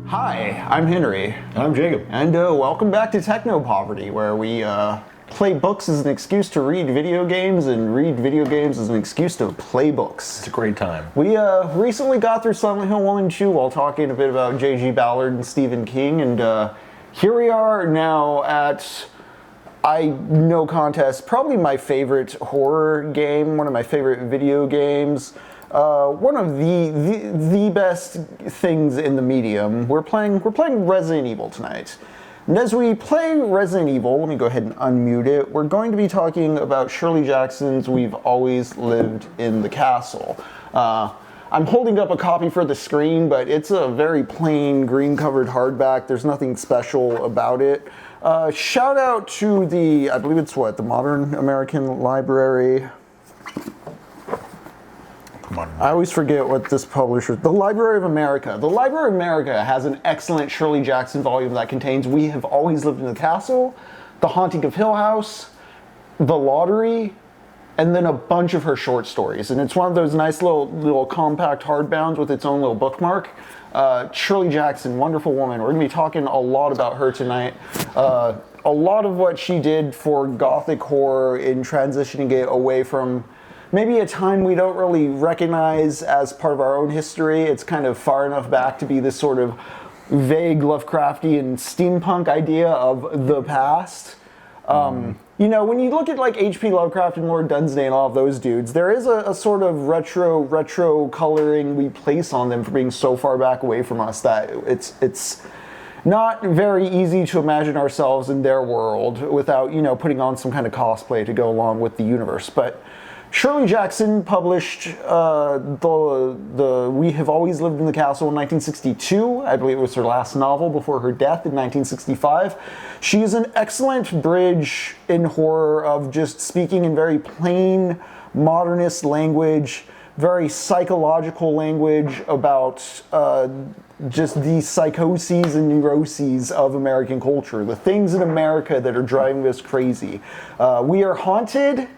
Hi, I'm Henry. And I'm Jacob. And welcome back to TECHNOPOVERTY, where we play books as an excuse to read video games, and read video games as an excuse to play books. It's a great time. We recently got through Silent Hill 1 and 2 while talking a bit about J.G. Ballard and Stephen King, and here we are now at, no contest, probably my favorite horror game, one of my favorite video games. One of the best things in the medium. We're playing Resident Evil tonight. And as we play Resident Evil, let me go ahead and unmute it. We're going to be talking about Shirley Jackson's We've Always Lived in the Castle. I'm holding up a copy for the screen, but it's a very plain green-covered hardback. There's nothing special about it. Shout out to the, I believe it's the Modern American Library. I always forget what this publisher... The Library of America. The Library of America has an excellent Shirley Jackson volume that contains We Have Always Lived in the Castle, The Haunting of Hill House, The Lottery, and then a bunch of her short stories. And it's one of those nice little compact hardbounds with its own little bookmark. Shirley Jackson, wonderful woman. We're going to be talking a lot about her tonight. A lot of what she did for Gothic horror in transitioning it away from maybe a time we don't really recognize as part of our own history. It's kind of far enough back to be this sort of vague Lovecraftian steampunk idea of the past. You know, when you look at like H.P. Lovecraft and Lord Dunsany and all of those dudes, there is a sort of retro coloring we place on them for being so far back away from us that it's not very easy to imagine ourselves in their world without, you know, putting on some kind of cosplay to go along with the universe. But Shirley Jackson published the We Have Always Lived in the Castle in 1962. I believe it was her last novel before her death in 1965. She is an excellent bridge in horror of just speaking in very plain modernist language, very psychological language about just the psychoses and neuroses of American culture, the things in America that are driving us crazy. We are haunted.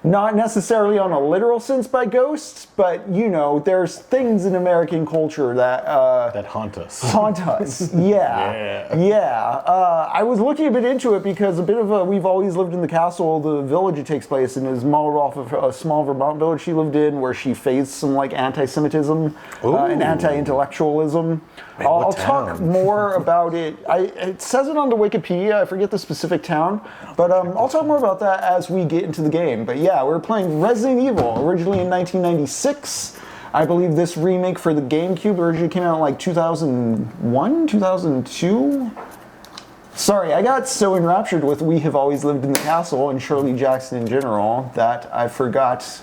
Not necessarily on a literal sense by ghosts, but, you know, there's things in American culture that... that haunt us. Yeah. I was looking a bit into it because a bit of We've Always Lived in the Castle, the village it takes place in, is modeled off of a small Vermont village she lived in where she faced some, like, anti-Semitism and anti-intellectualism. I'll talk more about it. It says it on the Wikipedia. I forget the specific town, but I'll talk more about that as we get into the game. But yeah, we're playing Resident Evil, originally in 1996. I believe this remake for the GameCube originally came out in like 2001, 2002. Sorry, I got so enraptured with We Have Always Lived in the Castle and Shirley Jackson in general that I forgot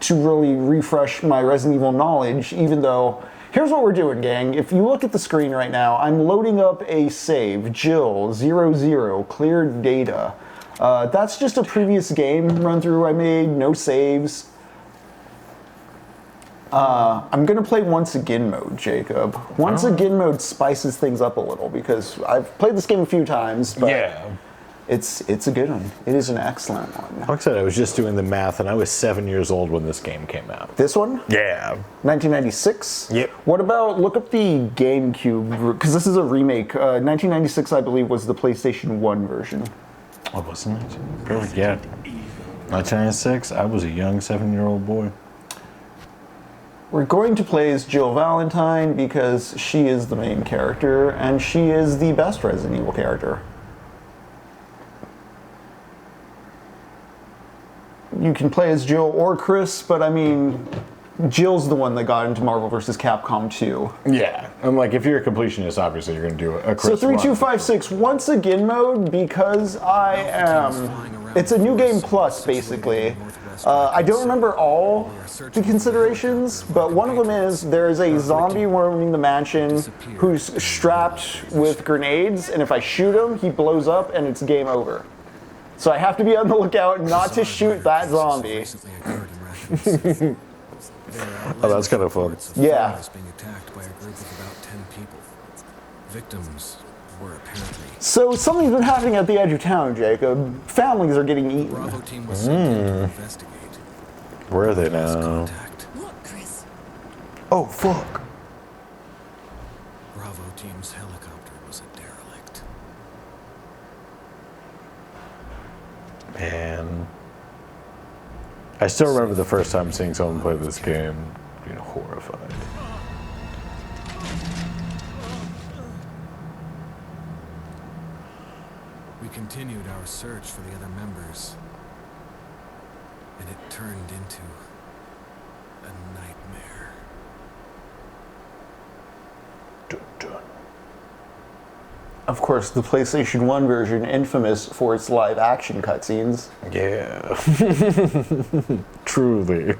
to really refresh my Resident Evil knowledge, even though... Here's what we're doing, gang. If you look at the screen right now, I'm loading up a save, Jill 00, cleared data. That's just a previous game run through I made, no saves. I'm gonna play Once Again mode, Jacob. Once Again mode spices things up a little because I've played this game a few times, but yeah. It's a good one. It is an excellent one. Like I said, I was just doing the math, and I was 7 years old when this game came out. This one? Yeah. 1996? Yep. What about, look up the GameCube, because this is a remake. 1996, I believe, was the PlayStation 1 version. Oh, wasn't it? Perfect, yeah. 1996, I was a young 7-year-old boy. We're going to play as Jill Valentine because she is the main character, and she is the best Resident Evil character. You can play as Jill or Chris, but I mean, Jill's the one that got into Marvel vs. Capcom 2. Yeah, I'm like, if you're a completionist, obviously you're going to do a Chris. So 3256, Once Again mode, because I am... It's a new game plus, basically. I don't remember all the considerations, but one of them is there's a zombie roaming the mansion who's strapped with grenades, and if I shoot him, he blows up and it's game over. So I have to be on the lookout not to shoot that zombie. Oh, that's kind of fun. Yeah. So something's been happening at the edge of town, Jacob. Families are getting eaten. Where are they now? Look, Chris. Oh, fuck. Bravo team's helicopter was a derelict. Man. I still remember the first time seeing someone play this game, being horrified. We continued our search for the other members, and it turned into a nightmare. Dun, dun. Of course, the PlayStation 1 version, infamous for its live action cutscenes. Yeah. Truly.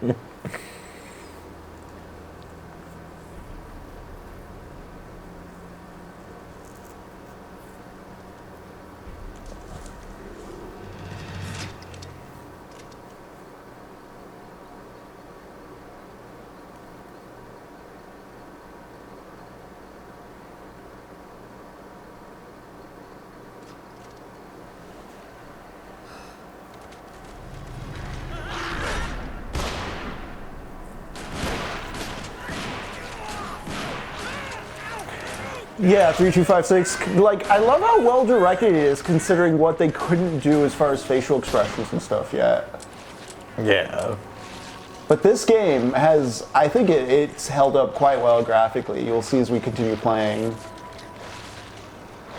Yeah, 3256. Like, I love how well directed it is, considering what they couldn't do as far as facial expressions and stuff yet. Yeah. But this game has, I think it's held up quite well graphically. You'll see as we continue playing.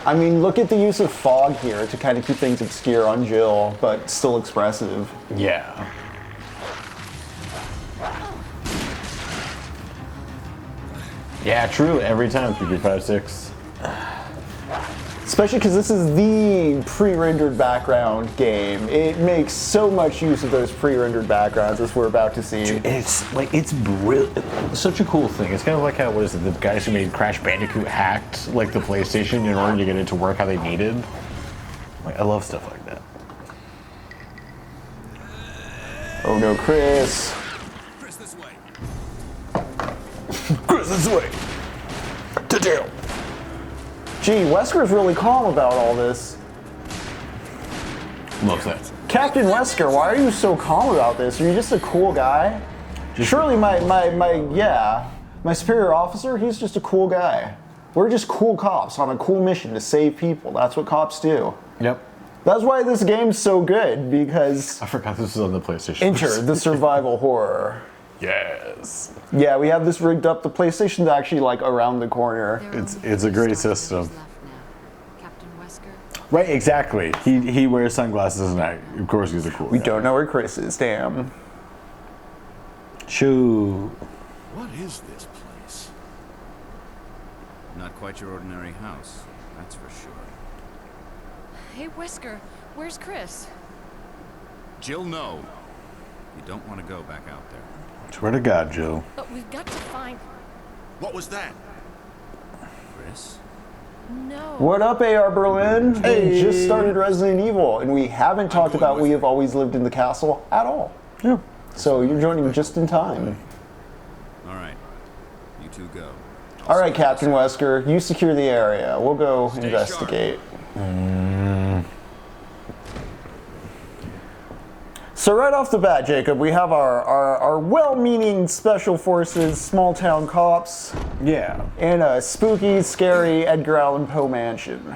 I mean, look at the use of fog here to kind of keep things obscure on Jill, but still expressive. Yeah. Yeah, true. Every time 3356. Especially because this is the pre-rendered background game. It makes so much use of those pre-rendered backgrounds, as we're about to see. It's like, it's brilliant. It's such a cool thing. It's kind of like how, what is it, the guys who made Crash Bandicoot hacked like the PlayStation in order to get it to work how they needed. Like, I love stuff like that. Oh no, Chris. Chris, this way. Chris, this way. To jail. Gee, Wesker's really calm about all this. Love that. Captain Wesker, why are you so calm about this? Are you just a cool guy? Surely my superior officer, he's just a cool guy. We're just cool cops on a cool mission to save people. That's what cops do. Yep. That's why this game's so good, because I forgot this was on the PlayStation. enter the survival horror. Yes. Yeah, we have this rigged up. The PlayStation's actually like around the corner. It's a great system. Left now. Captain Wesker. Right, exactly. He wears sunglasses and of course he's a cool We guy. don't know where Chris is, damn. Shoo. What is this place? Not quite your ordinary house, that's for sure. Hey, Wesker, where's Chris? Jill, no. You don't want to go back out there. Swear to God, Jill. But we've got to find... What was that? Chris? No. What up, AR Berlin? We just started Resident Evil, and we haven't talked about We Have Always Lived in the Castle at all. Yeah. So you're joining just in time. All right. You two go. All right, Captain Wesker, you secure the area. We'll go investigate. So right off the bat, Jacob, we have our well-meaning special forces, small-town cops, Yeah. in a spooky, scary Edgar Allan Poe mansion.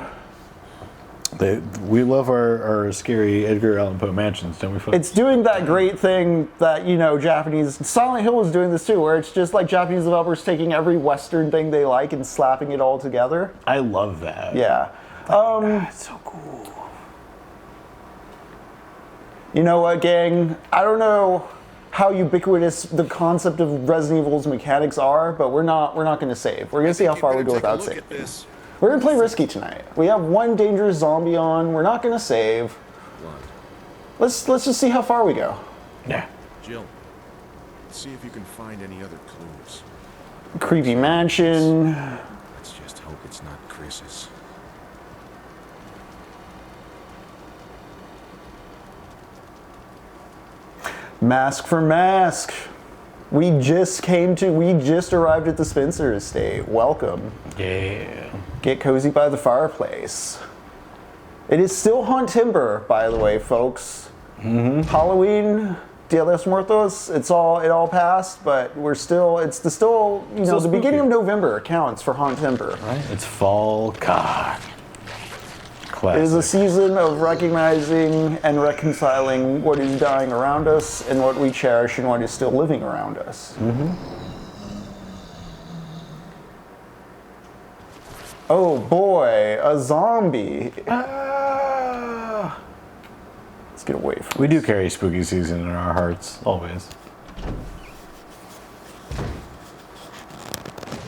We love our scary Edgar Allan Poe mansions, don't we, folks? It's doing that great thing that, you know, Japanese... Silent Hill is doing this too, where it's just like Japanese developers taking every Western thing they like and slapping it all together. I love that. Yeah. It's so cool. You know what, gang? I don't know how ubiquitous the concept of Resident Evil's mechanics are, but we're not going to save. We're going to see how far we go without saving. This. We're going to play risky tonight. We have one dangerous zombie on. We're not going to save. Let's just see how far we go. Yeah. Jill, see if you can find any other clues. Creepy mansion. Let's just hope it's not Chris's. Mask for mask. We just arrived at the Spencer estate. Welcome. Yeah. Get cozy by the fireplace. It is still HAUNTEMBER, by the way, folks. Halloween Dia de los Muertos, it all passed, but it's still, you know, the beginning of November counts for HAUNTEMBER. Right? It's fall. God. Classic. It is a season of recognizing and reconciling what is dying around us and what we cherish and what is still living around us. Oh boy, a zombie. Let's get away from We do carry spooky season in our hearts, always.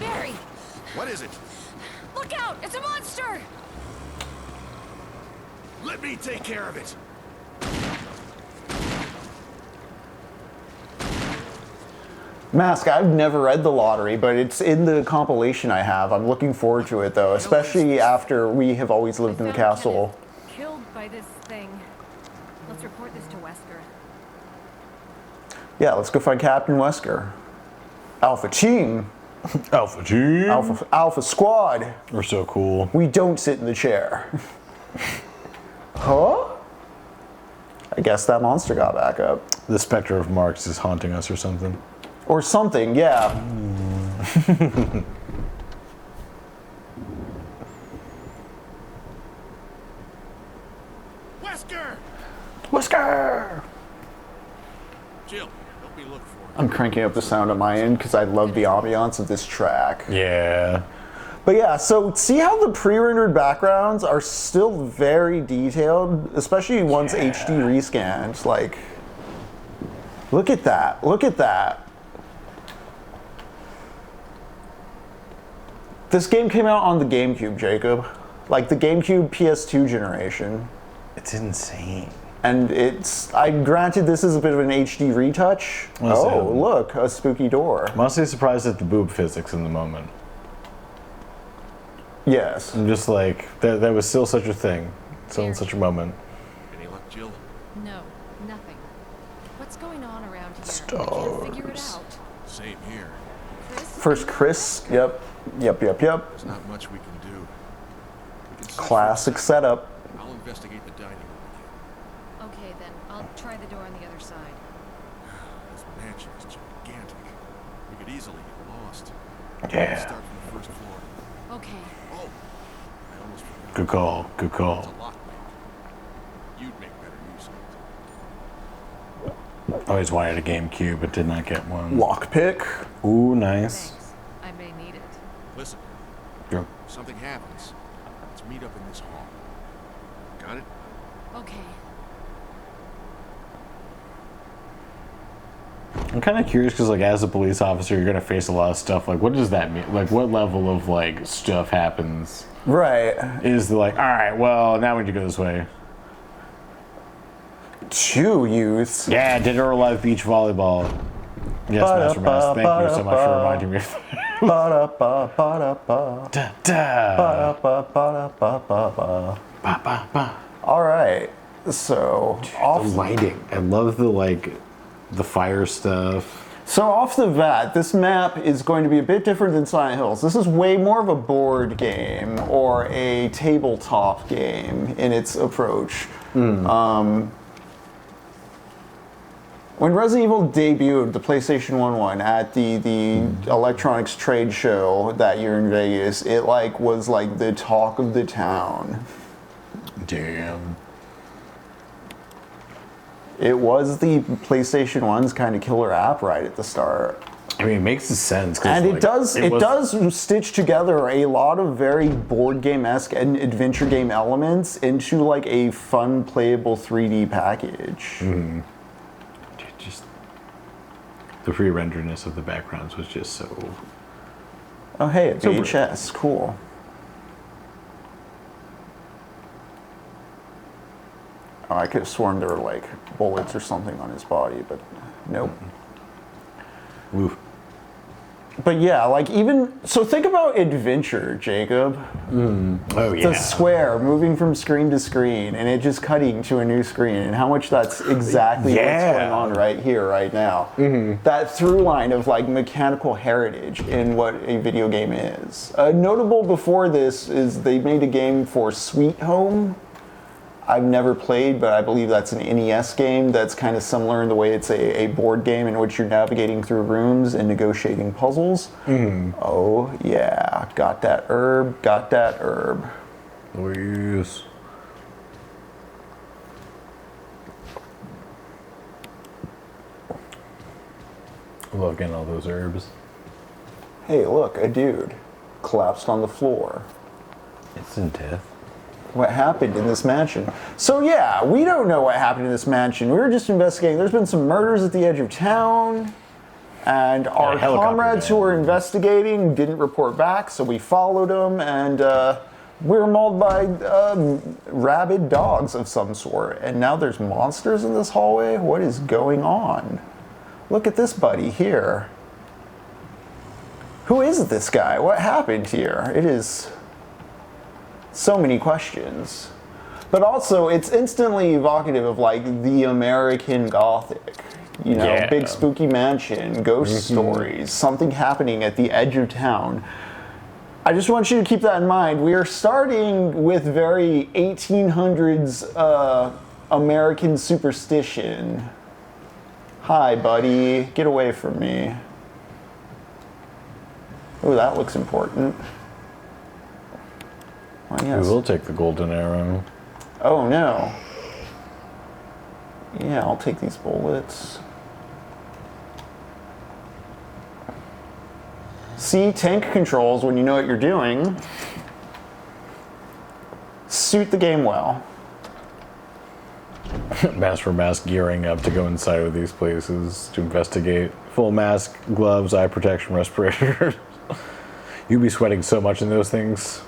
Barry! What is it? Look out! It's a monster! Let me take care of it. Mask, I've never read The Lottery, but it's in the compilation I have. I'm looking forward to it though, especially after We Have Always Lived in the Castle. Killed by this thing. Let's report this to Wesker. Yeah, let's go find Captain Wesker. Alpha Team. Alpha Team. Alpha Squad. We're so cool. We don't sit in the chair. Huh? I guess that monster got back up. The specter of Marx is haunting us or something. Or something, yeah. Wesker! Wesker! Jill, help me look for it. I'm cranking up the sound on my end because I love the ambiance of this track. Yeah. But yeah, so see how the pre-rendered backgrounds are still very detailed, especially once HD rescanned. Like, look at that. Look at that. This game came out on the GameCube, Jacob. Like the GameCube PS2 generation. It's insane. And granted this is a bit of an HD retouch. Oh, look, a spooky door. I'm honestly surprised at the boob physics in the moment. Yes. I'm just like, that was still such a thing. Still in such a moment. Any luck, Jill? No, nothing. What's going on around here? I Stars. can't figure it out. Same here. Chris? First Chris, yep. There's not much we can do. We can search for Classic a setup. I'll investigate the dining room Okay, then. I'll try the door on the other side. with you. This mansion is gigantic. We could easily get lost. Yeah. Start from the first floor. Okay. Oh, I almost forgot. Good call. Good It's call. a lockpick. You'd make better use of it. Always wanted a GameCube, but did not get one. Lockpick. Ooh, nice. Thanks. I may need it. Listen, Yep. if something happens, let's meet up in this hall. Got it? Okay. I'm kind of curious because, like, as a police officer, you're gonna face a lot of stuff. Like, what does that mean? Like, what level of like stuff happens? Right. Is the like, all right, well, now we need to go this way. 2 youths. Yeah, dinner or live beach volleyball. Yes, Master Mass. Thank you so much for reminding me. Ba-da-ba, Da, da. ba-da-ba-ba-da-ba-ba. Ba, ba, ba. All right. So The off lighting. I love the fire stuff. off the bat, this map is going to be a bit different than Silent Hills. This is way more of a board game or a tabletop game in its approach. When Resident Evil debuted, the PlayStation 1 at the electronics trade show that year in Vegas, it was like the talk of the town. Damn. It was the PlayStation 1's kind of killer app right at the start. I mean, it makes sense. And it does stitch together a lot of very board game-esque and adventure game elements into like a fun, playable 3D package. Dude, just the pre-renderedness of the backgrounds was just so. Oh hey, a So VHS, cool. Oh, I could have sworn there were like bullets or something on his body, but nope. Woo. But yeah, like so think about adventure, Jacob. Oh yeah. The square moving from screen to screen and it just cutting to a new screen and how much that's exactly what's going on right here, right now. That through line of like mechanical heritage in what a video game is. Notable before this is they made a game for Sweet Home. I've never played, but I believe that's an NES game that's kind of similar in the way it's a board game in which you're navigating through rooms and negotiating puzzles. Oh, yeah. Got that herb, got that herb. Oh, yes. I love getting all those herbs. Hey, look, a dude collapsed on the floor. It's in death. What happened in this mansion? So yeah, we don't know what happened in this mansion. We were just investigating. There's been some murders at the edge of town, and our comrades who were investigating didn't report back, so we followed them, and we were mauled by rabid dogs of some sort. And now there's monsters in this hallway? What is going on? Look at this buddy here. Who is this guy? What happened here? It is so many questions. But also, it's instantly evocative of like the American Gothic. You know, big spooky mansion, ghost stories, something happening at the edge of town. I just want you to keep that in mind. We are starting with very 1800s American superstition. Hi, buddy. Get away from me. Oh, that looks important. Oh, yes. We will take the golden arrow. Oh, no. Yeah, I'll take these bullets. See, tank controls when you know what you're doing suit the game well. Mask for mask gearing up to go inside of these places to investigate. Full mask, gloves, eye protection, respirator. You'd be sweating so much in those things.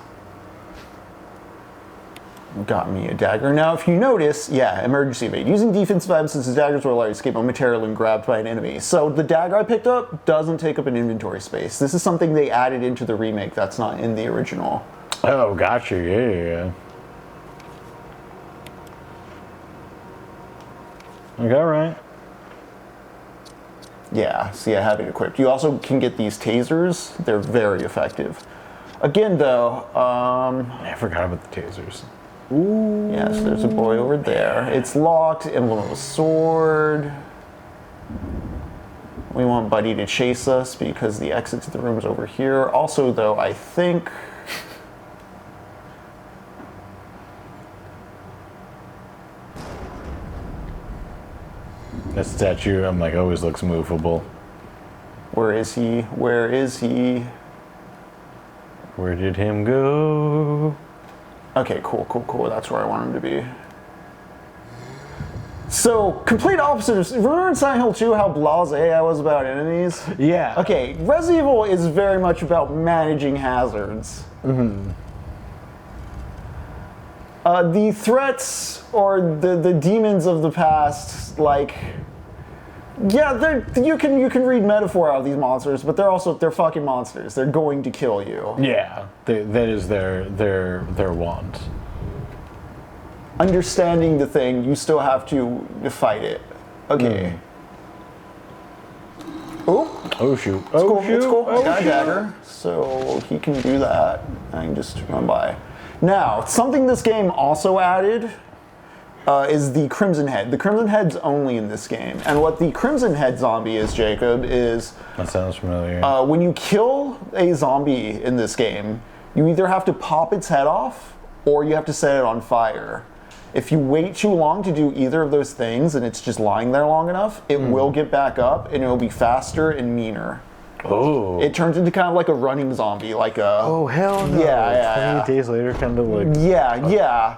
Got me a dagger. Now, if you notice, yeah, emergency evade. Using defensive items since the daggers will allow you to escape momentarily when grabbed by an enemy. So the dagger I picked up doesn't take up an inventory space. This is something they added into the remake that's not in the original. Oh, gotcha. Yeah. Okay, all right. Yeah, see, I have it equipped. You also can get these tasers. They're very effective. Again, though, I forgot about the tasers. Ooh. Yes, there's a boy over there. It's locked, emblem of a sword. We want Buddy to chase us because the exit to the room is over here. Also, though, I think... That statue, I'm like, always looks movable. Where is he? Where is he? Where did him go? Okay, cool. That's where I want him to be. So, complete opposite of... Remember in Silent Hill 2 how blasé I was about enemies? Yeah. Okay, Resident Evil is very much about managing hazards. The threats or the demons of the past, like... Yeah, you can read metaphor out of these monsters, but they're fucking monsters. They're going to kill you. Yeah, that is their want. Understanding the thing, you still have to fight it. Okay. Oh shoot. It's cool. It's cool. I got a dagger, so he can do that. I can just run by. Now, something this game also added is the Crimson Head. The Crimson Head's only in this game. And what the Crimson Head zombie is, Jacob, is... That sounds familiar. When you kill a zombie in this game, you either have to pop its head off, or you have to set it on fire. If you wait too long to do either of those things, and it's just lying there long enough, it will get back up, and it will be faster and meaner. Oh. It turns into kind of like a running zombie, like a... Oh, hell no. Yeah. 20 days later, kind of like... Yeah.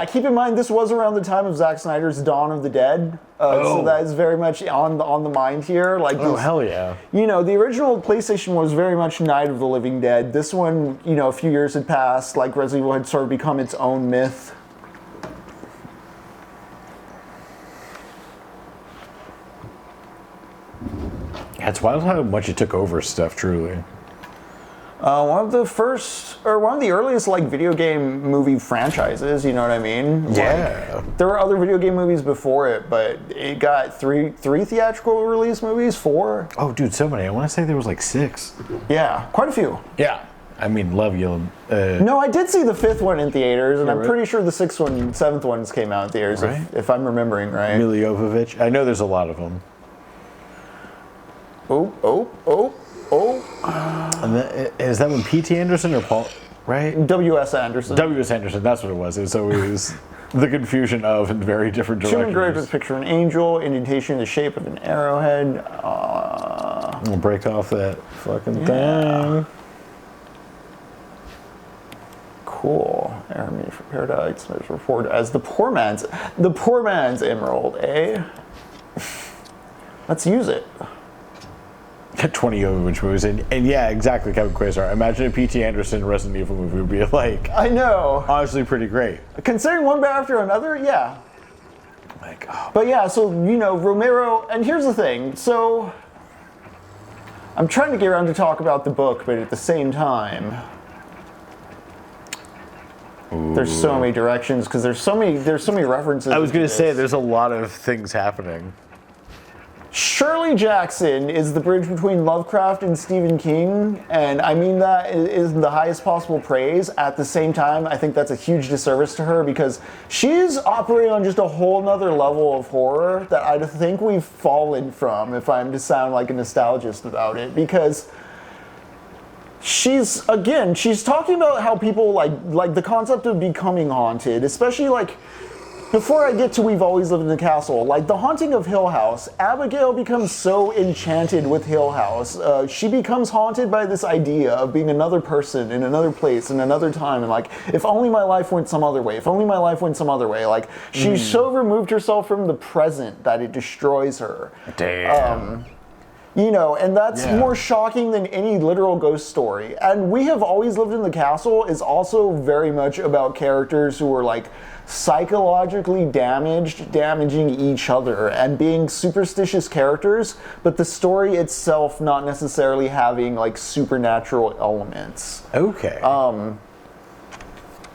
Keep in mind, this was around the time of Zack Snyder's Dawn of the Dead, so that is very much on the mind here. Like, hell yeah. You know, the original PlayStation was very much Night of the Living Dead. This one, you know, a few years had passed, like Resident Evil had sort of become its own myth. It's wild how much it took over stuff, truly. One of the earliest like video game movie franchises, you know what I mean? Yeah. Like, there were other video game movies before it, but it got three theatrical release movies, 4. Oh, dude, so many. I want to say there was like 6. Yeah, quite a few. Yeah. I mean, love you. No, I did see the 5th one in theaters, and Yeah, I'm right. pretty sure the 6th one, 7th ones came out in theaters, Right. if I'm remembering right. Mila Jovovich. I know there's a lot of them. Oh. And is that one P.T. Anderson or Paul? Right? W.S. Anderson. W.S. Anderson, that's what it was. It's always the confusion of in very different Two engraved with directors. a picture of an angel, indentation in the shape of an arrowhead. We'll break off that fucking thing. Cool. Hermann for Paradise is reported as the poor man's emerald, eh? Let's use it. 20 Jovovich movies. And yeah, exactly, Kevin Quasar. Imagine a P.T. Anderson Resident Evil movie would be like, I know. honestly, pretty great. Considering one after another, yeah. Like, oh, But yeah, so, you know, Romero, and here's the thing. So, I'm trying to get around to talk about the book, but at the same time, there's so many directions, because there's so many references. I was going to to say, this. there's a lot of things happening. Shirley Jackson is the bridge between Lovecraft and Stephen King, and I mean that is the highest possible praise. At the same time, I think that's a huge disservice to her because she's operating on just a whole nother level of horror that I think we've fallen from, if I'm to sound like a nostalgist about it, because she's talking about how people like the concept of becoming haunted, especially like before I get to We've Always Lived in the Castle, like The Haunting of Hill House, Abigail becomes so enchanted with Hill House. She becomes haunted by this idea of being another person in another place in another time, and like, if only my life went some other way, if only my life went some other way. Like, she's so removed herself from the present that it destroys her. Damn. You know, and that's Yeah. more shocking than any literal ghost story. And We Have Always Lived in the Castle is also very much about characters who are like psychologically damaging each other and being superstitious characters, but the story itself not necessarily having like supernatural elements. Okay.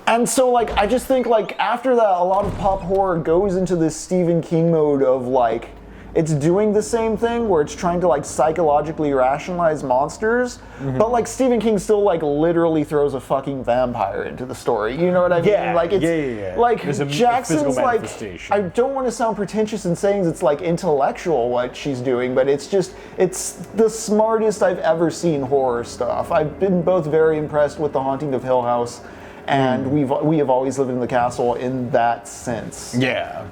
And so like I just think like after that a lot of pop horror goes into this Stephen King mode of like it's doing the same thing where it's trying to like psychologically rationalize monsters, but like Stephen King still like literally throws a fucking vampire into the story. You know what I mean? Yeah, Like it's yeah. like There's a Jackson's physical like manifestation. I don't want to sound pretentious in saying it's like intellectual what she's doing, but it's the smartest I've ever seen horror stuff. I've been both very impressed with The Haunting of Hill House and We Have Always Lived in the Castle in that sense. yeah.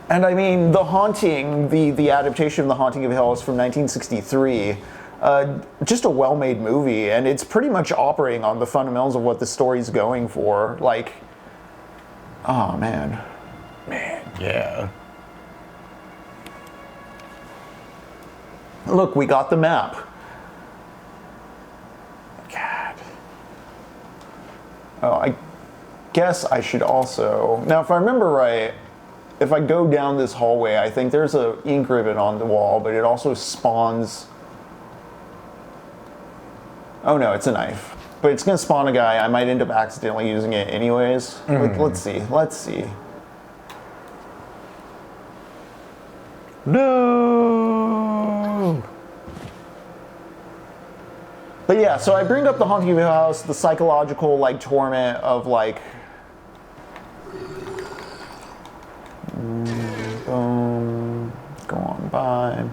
And I mean, The Haunting, the adaptation of The Haunting of Hill House from 1963, just a well-made movie, and it's pretty much operating on the fundamentals of what the story's going for. Like, oh man. Yeah. Look, we got the map. God. Oh, I guess I should also... Now, if I remember right, if I go down this hallway, I think there's an ink ribbon on the wall, but it also spawns... Oh no, it's a knife. But it's gonna spawn a guy. I might end up accidentally using it anyways. Let's see. No. But yeah, so I bring up The Haunting of Hill House, the psychological like torment of like... Boom, go on by.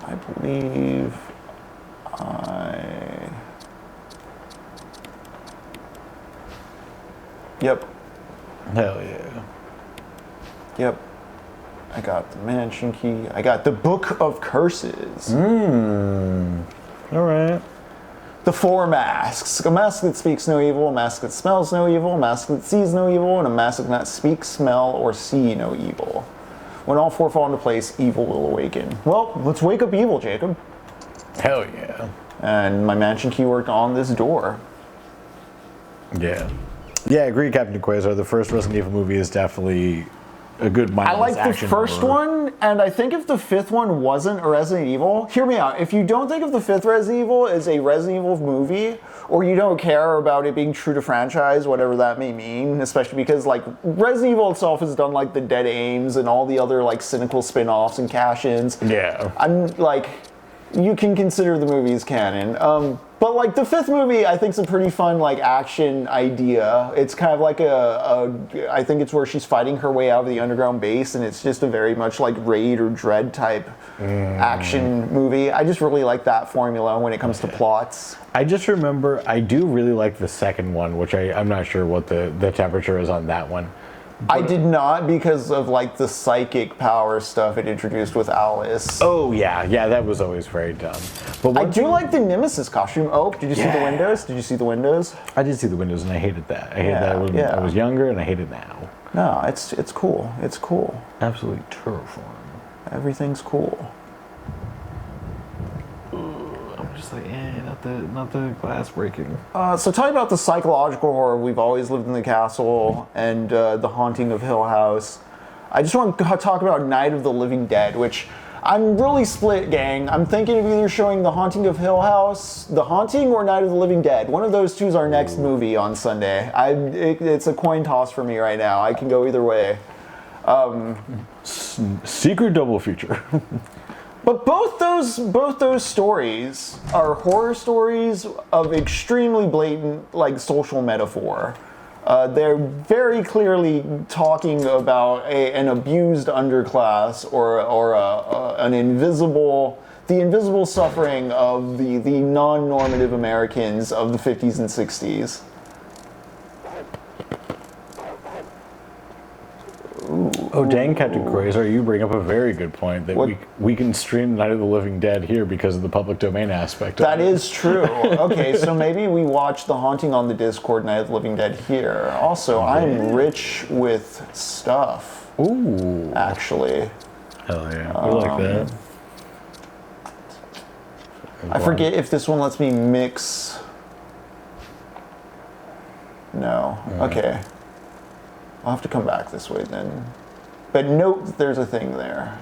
I believe Yep. Hell yeah. Yep. I got the mansion key. I got the Book of Curses. All right. The four masks. A mask that speaks no evil, a mask that smells no evil, a mask that sees no evil, and a mask that cannot speak, smell, or see no evil. When all four fall into place, evil will awaken. Well, let's wake up evil, Jacob. Hell yeah. And my mansion key worked on this door. Yeah. Yeah, I agree, Captain Quasar. The first Resident Evil movie is definitely a good I mindless like the action first horror. one, and I think if the fifth one wasn't a Resident Evil, hear me out. If you don't think of the fifth Resident Evil as a Resident Evil movie, or you don't care about it being true to franchise, whatever that may mean, especially because like Resident Evil itself has done like the Dead Aims and all the other like cynical spin-offs and cash-ins. Yeah. I'm like, you can consider the movies canon. But like the fifth movie, I think is a pretty fun like action idea. It's kind of like I think it's where she's fighting her way out of the underground base, and it's just a very much like Raid or Dread type action movie. I just really like that formula when it comes to plots. I just remember, I do really like the second one, which I'm not sure what the temperature is on that one. I did not, because of like the psychic power stuff it introduced with Alice. Oh yeah, that was always very dumb. But I do like the Nemesis costume. Oh, did you see the windows? Did you see the windows? I did see the windows, and I hated that. I hated that when I was younger, and I hate it now. No, it's cool. It's cool. Absolutely terrifying. Everything's cool. I'm just like, not the glass breaking. So talking about the psychological horror, we've always lived in the castle, and the haunting of Hill House. I just want to talk about Night of the Living Dead, which I'm really split, gang. I'm thinking of either showing The Haunting of Hill House, The Haunting, or Night of the Living Dead. One of those two is our next movie on Sunday. It's a coin toss for me right now. I can go either way. Secret double feature. But both those stories are horror stories of extremely blatant like social metaphor. They're very clearly talking about an abused underclass or the invisible suffering of the non-normative Americans of the 50s and 60s. Oh, dang, Captain Grazer, you bring up a very good point that we can stream Night of the Living Dead here because of the public domain aspect of it. That is true. Okay, so maybe we watch The Haunting on the Discord, Night of the Living Dead here. Also, I'm rich with stuff. Ooh. Actually. Hell yeah. We like that. I forget if this one lets me mix. No. Okay. I'll have to come back this way then. But note there's a thing there.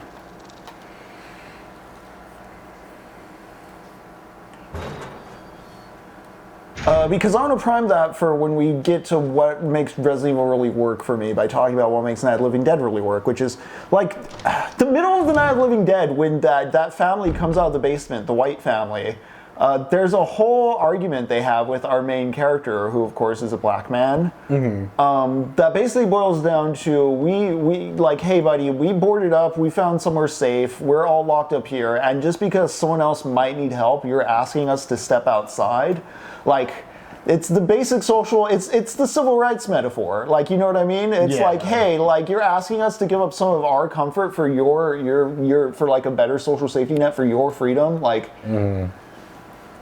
Because I want to prime that for when we get to what makes Resident Evil really work for me by talking about what makes Night of the Living Dead really work, which is like the middle of the Night of the Living Dead when that family comes out of the basement, the White family. There's a whole argument they have with our main character, who of course is a black man. That basically boils down to we like, hey buddy, we boarded up, we found somewhere safe, we're all locked up here, and just because someone else might need help, you're asking us to step outside. Like, it's the basic social, it's the civil rights metaphor. Like, you know what I mean? It's like, hey, like you're asking us to give up some of our comfort for your for like a better social safety net for your freedom. Like.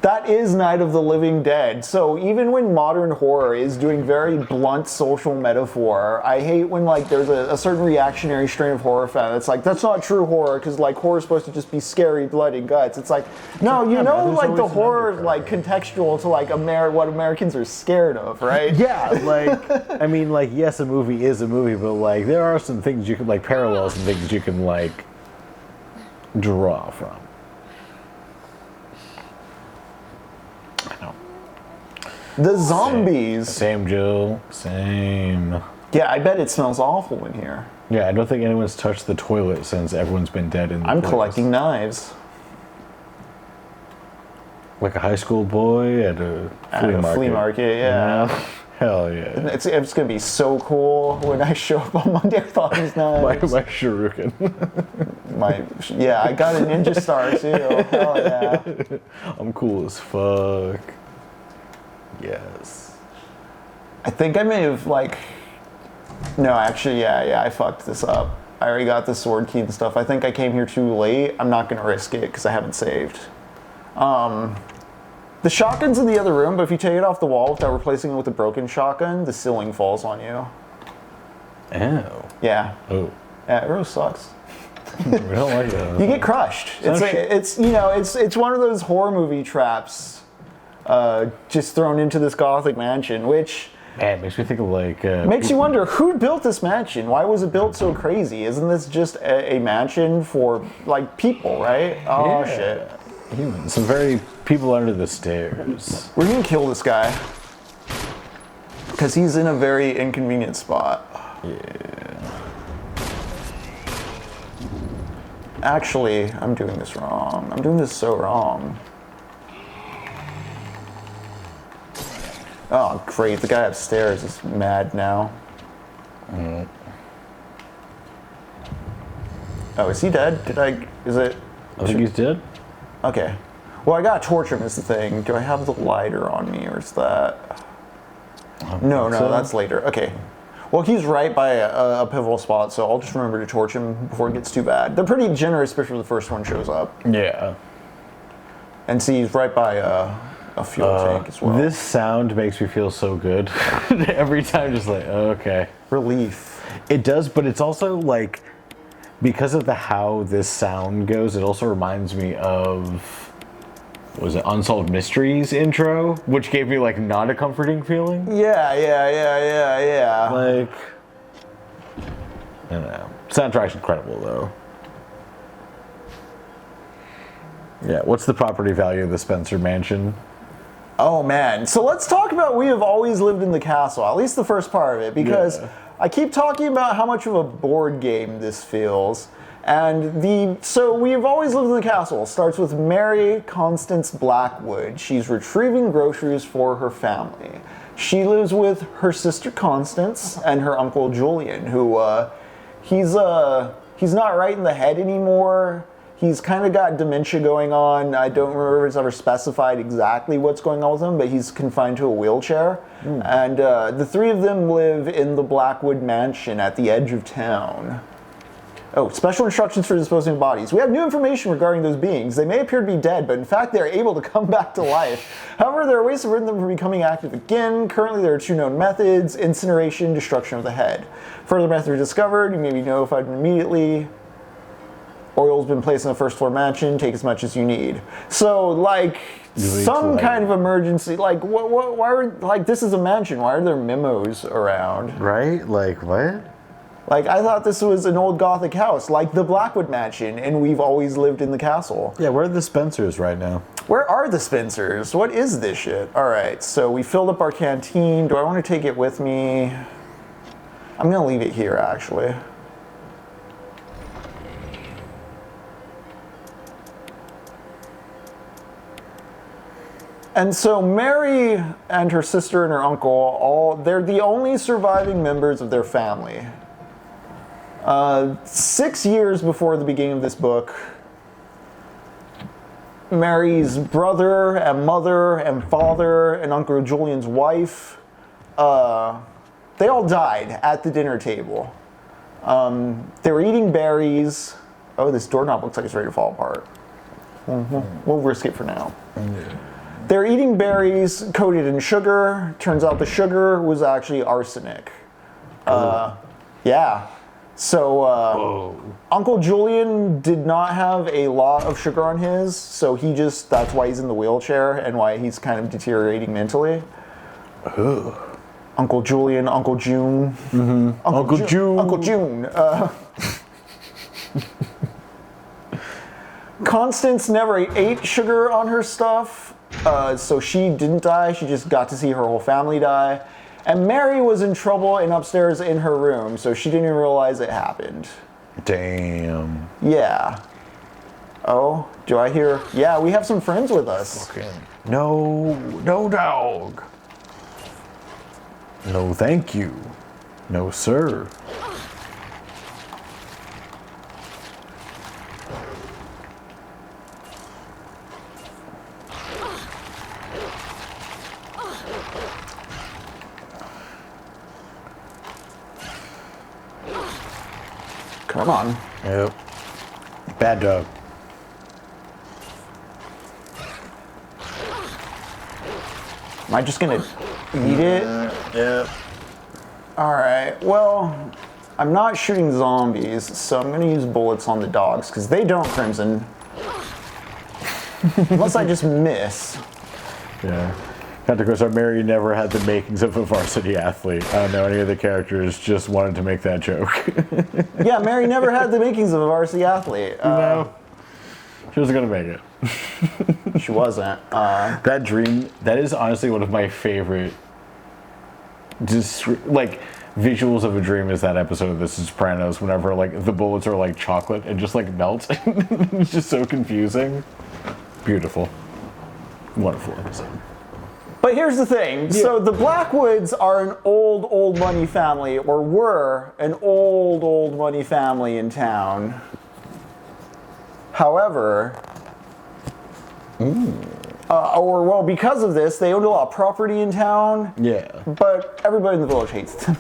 That is Night of the Living Dead. So even when modern horror is doing very blunt social metaphor, I hate when like there's a certain reactionary strain of horror fan that's like, that's not true horror, because like horror is supposed to just be scary, blood, and guts. It's like, no, you know, like the horror is like contextual to like what Americans are scared of, right? Yeah, like, I mean, like, yes, a movie is a movie, but like there are some things you can like parallels and things you can like draw from. The zombies. Same, Joe. Same. Yeah, I bet it smells awful in here. Yeah, I don't think anyone's touched the toilet since everyone's been dead in the I'm place. collecting knives. Like a high school boy at a flea market. Yeah. Hell yeah. It's going to be so cool when I show up on Monday with all these knives. My shuriken. I got a ninja star too. Hell yeah. I'm cool as fuck. Yes. I think I may have no, actually, yeah, I fucked this up. I already got the sword key and stuff. I think I came here too late. I'm not going to risk it because I haven't saved. The shotgun's in the other room, but if you take it off the wall without replacing it with a broken shotgun, the ceiling falls on you. Oh. Yeah. Oh. Yeah, it really sucks. We don't like that. You get crushed. It's one of those horror movie traps just thrown into this gothic mansion, which Man, it makes me think of like. Makes you wonder who built this mansion. Why was it built so crazy? Isn't this just a mansion for like people, right? Oh shit! Humans, some very people under the stairs. We're gonna kill this guy because he's in a very inconvenient spot. Yeah. Actually, I'm doing this wrong. I'm doing this so wrong. Oh, great. The guy upstairs is mad now. Oh, is he dead? Is it? I think he's dead. Okay. Well, I gotta torture him is the thing. Do I have the lighter on me or is that? No, that's later. Okay. Well, he's right by a pivotal spot, so I'll just remember to torch him before it gets too bad. They're pretty generous, especially when the first one shows up. Yeah. And see, he's right by a fuel tank as well. This sound makes me feel so good. Every time, just like, okay. Relief. It does, but it's also like, because of how this sound goes, it also reminds me of, what was it, Unsolved Mysteries intro, which gave me like not a comforting feeling. Yeah. Like, I don't know. Soundtrack's incredible though. Yeah, what's the property value of the Spencer Mansion? Oh man, so let's talk about We Have Always Lived in the Castle, at least the first part of it, because I keep talking about how much of a board game this feels. And so We Have Always Lived in the Castle starts with Mary Constance Blackwood. She's retrieving groceries for her family. She lives with her sister Constance and her uncle Julian, who he's not right in the head anymore. He's kind of got dementia going on. I don't remember if it's ever specified exactly what's going on with him, but he's confined to a wheelchair. And the three of them live in the Blackwood Mansion at the edge of town. Oh, special instructions for disposing of bodies. We have new information regarding those beings. They may appear to be dead, but in fact they're able to come back to life. However, there are ways to prevent them from becoming active again. Currently there are two known methods: incineration, destruction of the head. Further methods discovered, you may be notified immediately. Oil's been placed in the first floor mansion. Take as much as you need. So, like, some kind of emergency. Like, why are, like, this is a mansion. Why are there memos around? Right? Like, what? Like, I thought this was an old Gothic house, like the Blackwood Mansion, and We've Always Lived in the Castle. Yeah, where are the Spencers right now? Where are the Spencers? What is this shit? All right, so we filled up our canteen. Do I want to take it with me? I'm gonna leave it here, actually. And so Mary and her sister and her uncle, they're the only surviving members of their family. 6 years before the beginning of this book, Mary's brother and mother and father and Uncle Julian's wife, they all died at the dinner table. They were eating berries. Oh, this doorknob looks like it's ready to fall apart. We'll risk it for now. They're eating berries coated in sugar. Turns out the sugar was actually arsenic. Yeah. So Uncle Julian did not have a lot of sugar on his, so that's why he's in the wheelchair and why he's kind of deteriorating mentally. Uncle Julian, Uncle June. Mm-hmm. Uncle June. Uncle June. Constance never ate sugar on her stuff. So she didn't die, she just got to see her whole family die. And Mary was in trouble and upstairs in her room, so she didn't even realize it happened. Damn. Yeah. Oh, do I hear? Yeah, we have some friends with us. Fucking no dog. No thank you. No sir. Come on. Yep. Bad dog. Am I just gonna eat it? Yep. Alright, well, I'm not shooting zombies, so I'm gonna use bullets on the dogs, because they don't crimson. Unless I just miss. Yeah. Kurosawa, Mary never had the makings of a varsity athlete. I don't know any of the characters, just wanted to make that joke. Yeah, Mary never had the makings of a varsity athlete. No, she wasn't gonna make it. She wasn't. That dream, that is honestly one of my favorite, like, visuals of a dream is that episode of The Sopranos whenever, like, the bullets are like chocolate and just, like, melt. It's just so confusing. Beautiful. Wonderful episode. But here's the thing. So the Blackwoods are an old money family, or were an old money family in town. However, because of this, they owned a lot of property in town. Yeah. But everybody in the village hates them.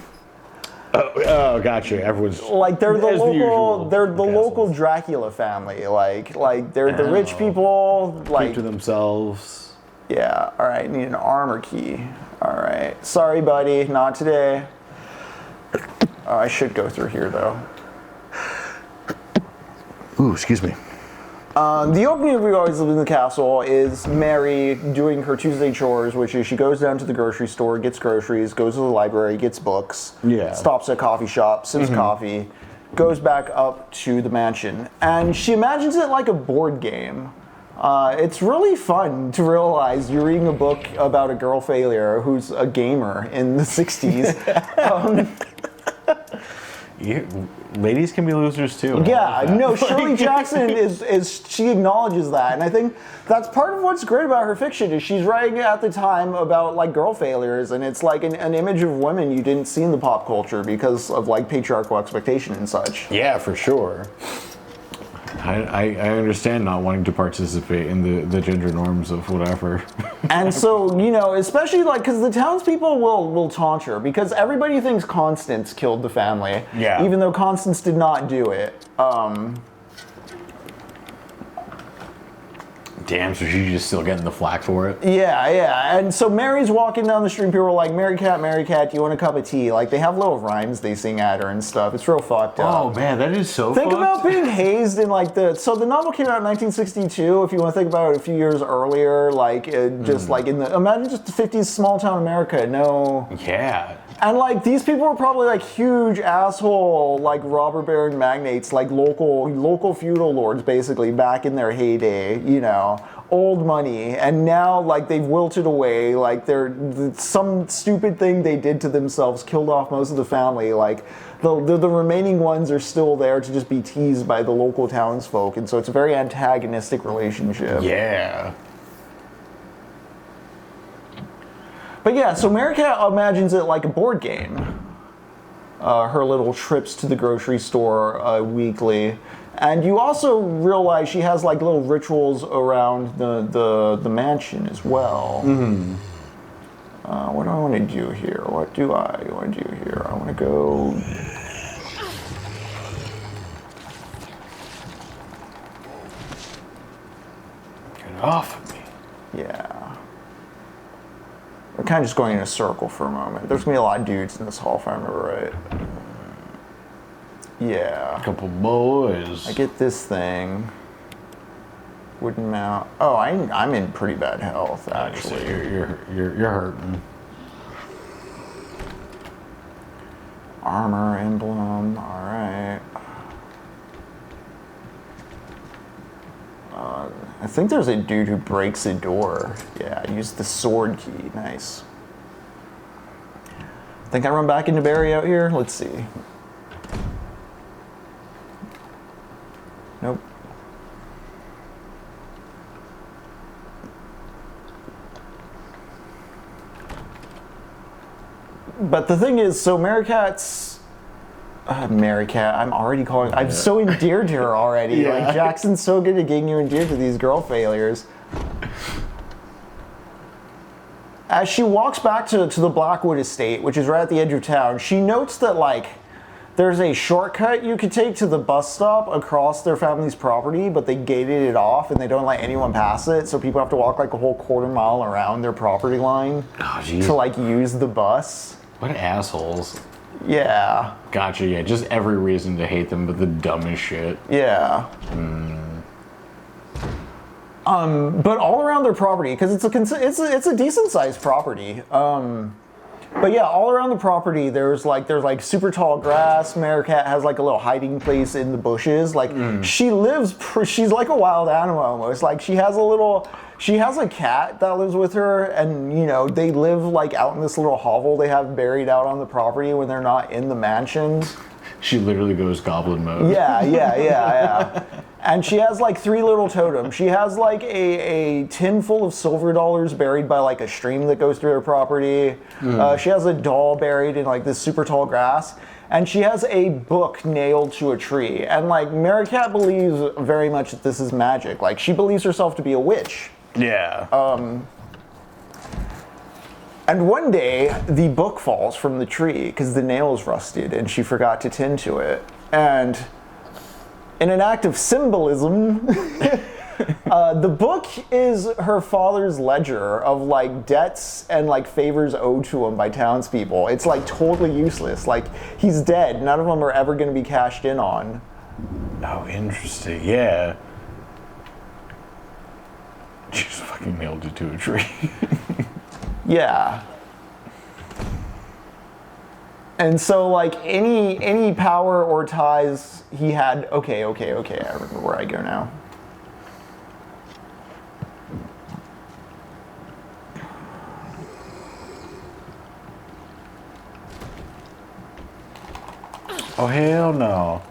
Oh, gotcha. Everyone's Like they're the as local, usual they're the castles. local Dracula family. Like they're the rich people. Like Keep to themselves. yeah. All right. Need an armor key. All right. Sorry, buddy. Not today. I should go through here though. Ooh, excuse me. The opening of We Always Lived in the Castle is Mary doing her Tuesday chores, which is she goes down to the grocery store, gets groceries, goes to the library, gets books, Yeah. stops at a coffee shop, sips coffee, goes back up to the mansion. And she imagines it like a board game. It's really fun to realize you're reading a book about a girl failure who's a gamer in the 60s. Ladies can be losers too. Yeah, no, Shirley Jackson is she acknowledges that, and I think that's part of what's great about her fiction is she's writing at the time about like girl failures, and it's like an image of women you didn't see in the pop culture because of like patriarchal expectation and such. Yeah, for sure. I understand not wanting to participate in the gender norms of whatever. And so, you know, especially like because the townspeople will taunt her because everybody thinks Constance killed the family. Yeah. Even though Constance did not do it. Damn, so she's just still getting the flack for it? Yeah. And so Mary's walking down the street and people are like, Mary Cat, do you want a cup of tea? Like, they have little rhymes they sing at her and stuff. It's real fucked up. Oh, man, that is so Think fucked. about being hazed in, like, so the novel came out in 1962. If you want to think about it a few years earlier, like, just, like, imagine just the 50s small-town America. No. Yeah. And, like, these people were probably, like, huge asshole, like, robber baron magnates, like, local feudal lords, basically, back in their heyday, you know, old money. And now, like, they've wilted away, like, they're some stupid thing they did to themselves killed off most of the family. Like, the remaining ones are still there to just be teased by the local townsfolk. And so it's a very antagonistic relationship. Yeah. But yeah, so Mary Cat imagines it like a board game. Her little trips to the grocery store weekly. And you also realize she has like little rituals around the mansion as well. Mm-hmm. What do I want to do here? What do I want to do here? I want to go... Get off of me. Yeah. We're kind of just going in a circle for a moment. There's going to be a lot of dudes in this hall, if I remember right. Yeah. Couple boys. I get this thing. Wooden mount. Oh, I'm in pretty bad health, actually. You're hurting. Armor emblem. All right. I think there's a dude who breaks a door. Yeah, use the sword key. Nice. Think I run back into Barry out here? Let's see. Nope. But the thing is, so Mary Cat's... Mary Cat, I'm already calling... I'm so endeared to her already. Yeah. Like, Jackson's so good at getting you endeared to these girl failures. As she walks back to the Blackwood estate, which is right at the edge of town, she notes that, like, there's a shortcut you could take to the bus stop across their family's property, but they gated it off and they don't let anyone pass it, so people have to walk, like, a whole quarter-mile around their property line to, like, use the bus. What assholes. Yeah. Gotcha, yeah, just every reason to hate them, but the dumbest shit. Yeah. But all around their property, because it's a decent sized property. But yeah, all around the property, there's like super tall grass. Meerkat has like a little hiding place in the bushes. Like she's like a wild animal almost. Like she has a cat that lives with her, and you know they live like out in this little hovel they have buried out on the property when they're not in the mansion. She literally goes goblin mode. Yeah. And she has like 3 little totems. She has like a tin full of silver dollars buried by like a stream that goes through her property. She has a doll buried in like this super tall grass. And she has a book nailed to a tree. And like Meerkat believes very much that this is magic. Like she believes herself to be a witch. Yeah. And one day, the book falls from the tree because the nail is rusted and she forgot to tend to it. And in an act of symbolism, the book is her father's ledger of like debts and like favors owed to him by townspeople. It's like totally useless. Like he's dead. None of them are ever going to be cashed in on. Oh, interesting. Yeah. She just fucking nailed it to a tree. Yeah. And so, like, any power or ties he had... Okay, I remember where I go now. Oh, hell no.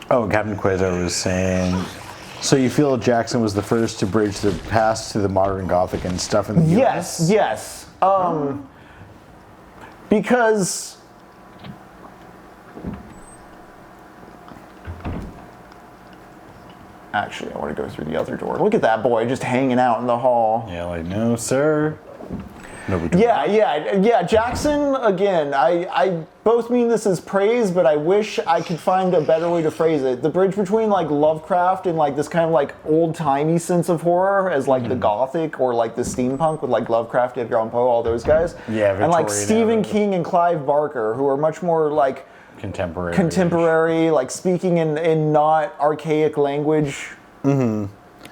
Oh, Captain Quasar was saying... So you feel Jackson was the first to bridge the past to the modern Gothic and stuff in the US? Yes. Because... Actually, I want to go through the other door. Look at that boy just hanging out in the hall. Yeah, like, no, sir. Yeah, Jackson, again, I both mean this as praise, but I wish I could find a better way to phrase it. The bridge between, like, Lovecraft and, like, this kind of, like, old-timey sense of horror as, like, the Gothic or, like, the steampunk with, like, Lovecraft, Edgar Allan Poe, all those guys. Yeah, and, like, Victorian Stephen era. King and Clive Barker, who are much more, like... Contemporary, like, speaking in not archaic language.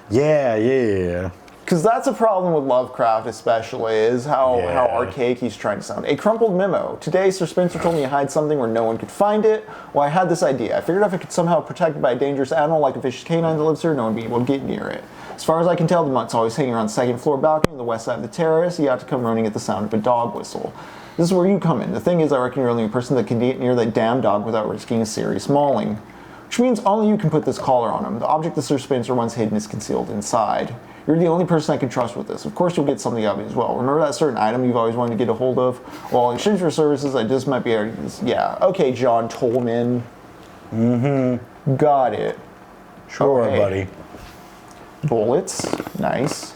Yeah. Because that's a problem with Lovecraft, especially, is how archaic he's trying to sound. A crumpled memo. Today, Sir Spencer told me to hide something where no one could find it. Well, I had this idea. I figured if I could somehow protect it by a dangerous animal like a vicious canine that lives here, no one would be able to get near it. As far as I can tell, the mutt's always hanging around the second floor balcony on the west side of the terrace. He ought to come running at the sound of a dog whistle. This is where you come in. The thing is, I reckon you're the only person that can get near that damn dog without risking a serious mauling. Which means only you can put this collar on him. The object that Sir Spencer once hidden is concealed inside. You're the only person I can trust with this. Of course you'll get something out of it as well. Remember that certain item you've always wanted to get a hold of? Well, in exchange for services, I just might be able to... Yeah, okay, John Tolman. Got it. Sure, Okay. buddy. Bullets. Nice.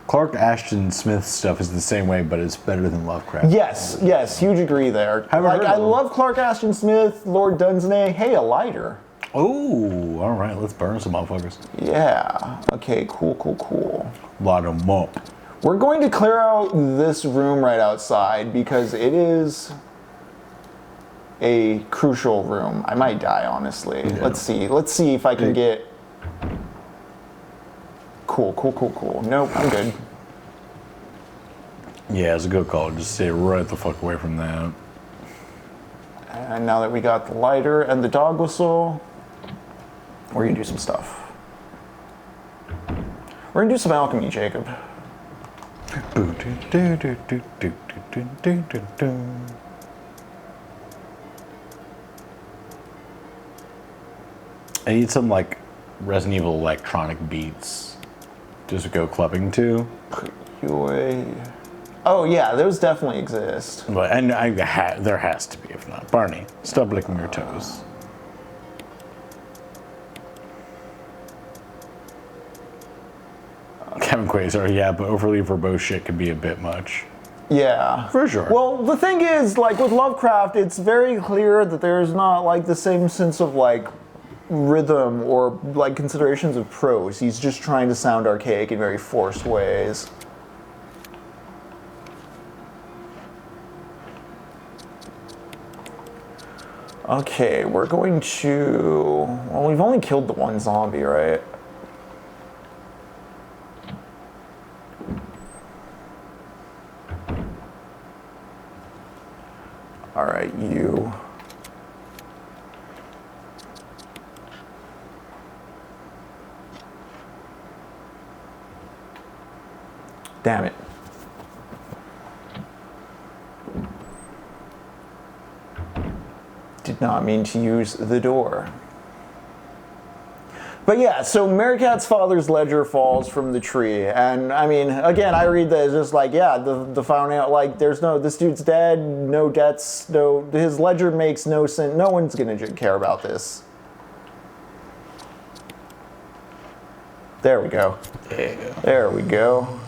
Clark Ashton Smith's stuff is the same way, but it's better than Lovecraft. Yes, huge agree there. Haven't heard of I him. love Clark Ashton Smith, Lord Dunsany. Hey, a lighter. Oh, all right, let's burn some motherfuckers. Yeah. Okay, cool. Light 'em up. We're going to clear out this room right outside because it is a crucial room. I might die, honestly. Yeah. Let's see if I can get... Cool. Nope, I'm good. Yeah, it's a good call. Just stay right the fuck away from that. And now that we got the lighter and the dog whistle, we're gonna do some stuff. We're gonna do some alchemy, Jacob. I need some like Resident Evil electronic beats just to go clubbing to. Oh yeah, those definitely exist. But and there has to be, if not. Barney, stop licking your toes. Kevin Quasar, yeah, but overly verbose shit can be a bit much. Yeah. For sure. Well, the thing is, like with Lovecraft, it's very clear that there's not like the same sense of like rhythm or like considerations of prose. He's just trying to sound archaic in very forced ways. Okay, we're going to... Well, we've only killed the one zombie, right? Alright, you... Damn it. Did not mean to use the door. But yeah, so Merricat's father's ledger falls from the tree, and I mean, again, I read that as just like, yeah, the found out, like, there's no, this dude's dead, no debts, no, his ledger makes no sense, no one's gonna care about this. There we go. Yeah. There we go.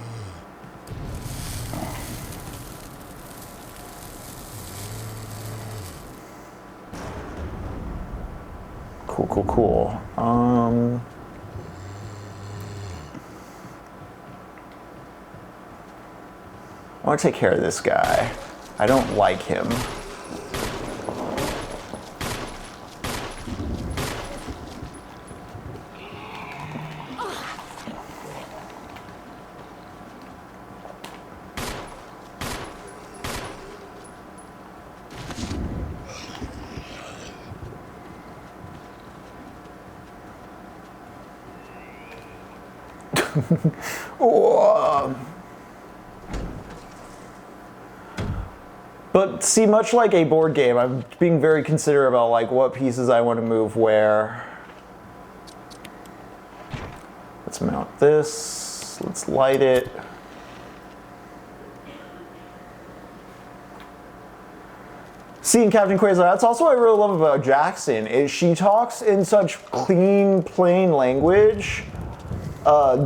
Cool. I want to take care of this guy. I don't like him. But see, much like a board game, I'm being very considerate about like what pieces I want to move where. Let's mount this. Let's light it. See, in Captain Quasar, that's also what I really love about Jackson, is she talks in such clean, plain language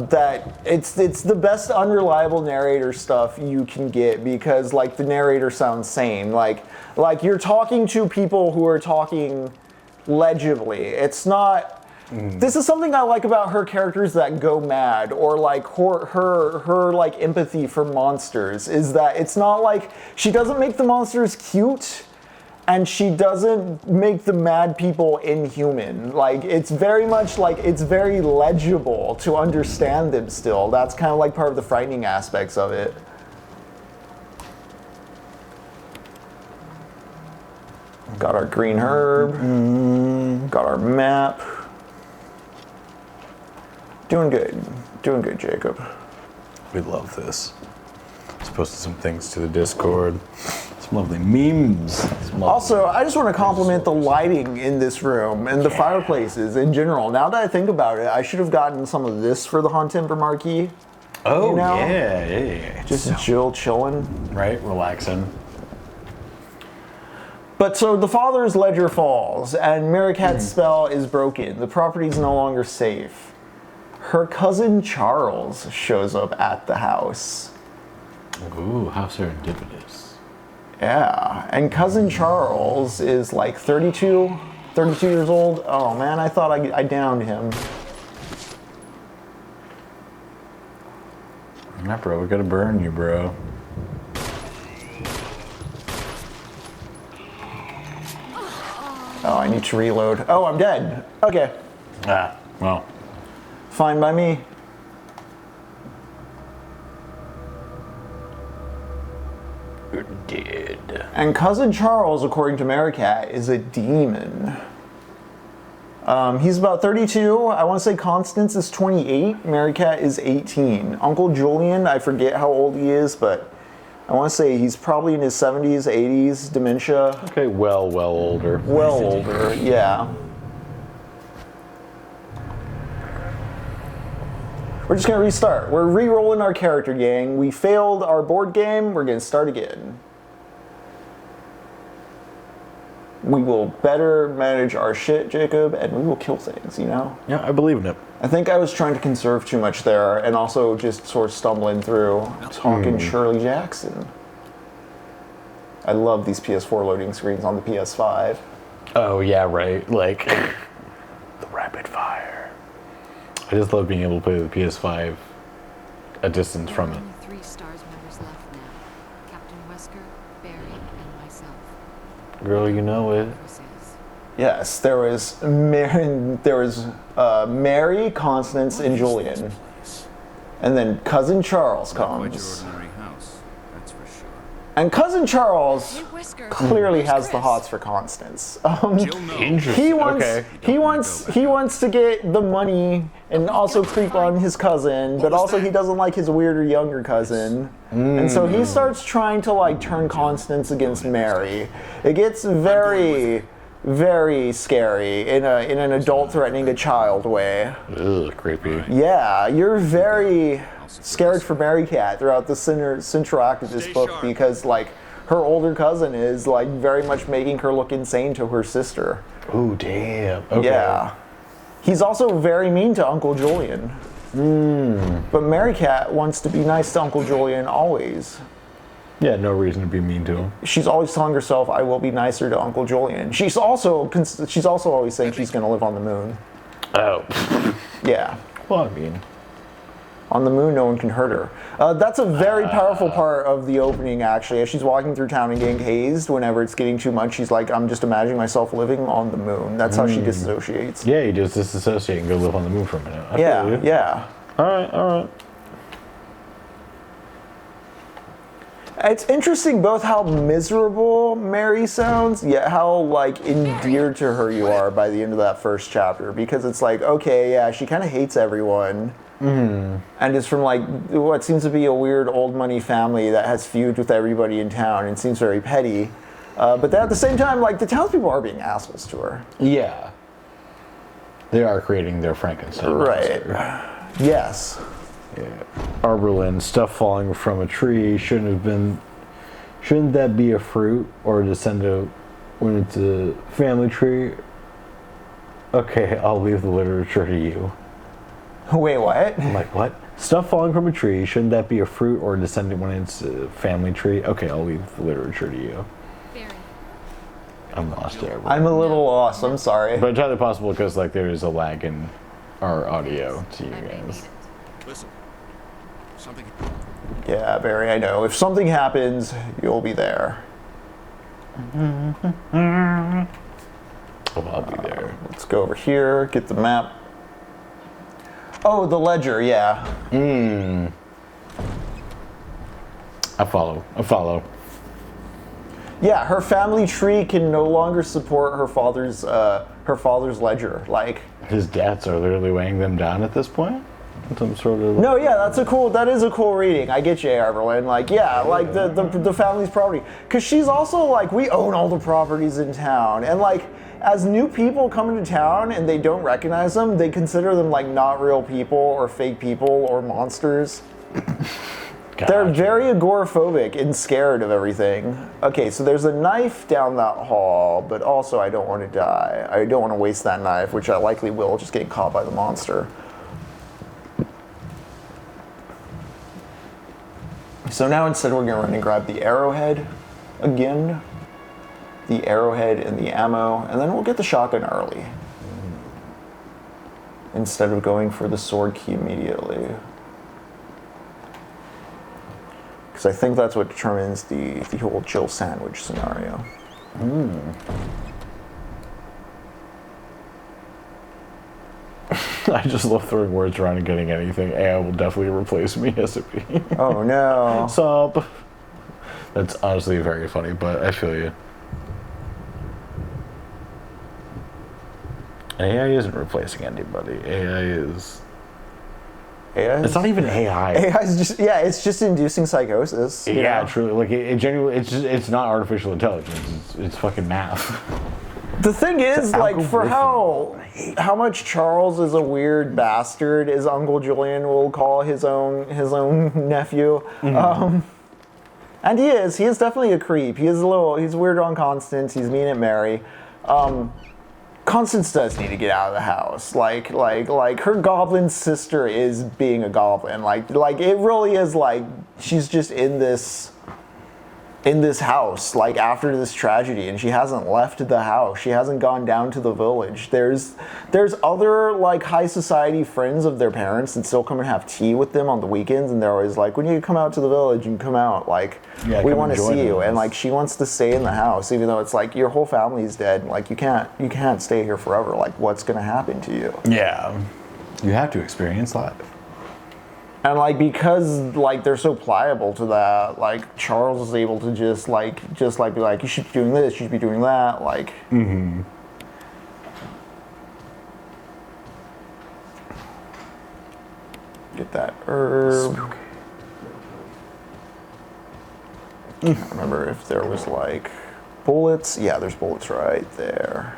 that it's the best unreliable narrator stuff you can get, because like the narrator sounds sane. Like you're talking to people who are talking legibly. It's not... This is something I like about her characters that go mad, or like her like empathy for monsters, is that it's not like she doesn't make the monsters cute, and she doesn't make the mad people inhuman. Like, it's very much like, it's very legible to understand them still. That's kind of like part of the frightening aspects of it. Got our green herb. Got our map. Doing good, Jacob. We love this. Let's post some things to the Discord. Some lovely memes. Also, I just want to compliment the lighting in this room and the fireplaces in general. Now that I think about it, I should have gotten some of this for the HAUNTEMBER marquee. Oh, you know? yeah. Just Jill chilling. Right, relaxing. But so the father's ledger falls, and Merricat's spell is broken. The property is no longer safe. Her cousin Charles shows up at the house. Ooh, how serendipitous. Yeah, and cousin Charles is like 32 years old. Oh man, I thought I downed him. Yeah, bro, we gotta burn you, bro. Oh, I need to reload. Oh, I'm dead. Okay. Ah, well. Fine by me. You're dead. And cousin Charles, according to Merricat, is a demon. He's about 32. I want to say Constance is 28. Merricat is 18. Uncle Julian, I forget how old he is, but I want to say he's probably in his 70s, 80s, dementia. Okay, well older. Well older, yeah. We're just gonna restart. We're re-rolling our character, gang. We failed our board game. We're gonna start again. We will better manage our shit, Jacob, and we will kill things, you know? Yeah, I believe in it. I think I was trying to conserve too much there, and also just sort of stumbling through, talking Shirley Jackson. I love these PS4 loading screens on the PS5. Oh, yeah, right. Like, the rapid fire. I just love being able to play the PS5 a distance from it. Only 3 STARS members left now. Captain Wesker, Barry, and myself. Girl, you know it. Chris is. Yes, there was Mary, Constance, and Julian. And then Cousin Charles Not quite your comes. ordinary house, that's for sure. And Cousin Charles Hey, Whisker. clearly has the Chris. hots for Constance. Jill knows. Interesting. He wants Okay. he wants to get the money and also creep on his cousin, but also he doesn't like his weirder younger cousin. And so he starts trying to like turn Constance against Mary. It gets very very scary in an adult threatening a child way. Ugh, creepy. Yeah, you're very scared for Mary Cat throughout the central act of this book because like her older cousin is like very much making her look insane to her sister. Ooh, damn. Okay. Yeah. He's also very mean to Uncle Julian. But Mary Cat wants to be nice to Uncle Julian always. Yeah, no reason to be mean to him. She's always telling herself, I will be nicer to Uncle Julian. She's also always saying she's going to live on the moon. Oh. Yeah. Well, I mean. On the moon, no one can hurt her. That's a very powerful part of the opening, actually. As she's walking through town and getting hazed, whenever it's getting too much, she's like, I'm just imagining myself living on the moon. That's how she disassociates. Yeah, you just disassociate and go live on the moon for a minute. I feel Yeah, you. yeah. Alright. It's interesting both how miserable Mary sounds, yet how like endeared to her you are by the end of that first chapter. Because it's like, okay, yeah, she kind of hates everyone. And is from like what seems to be a weird old money family that has feud with everybody in town and seems very petty. But then at the same time, like the townspeople are being assholes to her. Yeah. They are creating their Frankenstein Right. monster. Yes. Yeah. Arborland, stuff falling from a tree shouldn't that be a fruit or descendant when it's a family tree? Okay, I'll leave the literature to you. Wait, what? I'm like, what? Stuff falling from a tree, shouldn't that be a fruit or a descendant when it's a family tree? Okay, I'll leave the literature to you. Very. I'm lost there. I'm a little lost. I'm sorry. But entirely possible because like there is a lag in our audio to you I may need guys. it. Listen. Something. Yeah, Barry, I know. If something happens, you'll be there. Oh, I'll be there. Let's go over here, get the map. Oh, the ledger, yeah. I follow. Yeah, her family tree can no longer support her father's ledger. Like, His debts are literally weighing them down at this point? Some sort of... no, yeah, that is a cool reading. I get you, Everlyn. Like, yeah, like the family's property. Because she's also like, we own all the properties in town. And like, as new people come into town and they don't recognize them, they consider them like not real people or fake people or monsters. They're very agoraphobic and scared of everything. Okay, so there's a knife down that hall, but also I don't want to die. I don't want to waste that knife, which I likely will, just getting caught by the monster. So now instead we're going to run and grab the arrowhead again. The arrowhead and the ammo, and then we'll get the shotgun early. Instead of going for the sword key immediately. Because I think that's what determines the whole Jill sandwich scenario. I just love throwing words around and getting anything. AI will definitely replace me as a B. Oh no. Sup? That's honestly very funny, but I feel you. AI isn't replacing anybody. AI is... It's not even AI. AI is just, yeah, it's just inducing psychosis. you Yeah, know? truly. Like it genuinely, it's not artificial intelligence. It's fucking math. The thing is, like, for how much Charles is a weird bastard, as Uncle Julian will call his own nephew. And he is definitely a creep. He's weird on Constance. He's mean at Mary. Constance does need to get out of the house. Like her goblin sister is being a goblin. Like it really is like she's just in this in this house, like after this tragedy, and she hasn't left the house. She hasn't gone down to the village. There's other like high society friends of their parents that still come and have tea with them on the weekends, and they're always like, when you come out to the village, you can come out, like, Yeah, we come want to and join see you. us. And like she wants to stay in the house, even though it's like your whole family's dead. Like you can't stay here forever. Like what's gonna happen to you? Yeah. You have to experience life. And like because like they're so pliable to that, like Charles is able to just like be like, you should be doing this, you should be doing that, like. Mm-hmm. Get that herb. Can't remember if there was like bullets. Yeah, there's bullets right there.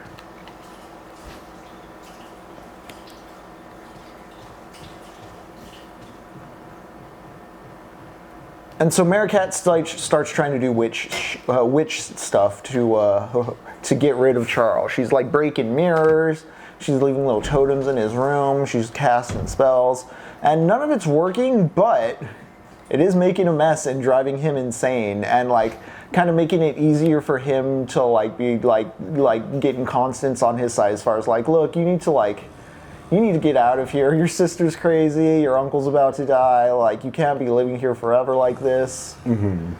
And so Maricat starts trying to do witch stuff to get rid of Charles. She's like breaking mirrors. She's leaving little totems in his room. She's casting spells, and none of it's working. But it is making a mess and driving him insane, and like kind of making it easier for him to like be like getting Constance on his side as far as like, look, you need to get out of here. Your sister's crazy. Your uncle's about to die. Like, you can't be living here forever like this. Mm-hmm.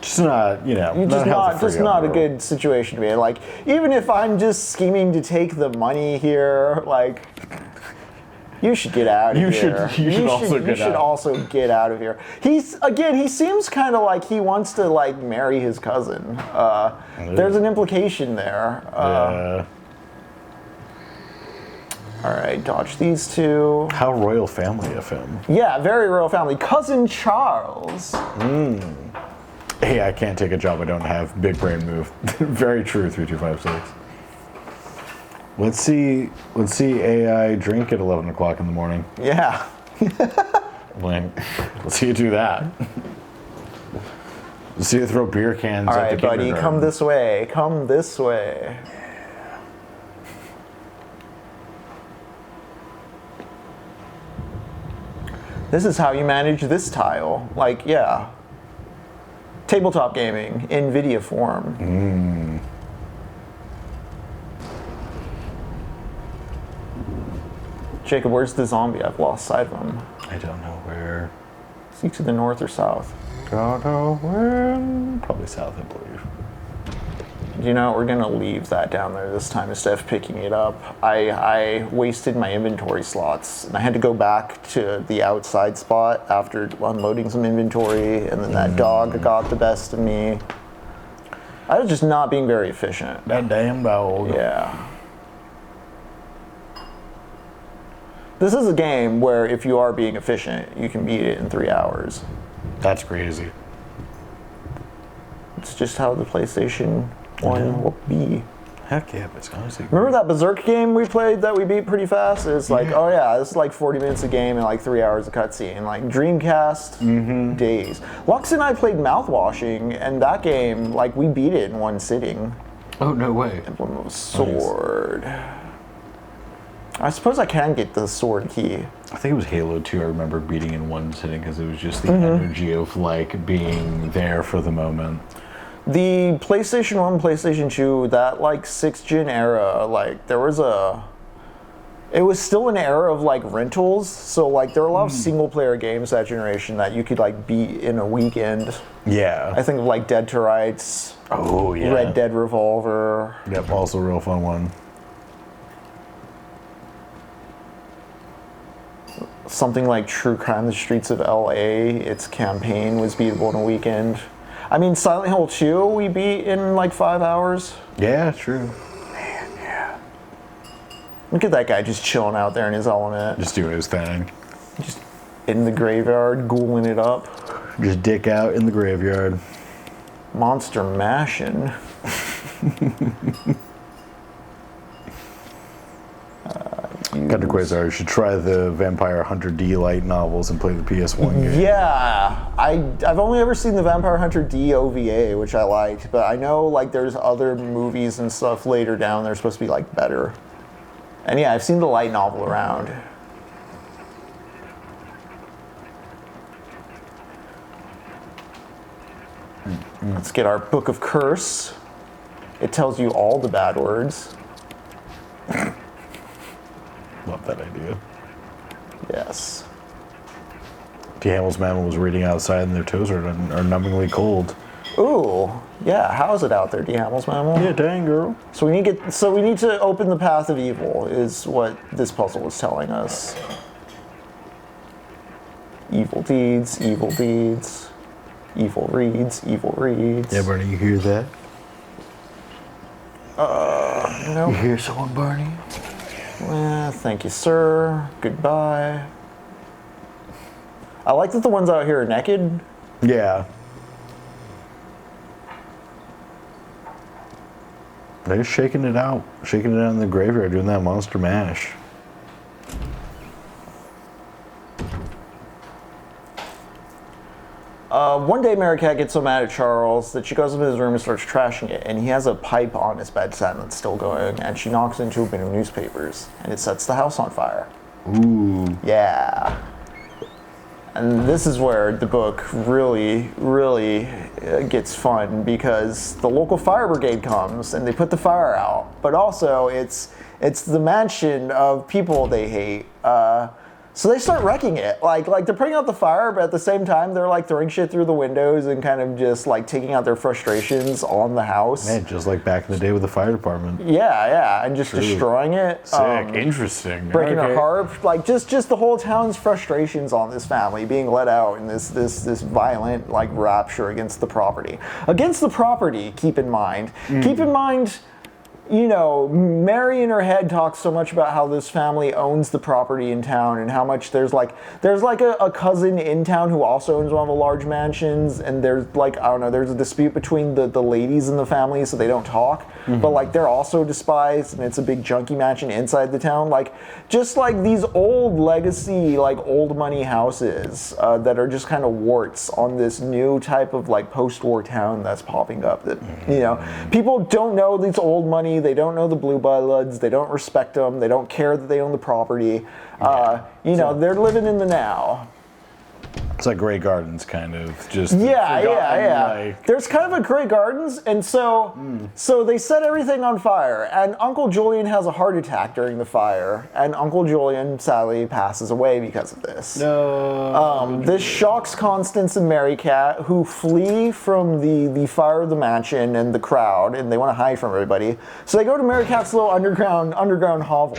Just not, Just not a good situation to be in. Like, even if I'm just scheming to take the money here, like, you should get out of here. You should also get out of here. He seems kind of like he wants to, like, marry his cousin. There's an implication there. Yeah. All right, dodge these two. How royal family of him. Yeah, very royal family. Cousin Charles. Hey, I can't take a job I don't have. Big brain move. Very true, 3256. Let's see AI drink at 11 o'clock in the morning. Yeah. Let's see you do that. Let's see you throw beer cans All at right, the buddy, kindergarten. come this way. Come this way. This is how you manage this tile. Like, yeah. Tabletop gaming, NVIDIA form. Jacob, where's the zombie? I've lost sight of him. I don't know where. Is he to the north or south? Don't know where. Probably south, I believe. You know, we're gonna leave that down there this time instead of picking it up. I wasted my inventory slots, and I had to go back to the outside spot after unloading some inventory, and then that dog got the best of me. I was just not being very efficient. That damn dog. Yeah. This is a game where if you are being efficient, you can beat it in 3 hours. That's crazy. It's just how the PlayStation 1 will be. Heck yeah, it's honestly. Remember that Berserk game we played that we beat pretty fast? It's like, oh yeah, this is like 40 minutes a game and like 3 hours of cutscene. Like Dreamcast, days. Lux and I played Mouthwashing, and that game, like we beat it in one sitting. Oh, no way. Emblem of Sword. I suppose I can get the sword key. I think it was Halo 2 I remember beating in one sitting because it was just the energy of like being there for the moment. The PlayStation 1, PlayStation 2, that like 6th gen era, like it was still an era of like rentals, so like there were a lot of single player games that generation that you could like beat in a weekend. Yeah. I think of like Dead to Rights, Oh, yeah. Red Dead Revolver. Yep, also a real fun one. Something like True Crime: The Streets of LA, its campaign was beatable in a weekend. I mean, Silent Hill 2 we beat in like 5 hours. Yeah, true. Man, yeah. Look at that guy just chilling out there in his element. Just doing his thing. Just in the graveyard, ghouling it up. Just dick out in the graveyard. Monster mashing. Gunter Quasar, you should try the Vampire Hunter D light novels and play the PS1 game. Yeah, I've only ever seen the Vampire Hunter D OVA, which I liked, but I know like there's other movies and stuff later down that are supposed to be like better. And yeah, I've seen the light novel around. Let's get our Book of Curse. It tells you all the bad words. Love that idea. Yes. D. Hamill's mammal was reading outside and their toes are numbingly cold. Ooh, yeah. How's it out there, D. Hamill's mammal? Yeah, dang girl. So we need to open the path of evil, is what this puzzle is telling us. Evil deeds, evil deeds, evil reads, evil reads. Yeah, Barney, you hear that? No. You hear someone, Barney? Thank you, sir. Goodbye. I like that the ones out here are naked. Yeah. They're shaking it out in the graveyard, doing that monster mash. One day, Mary Cat gets so mad at Charles that she goes into his room and starts trashing it, and he has a pipe on his bedside that's still going, and she knocks into a bin of newspapers, and it sets the house on fire. Ooh. Yeah. And this is where the book really, really gets fun, because the local fire brigade comes and they put the fire out, but also it's the mansion of people they hate. So they start wrecking it. Like they're putting out the fire, but at the same time they're like throwing shit through the windows and kind of just like taking out their frustrations on the house. Man, just like back in the day with the fire department. Yeah, and just destroying it. Sick, interesting. Breaking a harp, like just the whole town's frustrations on this family being let out in this violent like rapture against the property. Against the property, keep in mind. Keep in mind, you know, Mary in her head talks so much about how this family owns the property in town and how much there's like a cousin in town who also owns one of the large mansions, and there's like, I don't know, there's a dispute between the ladies in the family, so they don't talk, but like they're also despised, and it's a big junkie mansion inside the town. Like just like these old legacy, like old money houses that are just kind of warts on this new type of like post-war town that's popping up, that, you know, people don't know these old money. They don't know the Blue Bloods. They don't respect them. They don't care that they own the property. You know, they're living in the now. It's like Grey Gardens, kind of. Just Yeah. like... There's kind of a Grey Gardens, and so they set everything on fire, and Uncle Julian has a heart attack during the fire, and Uncle Julian sadly passes away because of this. No. This shocks Constance and Mary Cat, who flee from the fire of the mansion and the crowd, and they want to hide from everybody. So they go to Mary Cat's little underground hovel,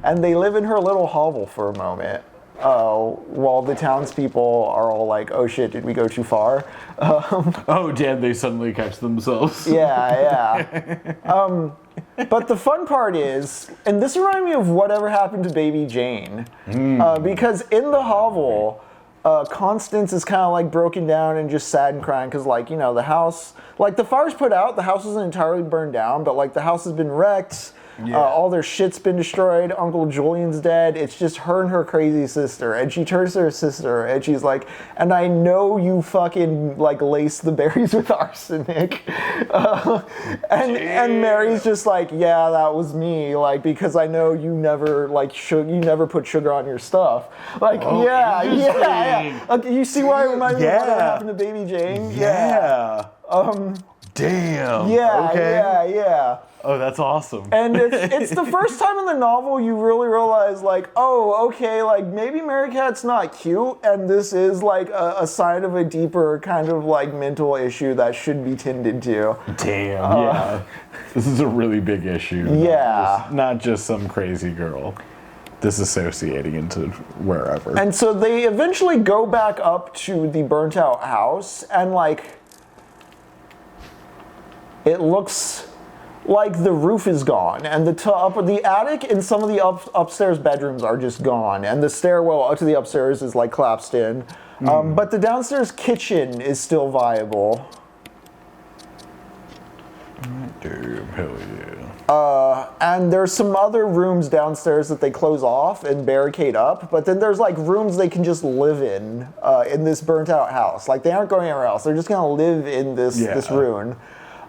and they live in her little hovel for a moment. While the townspeople are all like, "Oh shit, did we go too far?" Oh damn, they suddenly catch themselves. Yeah. But the fun part is, and this reminded me of whatever happened to Baby Jane, because in the hovel, Constance is kind of like broken down and just sad and crying because, like, you know, the house, like the fire's put out, the house isn't entirely burned down, but like the house has been wrecked. All their shit's been destroyed. Uncle Julian's dead. It's just her and her crazy sister. And she turns to her sister and she's like, "And I know you fucking like laced the berries with arsenic." And Mary's just like, "Yeah, that was me. Like, because I know you never like you never put sugar on your stuff." Like, yeah. Okay, you see why it reminded me of what happened to Baby Jane? Yeah. Damn. Yeah. Oh, that's awesome. And it's the first time in the novel you really realize, like, oh, okay, like, maybe Mary Cat's not cute, and this is, like, a sign of a deeper kind of, like, mental issue that should be tended to. Damn, yeah. This is a really big issue. Yeah. Not just some crazy girl disassociating into wherever. And so they eventually go back up to the burnt-out house, and, like, it looks like the roof is gone, and the attic and some of the upstairs bedrooms are just gone, and the stairwell up to the upstairs is like collapsed in. But the downstairs kitchen is still viable. Damn, hell yeah. And there's some other rooms downstairs that they close off and barricade up, but then there's like rooms they can just live in this burnt out house. Like they aren't going anywhere else. They're just gonna live in this ruin.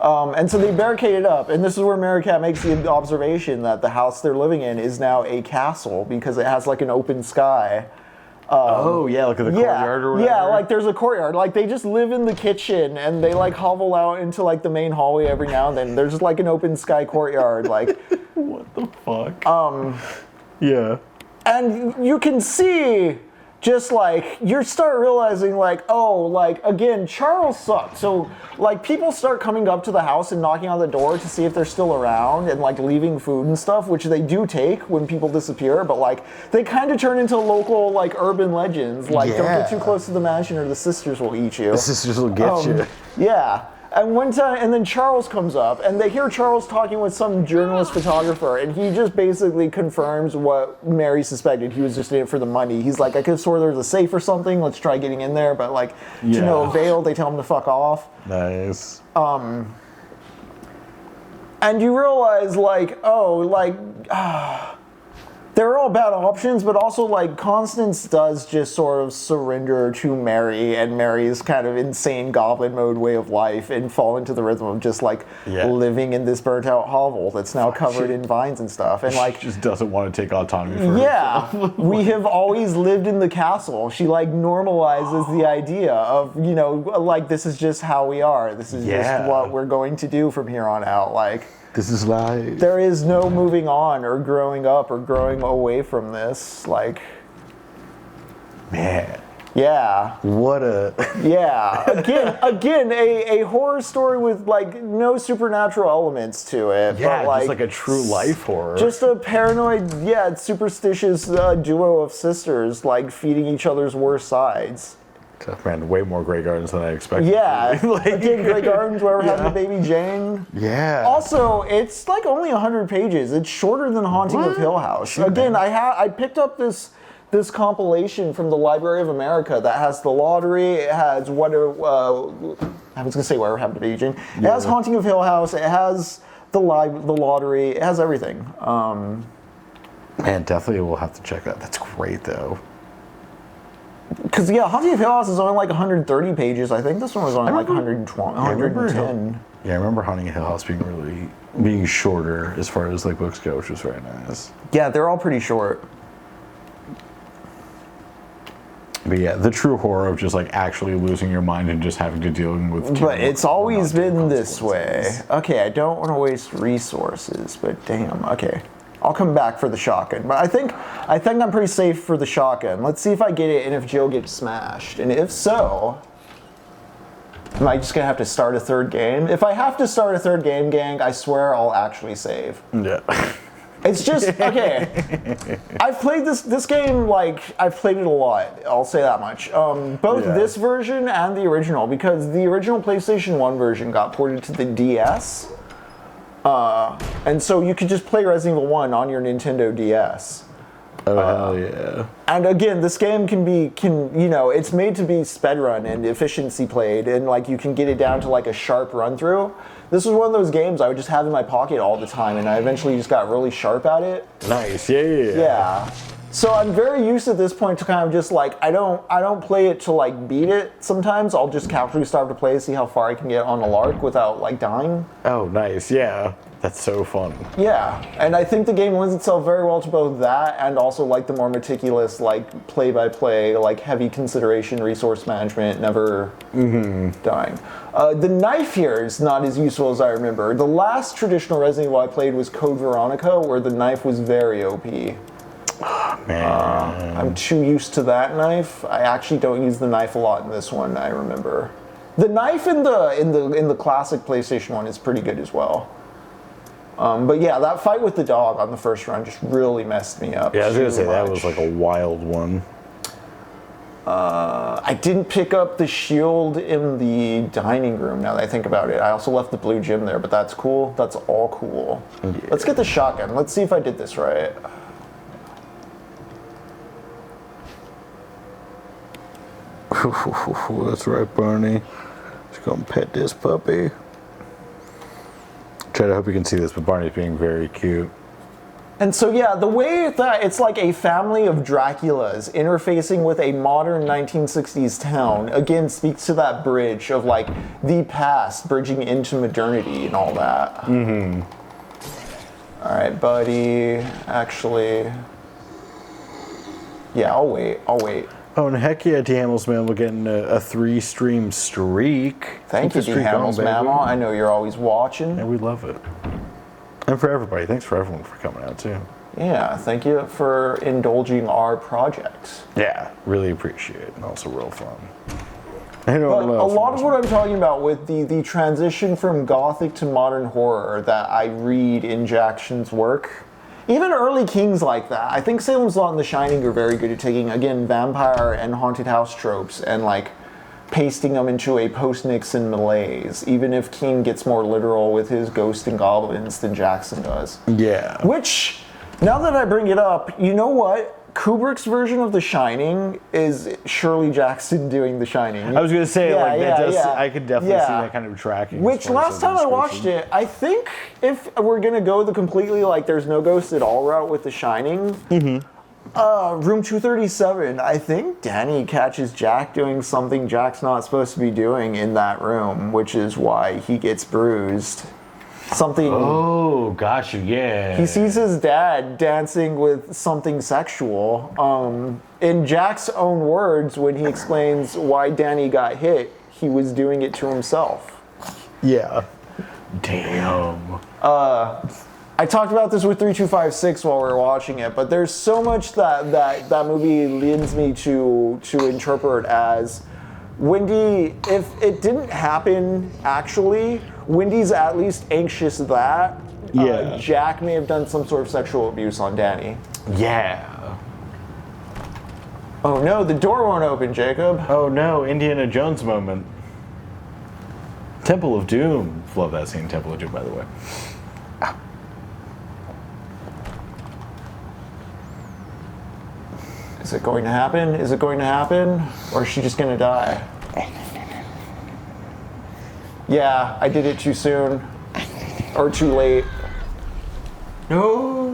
And so they barricade it up, and this is where Mary Cat makes the observation that the house they're living in is now a castle because it has like an open sky. Oh yeah, like in the courtyard or whatever. Yeah, like there's a courtyard. Like they just live in the kitchen and they like hovel out into like the main hallway every now and then. There's just like an open sky courtyard. Like what the fuck? Yeah. And you can see just like you start realizing like, oh, like again, Charles sucked. So like people start coming up to the house and knocking on the door to see if they're still around and like leaving food and stuff, which they do take when people disappear, but like they kind of turn into local like urban legends. Like don't get too close to the mansion or the sisters will eat you. The sisters will get you. Yeah. And one time, and then Charles comes up, and they hear Charles talking with some journalist photographer, and he just basically confirms what Mary suspected. He was just in it for the money. He's like, I could have swore there was a safe or something. Let's try getting in there. But like, to no avail, they tell him to fuck off. Nice. And you realize like, oh, like, they're all bad options, but also like Constance does just sort of surrender to Mary and Mary's kind of insane goblin mode way of life and fall into the rhythm of just like living in this burnt out hovel that's now covered in vines and stuff. And like she just doesn't want to take autonomy for herself. We have always lived in the castle. She like normalizes the idea of, you know, like this is just how we are. This is just what we're going to do from here on out. Like this is life. There is no moving on or growing up or growing away from this. Like, man. Yeah. What a... Yeah. Again, a horror story with, like, no supernatural elements to it. Yeah, but, like, just like a true life horror. Just a paranoid, superstitious duo of sisters, like, feeding each other's worst sides. Man, way more Grey Gardens than I expected. Yeah. Like, again, Grey Gardens, where we're having a baby Jane. Yeah. Also, it's, like, only 100 pages. It's shorter than Haunting of Hill House. Again, I picked up this compilation from the Library of America that has the lottery, it has I was gonna say Whatever Happened to Baby Jane. It has Haunting of Hill House, it has the lottery, it has everything. Man, definitely we'll have to check that. That's great though. Because Haunting of Hill House is only like 130 pages. I think this one was only like 120, 110. Yeah, I remember Haunting of Hill House being shorter as far as like books go, which was very nice. Yeah, they're all pretty short. But yeah, the true horror of just like actually losing your mind and just having to deal with. But it's always been this way. Okay, I don't want to waste resources, but damn. Okay, I'll come back for the shotgun. But I think I'm pretty safe for the shotgun. Let's see if I get it and if Jill gets smashed. And if so, am I just gonna have to start a third game? If I have to start a third game, gang, I swear I'll actually save. Yeah. It's just, okay, I've played this game, like, I've played it a lot, I'll say that much. Both this version and the original, because the original PlayStation 1 version got ported to the DS. And so you could just play Resident Evil 1 on your Nintendo DS. Oh, hell yeah. And again, this game it's made to be sped run and efficiency played, and like you can get it down to like a sharp run through. This was one of those games I would just have in my pocket all the time, and I eventually just got really sharp at it. Nice, yeah. Yeah. So I'm very used at this point to kind of just like, I don't play it to like beat it sometimes. I'll just casually start to play, see how far I can get on a lark without like dying. Oh, nice, yeah. That's so fun. Yeah, and I think the game lends itself very well to both that and also like the more meticulous, like play-by-play, like heavy consideration, resource management, never dying. The knife here is not as useful as I remember. The last traditional Resident Evil I played was Code Veronica, where the knife was very OP. Oh, man. I'm too used to that knife. I actually don't use the knife a lot in this one, I remember. The knife in the classic PlayStation 1 is pretty good as well. But yeah, that fight with the dog on the first run just really messed me up. Yeah, I was gonna say that was like a wild one. I didn't pick up the shield in the dining room now that I think about it. I also left the blue gem there, but that's cool. That's all cool. Yeah. Let's get the shotgun. Let's see if I did this right. That's right, Barney. Just gonna pet this puppy. I hope you can see this, but Barney's being very cute. And so yeah, the way that it's like a family of Draculas interfacing with a modern 1960s town, again, speaks to that bridge of like the past bridging into modernity and all that. Mm-hmm. All right, buddy. Actually, yeah, I'll wait. Oh, and heck yeah, T. Hamels Mammal getting a 3-stream streak. Thank you, Keep the D. streak on, Hamels baby. Mammal. I know you're always watching. And we love it. And for everybody, thanks for everyone for coming out too. Yeah, thank you for indulging our projects. Yeah, really appreciate it, and also real fun. I know But a lot of what I'm talking about with the transition from gothic to modern horror that I read in Jackson's work, even early Kings like that. I think Salem's Lot and The Shining are very good at taking, again, vampire and haunted house tropes and like pasting them into a post-Nixon malaise, even if King gets more literal with his ghosts and goblins than Jackson does. Yeah. Which, now that I bring it up, you know what? Kubrick's version of The Shining is Shirley Jackson doing The Shining. I was gonna say, I could definitely see Yeah. that kind of tracking. Which last time I watched it, I think if we're gonna go the completely like there's no ghost at all route with The Shining, Room 237, I think Danny catches Jack doing something Jack's not supposed to be doing in that room, which is why he gets bruised. Something. Oh, gotcha, yeah. He sees his dad dancing with something sexual. In Jack's own words, when he explains why Danny got hit, he was doing it to himself. Yeah. Damn. I talked about this with 3256 while we were watching it, but there's so much that movie leads me to interpret as Wendy, if it didn't happen actually, Wendy's at least anxious that Jack may have done some sort of sexual abuse on Danny. Yeah. Oh no, the door won't open, Jacob. Oh no, Indiana Jones moment. Temple of Doom. Love that scene, Temple of Doom, by the way. Is it going to happen? Is it going to happen? Or is she just going to die? Yeah, I did it too soon. Or too late. No.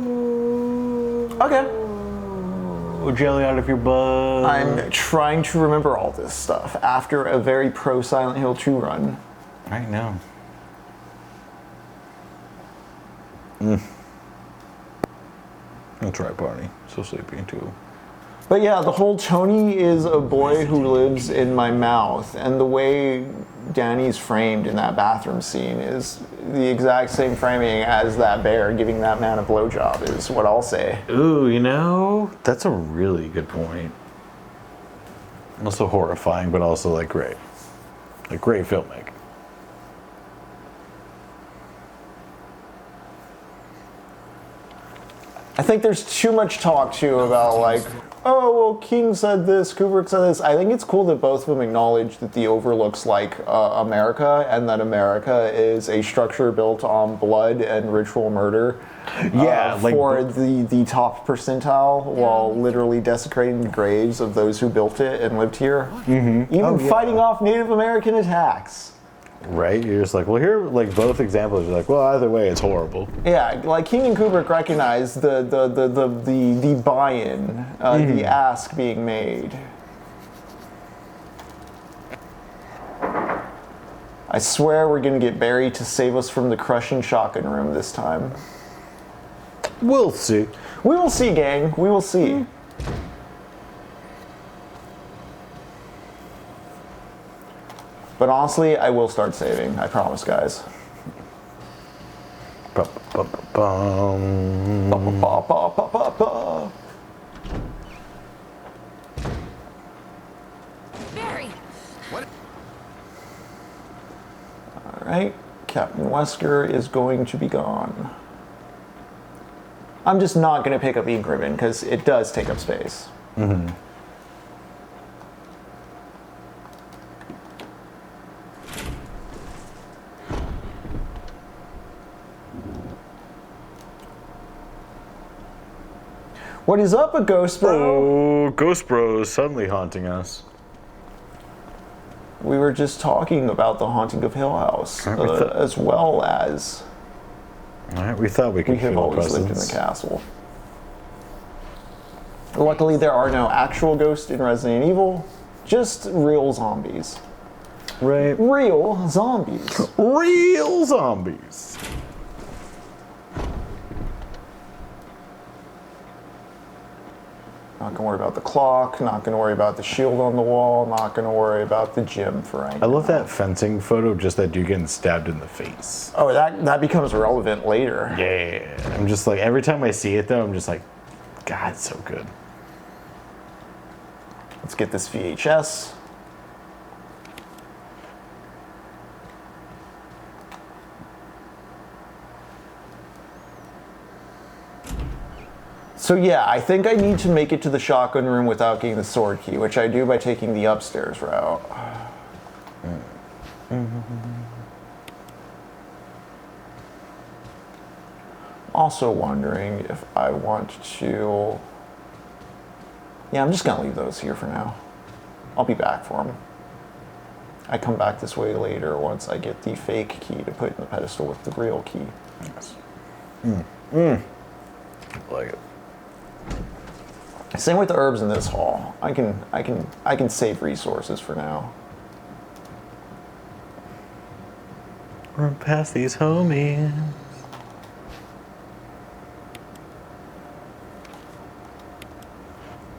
Okay. Jelly out of your butt. I'm trying to remember all this stuff after a very pro Silent Hill 2 run. Right now. That's right, Barney. So sleepy too. But yeah, the whole Tony is a boy who lives in my mouth, and the way Danny's framed in that bathroom scene is the exact same framing as that bear giving that man a blowjob, is what I'll say. Ooh, you know, that's a really good point. Also horrifying, but also like great. Like great filmmaking. I think there's too much talk too about like, oh, well, King said this, Kubrick said this. I think it's cool that both of them acknowledge that the Overlook's like America, and that America is a structure built on blood and ritual murder. Yeah, for the top percentile, while literally desecrating the graves of those who built it and lived here. Even fighting off Native American attacks. Right? You're just like, well, here, like both examples, you're like, well, either way, it's horrible. Yeah, like King and Kubrick recognize the buy-in, the ask being made. I swear we're gonna get Barry to save us from the crushing shotgun room this time. We'll see. We will see, gang. We will see. But honestly, I will start saving. I promise, guys. Barry! Alright, Captain Wesker is going to be gone. I'm just not going to pick up Ink Ribbon because it does take up space. What is up, a ghost bro? Oh, Ghost Bro is suddenly haunting us. We were just talking about the haunting of Hill House, as well as Alright, we thought we could we have feel always lived in the presence. castle. Luckily, there are no actual ghosts in Resident Evil, just real zombies. Right. Real zombies. Real zombies. Not gonna worry about the clock, not gonna worry about the shield on the wall, not gonna worry about the gym for right I love now. that fencing photo, just that dude getting stabbed in the face. Oh, that becomes relevant later. Yeah. I'm just like, every time I see it though, I'm just like, God, it's so good. Let's get this VHS. So yeah, I think I need to make it to the shotgun room without getting the sword key, which I do by taking the upstairs route. Also wondering if I want to... Yeah, I'm just gonna leave those here for now. I'll be back for them. I come back this way later once I get the fake key to put in the pedestal with the real key. Yes. Like it. Same with the herbs in this hall. I can save resources for now. Run past these homies.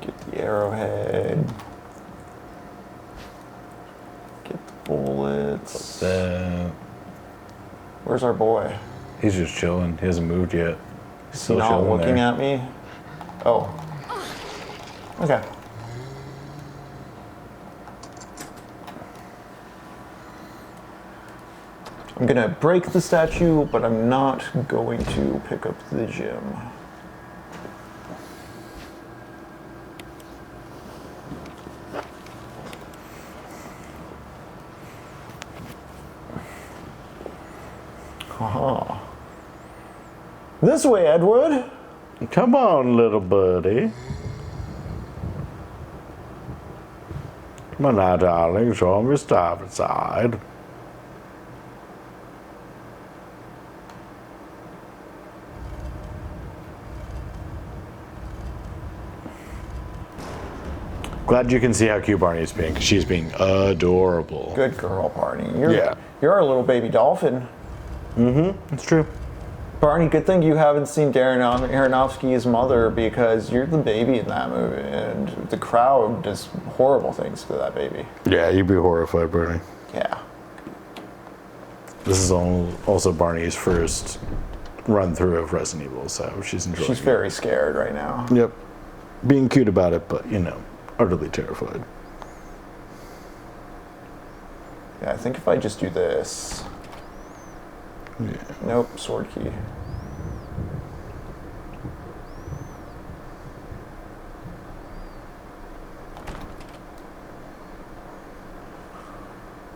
Get the arrowhead. Get the bullets. Where's our boy? He's just chilling. He hasn't moved yet. He's Is he not looking at me? Oh. Okay. I'm gonna break the statue, but I'm not going to pick up the gem. Haha. This way, Edward. Come on, little buddy. Come on now, darling. Show me your starboard side. Glad you can see how cute Barney's being, because she's being adorable. Good girl, Barney. Yeah. You're our little baby dolphin. Mm-hmm. It's true. Barney, good thing you haven't seen Darren Aronofsky's mother, because you're the baby in that movie, and the crowd does horrible things to that baby. Yeah, you'd be horrified, Barney. Yeah. This is also Barney's first run through of Resident Evil, so she's enjoying She's it. very scared right now. Yep. Being cute about it, but, you know, utterly terrified. Yeah, I think if I just do this... Yeah. Nope, sword key.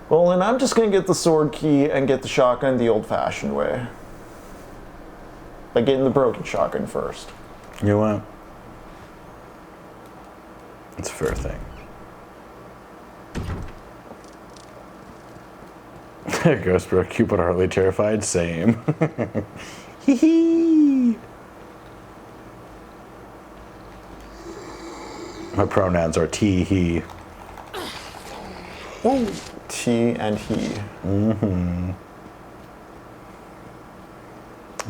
Well, then I'm just gonna get the sword key and get the shotgun the old-fashioned way. By getting the broken shotgun first. You know what? It's a fair thing. Ghost Bro, cute but hardly terrified. Same. Hee hee. My pronouns are T, he. T and he. Mm-hmm.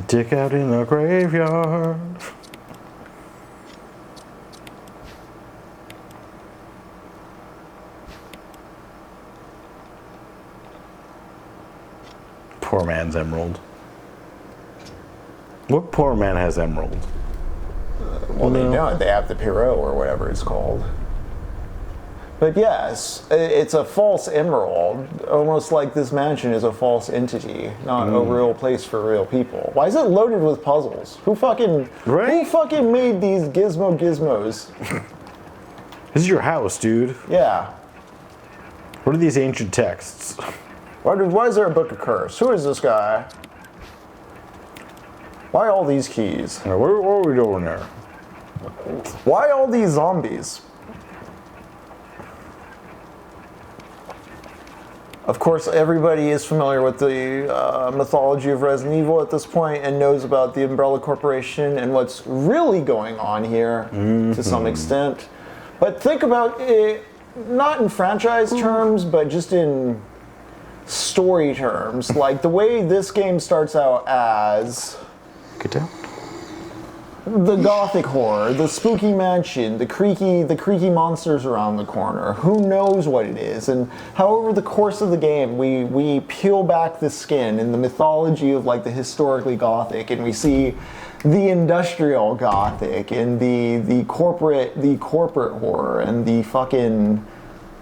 Dick out in the graveyard. Poor man's emerald. What poor man has emerald? Well, they don't. They have the Pirot or whatever it's called. But yes, it's a false emerald. Almost like this mansion is a false entity, not a real place for real people. Why is it loaded with puzzles? Who fucking made these gizmos? This is your house, dude. Yeah. What are these ancient texts? Why is there a book of curse? Who is this guy? Why all these keys? What are we doing there? Why all these zombies? Of course, everybody is familiar with the mythology of Resident Evil at this point and knows about the Umbrella Corporation and what's really going on here to some extent. But think about it, not in franchise terms, but just in story terms. Like the way this game starts out as... Get down. the gothic horror, the spooky mansion, the creaky monsters around the corner. Who knows what it is? And however the course of the game, we peel back the skin in the mythology of like the historically gothic, and we see the industrial gothic and the corporate horror and the fucking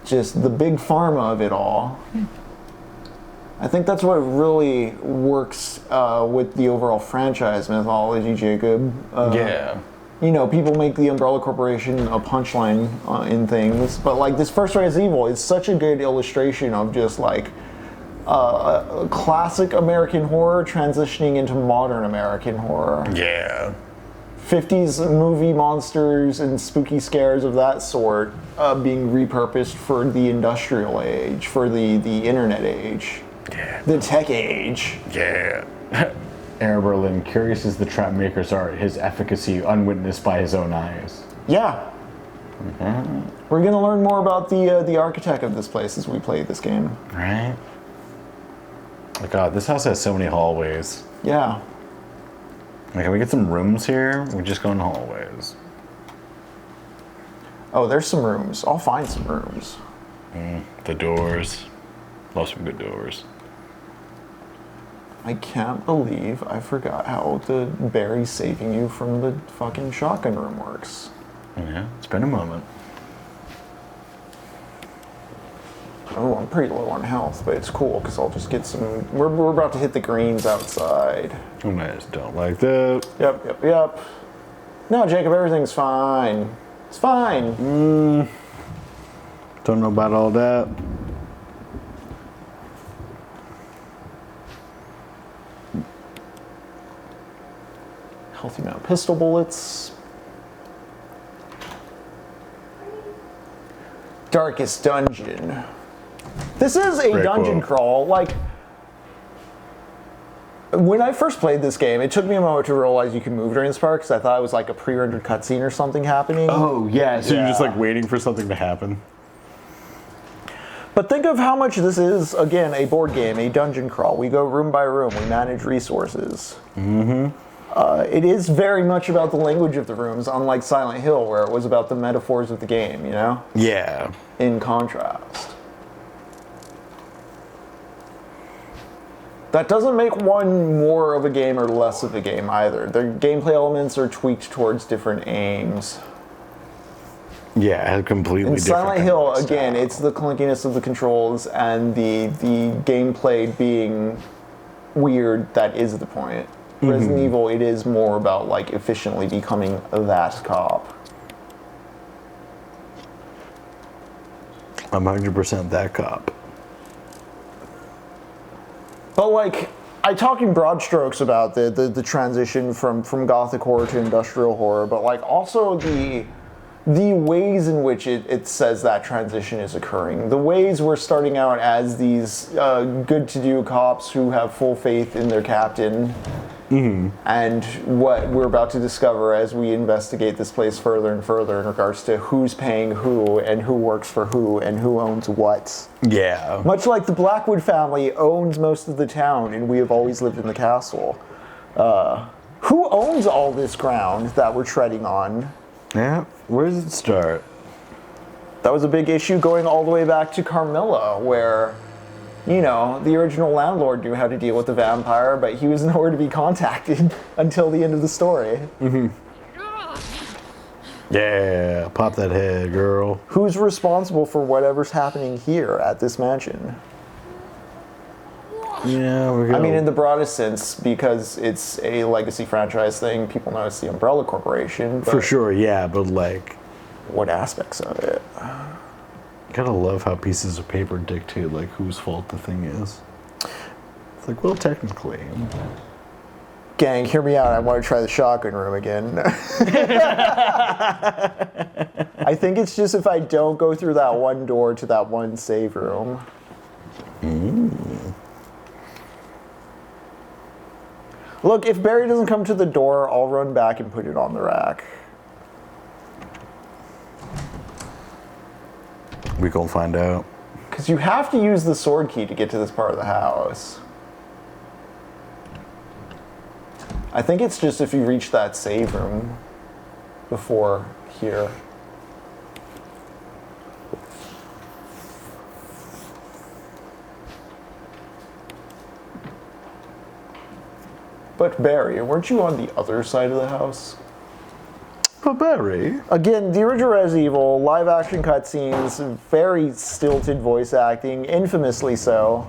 just the big pharma of it all. I think that's what really works with the overall franchise mythology, Jacob. Yeah. You know, people make the Umbrella Corporation a punchline in things, but like this first Resident Evil is such a good illustration of just like classic American horror transitioning into modern American horror. Yeah. 50s movie monsters and spooky scares of that sort being repurposed for the industrial age, for the internet age. Yeah. The tech age. Yeah. Aaron Berlin, curious as the trap maker's art, his efficacy unwitnessed by his own eyes. Yeah. We're gonna learn more about the architect of this place as we play this game. Right? Oh god, this house has so many hallways. Yeah. Like, can we get some rooms here? We just go in hallways. Oh, there's some rooms. I'll find some rooms. The doors. Love some good doors. I can't believe I forgot how the berry saving you from the fucking shotgun room works. Yeah, it's been a moment. Oh, I'm pretty low on health, but it's cool because I'll just get some. We're about to hit the greens outside. Oh, I just don't like that. Yep. No, Jacob, everything's fine. It's fine. Don't know about all that. Healthy amount of pistol bullets. Darkest dungeon. This is a Great dungeon quote. crawl. Like, when I first played this game, it took me a moment to realize you can move during this part because I thought it was like a pre-rendered cutscene or something happening. Oh, yeah, so you're just Yeah. like waiting for something to happen. But think of how much this is, again, a board game, a dungeon crawl. We go room by room, we manage resources. It is very much about the language of the rooms, unlike Silent Hill, where it was about the metaphors of the game, you know? Yeah. In contrast. That doesn't make one more of a game or less of a game either. The gameplay elements are tweaked towards different aims. Yeah, it had completely In different. Silent Hill, again, it's the clunkiness of the controls and the gameplay being weird that is the point. Resident Evil, it is more about like efficiently becoming that cop. I'm 100% that cop. But like, I talk in broad strokes about the transition from gothic horror to industrial horror, but like also the ways in which it says that transition is occurring. The ways we're starting out as these good-to-do cops who have full faith in their captain, and what we're about to discover as we investigate this place further and further in regards to who's paying who and who works for who and who owns what. Yeah. Much like the Blackwood family owns most of the town and we have always lived in the castle. Who owns all this ground that we're treading on? Yeah. Where does it start? That was a big issue going all the way back to Carmilla, where, you know, the original landlord knew how to deal with the vampire, but he was nowhere to be contacted until the end of the story. Yeah, pop that head, girl. Who's responsible for whatever's happening here at this mansion? Yeah, we go. I mean, in the broadest sense, because it's a legacy franchise thing, people know it's the Umbrella Corporation. But for sure, yeah, but like, what aspects of it? gotta love how pieces of paper dictate like whose fault the thing is. It's like, well, technically. Gang, hear me out. I want to try the shotgun room again. I think it's just if I don't go through that one door to that one save room. Look, if Barry doesn't come to the door, I'll run back and put it on the rack. We gonna find out. Because you have to use the sword key to get to this part of the house. I think it's just if you reach that save room before here. But Barry, weren't you on the other side of the house? But Barry. Again, the original Resident Evil, live action cutscenes, very stilted voice acting, infamously so.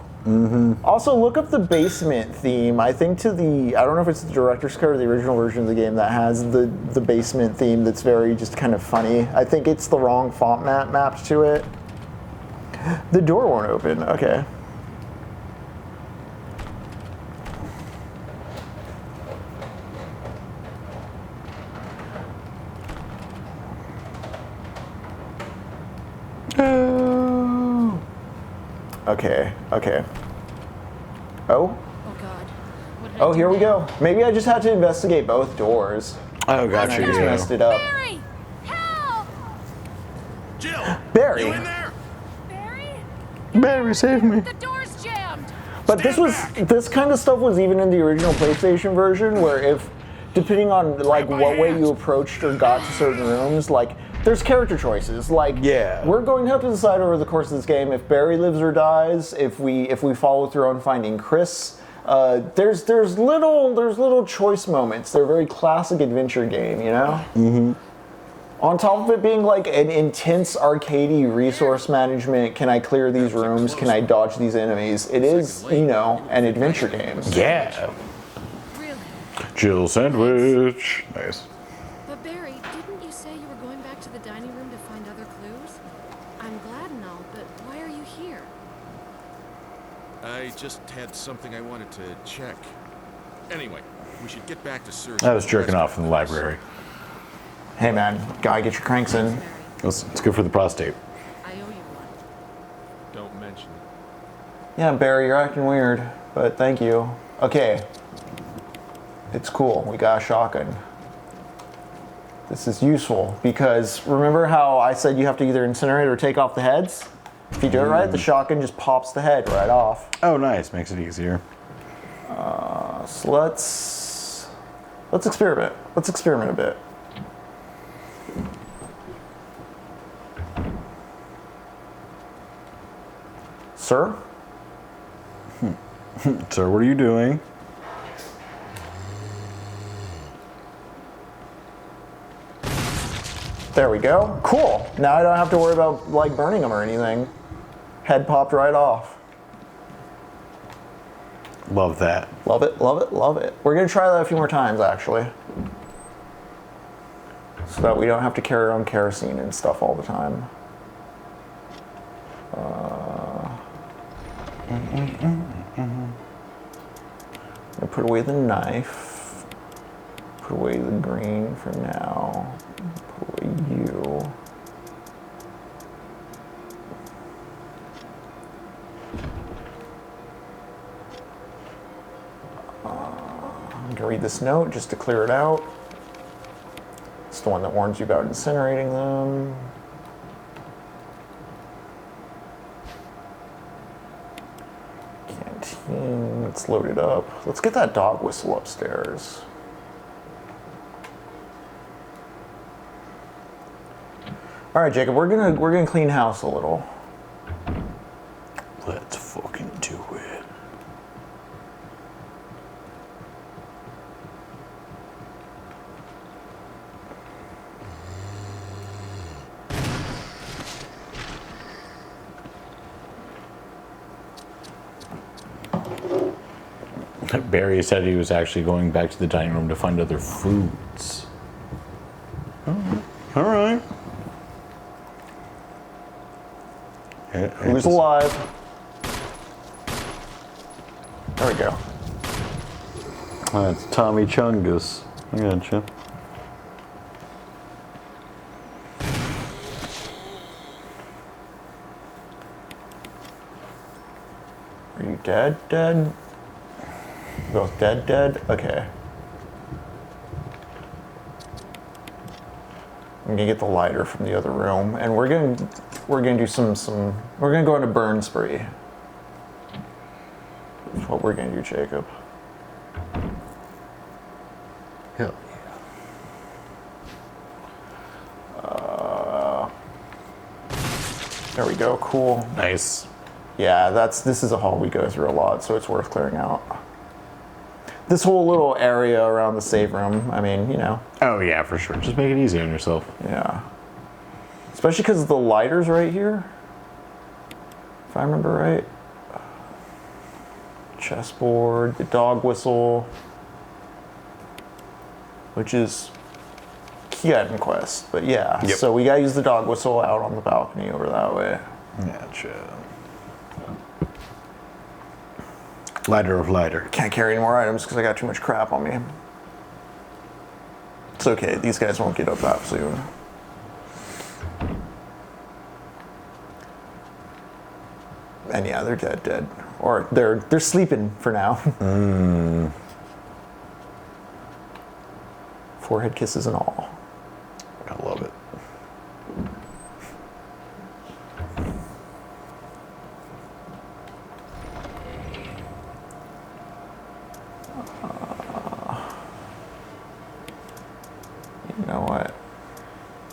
Also, look up the basement theme. I think I don't know if it's the director's cut or the original version of the game that has the basement theme that's very just kind of funny. I think it's the wrong font mapped to it. The door won't open, okay. Okay. Oh? Oh god. What did I Oh, do here we now? go. Maybe I just had to investigate both doors. Oh, And I gotcha. just Yeah. messed it up. Barry! Help! Jill! Barry! You in there? Barry? Barry, save me. The door's jammed! But Stand this kind of stuff was even in the original PlayStation version, where if, depending on like my what way hands. you approached or got to certain rooms, like there's character choices. Like Yeah. we're going to have to decide over the course of this game if Barry lives or dies, if we follow through on finding Chris. There's little choice moments. They're a very classic adventure game, you know. Mm-hmm. On top of it being like an intense arcadey resource management, can I clear these rooms? Can I dodge these enemies? It is, you know, an adventure game. Yeah. Really? Jill sandwich. Nice. But Barry, didn't you say you were going back to the dining room to find other clues? I'm glad and all, but why are you here? I just had something I wanted to check. Anyway, we should get back to searching. I was jerking off in the library. Hey man, gotta get your cranks in. Barry, It's good for the prostate. I owe you one. Don't mention it. Yeah, Barry, you're acting weird, but thank you. Okay. It's cool. We got a shotgun. This is useful because remember how I said you have to either incinerate or take off the heads? If you do it right, the shotgun just pops the head right off. Oh, nice. Makes it easier. So let's experiment. Let's experiment a bit. Sir? Sir, what are you doing? There we go. Cool. Now I don't have to worry about like burning them or anything. Head popped right off. Love that. Love it, love it, love it. We're gonna try that a few more times actually. So that we don't have to carry our own kerosene and stuff all the time. I'm gonna put away the knife. Put away the green for now. Put away you. I'm gonna read this note just to clear it out. It's the one that warns you about incinerating them. Canteen, let's load it up. Let's get that dog whistle upstairs. All right, Jacob, we're gonna clean house a little. Let's fucking do it. Barry said he was actually going back to the dining room to find other foods. All right. Who's alive? There we go. That's Tommy Chungus. I gotcha. Are you dead? Dead? Both dead? Dead? Okay. I'm gonna get the lighter from the other room, and we're gonna do we're gonna go on a burn spree. That's what we're gonna do, Jacob. Hell There we go, cool. yeah. Nice. Yeah, this is a hall we go through a lot, so it's worth clearing out. This whole little area around the save room, I mean, you know. Oh yeah, for sure. Just make it easy on yourself. Yeah. Especially because the lighter's right here. If I remember right. Chessboard, the dog whistle. Which is key item quest, but yeah. Yep. So we gotta use the dog whistle out on the balcony over that way. Gotcha. Lighter of lighter. Can't carry any more items because I got too much crap on me. It's okay, these guys won't get up that soon. And yeah, they're dead. Or they're sleeping for now. Forehead kisses and all. I love it. You know what?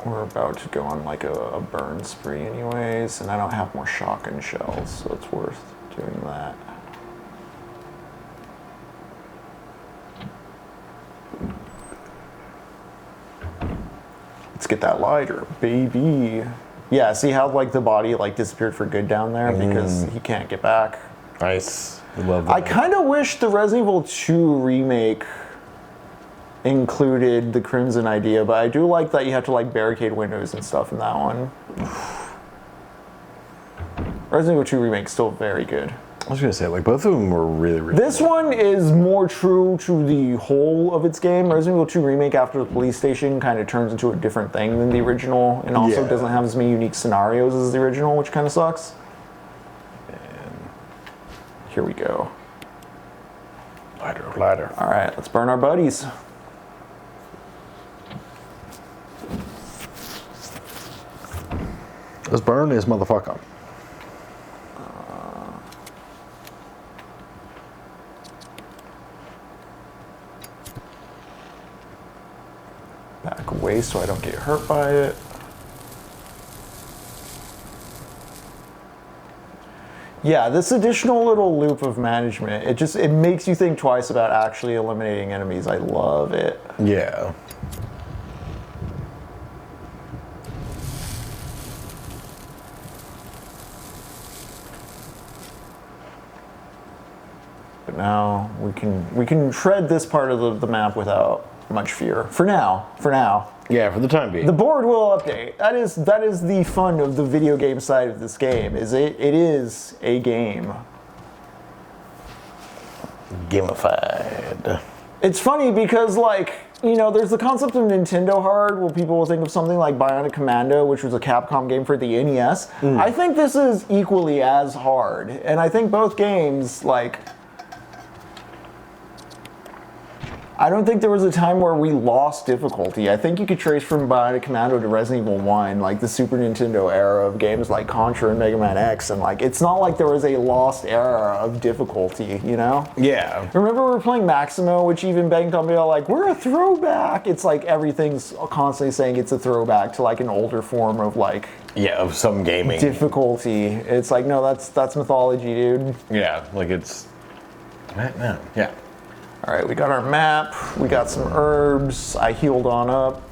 We're about to go on like a burn spree anyways, and I don't have more shotgun shells, so it's worth doing that. Let's get that lighter, baby. Yeah, see how like the body like disappeared for good down there because he can't get back. Nice. Love that. I kind of wish the Resident Evil 2 remake included the Crimson idea, but I do like that you have to like barricade windows and stuff in that one. Resident Evil 2 remake still very good. I was gonna say, like, both of them were really This one is more true to the whole of its game. Resident Evil 2 remake after the police station kind of turns into a different thing than the original, and also Yeah. doesn't have as many unique scenarios as the original, which kind of sucks. And here we go. lighter of lighter. All right, let's burn our buddies. Let's burn this motherfucker. Back away so I don't get hurt by it. Yeah, this additional little loop of management, it makes you think twice about actually eliminating enemies. I love it. Yeah. But now we can shred this part of the map without much fear. For now. Yeah, for the time being. The board will update. That is the fun of the video game side of this game. It is a game. Gamified. It's funny because, like, you know, there's the concept of Nintendo hard where people will think of something like Bionic Commando, which was a Capcom game for the NES. I think this is equally as hard. And I think both games, like, I don't think there was a time where we lost difficulty. I think you could trace from Bionic Commando to Resident Evil 1, like the Super Nintendo era of games like Contra and Mega Man X, and like it's not like there was a lost era of difficulty, you know? Yeah. Remember we were playing Maximo, which even begged on me like, we're a throwback. It's like everything's constantly saying it's a throwback to like an older form of like Yeah, of some gaming. difficulty. It's like, no, that's mythology, dude. Yeah, like it's. No, yeah. All right, we got our map, we got some herbs, I healed on up.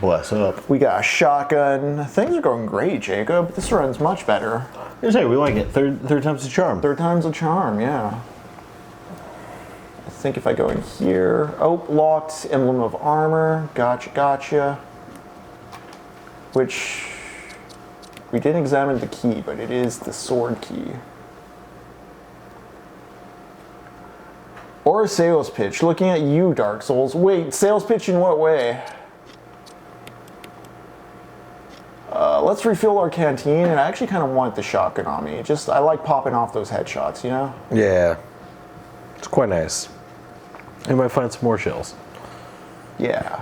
Bless up. We got a shotgun. Things are going great, Jacob. This run's much better. I say we like it. Third time's the charm. Third time's a charm, yeah. I think if I go in here, oh, locked, emblem of armor, gotcha. Which, we didn't examine the key, but it is the sword key. Or a sales pitch. Looking at you, Dark Souls. Wait, sales pitch in what way? Let's refill our canteen, and I actually kind of want the shotgun on me. I like popping off those headshots, you know? Yeah. It's quite nice. You might find some more shells. Yeah.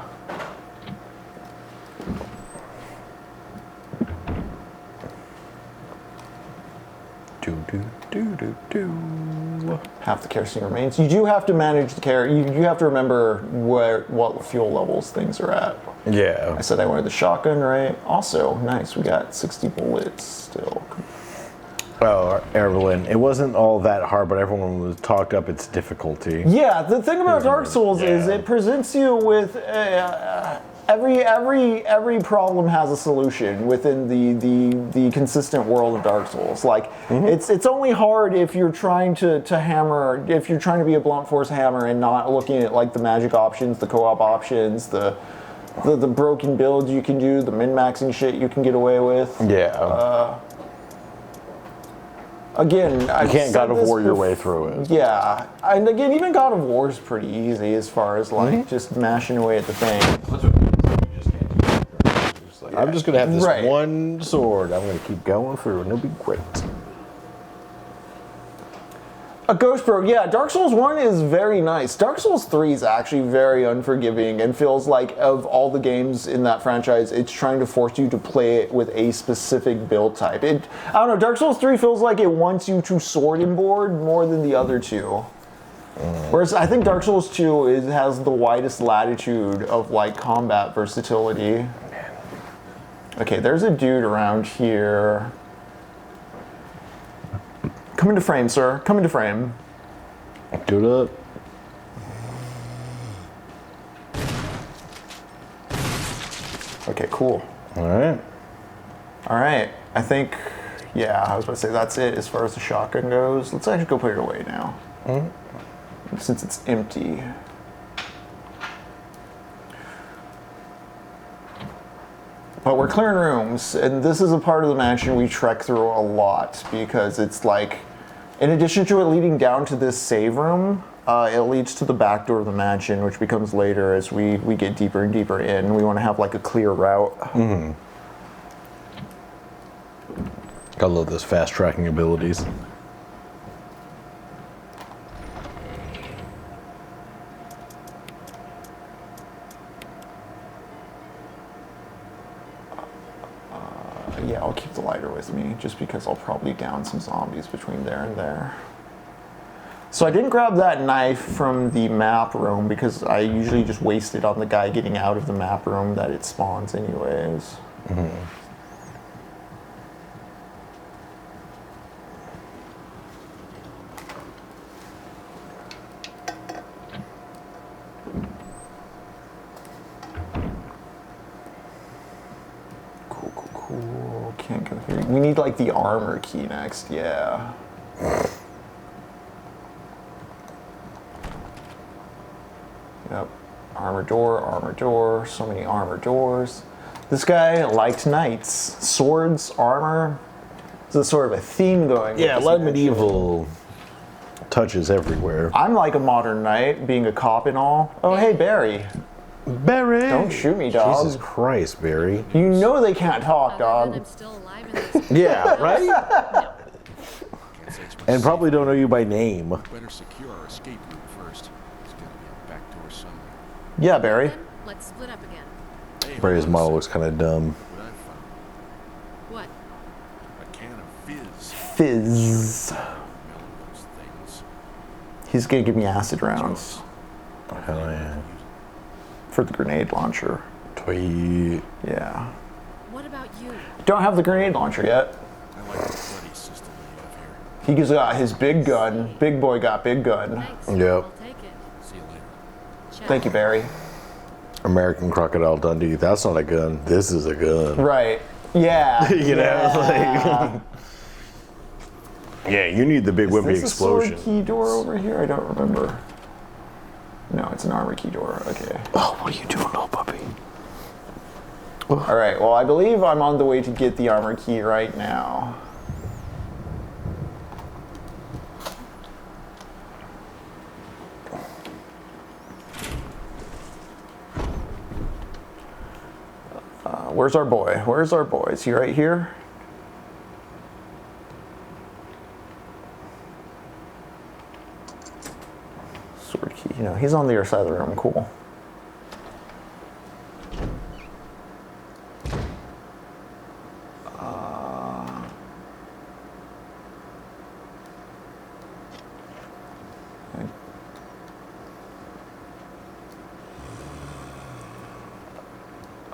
Half the kerosene remains. You do have to manage the you have to remember what fuel levels things are at. Yeah. I said I wanted the shotgun, right? Also, nice. We got 60 bullets still. Oh, Evelyn, it wasn't all that hard, but everyone was talked up its difficulty. Yeah, the thing about Dark Souls is Yeah. it presents you with every problem has a solution within the consistent world of Dark Souls. Like it's only hard if you're trying to hammer, if you're trying to be a blunt force hammer and not looking at like the magic options, the co-op options, the broken builds you can do, the min-maxing shit you can get away with. Yeah. Again, You can't God of War your way through it. Yeah, and again, even God of War is pretty easy as far as like just mashing away at the thing. I'm just gonna have this Right. one sword. I'm gonna keep going through, and it'll be great. A Ghost Bro, yeah, Dark Souls 1 is very nice. Dark Souls 3 is actually very unforgiving and feels like of all the games in that franchise, it's trying to force you to play it with a specific build type. I don't know, Dark Souls 3 feels like it wants you to sword and board more than the other two. Whereas I think Dark Souls 2 has the widest latitude of like combat versatility. Okay, there's a dude around here. Come into frame, sir. Come into frame. Do it up. Okay, cool. All right. All right. I think, yeah, I was about to say that's it as far as the shotgun goes. Let's actually go put it away now. Since it's empty. But we're clearing rooms, and this is a part of the mansion we trek through a lot because it's like, in addition to it leading down to this save room, it leads to the back door of the mansion, which becomes later as we get deeper and deeper in. We want to have like a clear route. I love those fast tracking abilities. Yeah, I'll keep the lighter with me just because I'll probably down some zombies between there and there. So I didn't grab that knife from the map room because I usually just waste it on the guy getting out of the map room that it spawns anyways. Cool. Can't go through. We need like the armor key next, yeah. Yep. Armor door, so many armor doors. This guy likes knights. Swords, armor. There's sort of a theme going. Yeah, a with lot of this medieval touches everywhere. I'm like a modern knight, being a cop and all. Oh, hey, Barry. Barry! Don't shoot me, dog. Jesus Christ, Barry. You know they can't talk, Other than dog. I'm still alive in this. Yeah, right? No. Can't say it's much And probably don't know you by name. better secure our escape route first. There's gonna be a back door somewhere. Yeah, Barry. Then let's split up again. Hey, Barry's hold on a model looks second. kind of dumb. What I found. What? A can of fizz. Fizz. Smell those things. He's gonna give me acid rounds Hell yeah. for the grenade launcher. Tweet. Yeah. What about you? Don't have the grenade launcher yet. I like the buddy system we have here. He got his big gun. Big boy got big gun. Thanks. Yep. I'll take it. See you later. Ciao. Thank you, Barry. American Crocodile Dundee. That's not a gun. This is a gun. Right. Yeah. You know, yeah. like. Yeah, you need the big Is wimpy this a sword explosion. key door over here? I don't remember. No, it's an armor key door. Okay. Oh, what are you doing, little puppy? All right. Well, I believe I'm on the way to get the armor key right now. Where's our boy? Where's our boy? Is he right here? Sword key. No, he's on the other side of the room. Cool.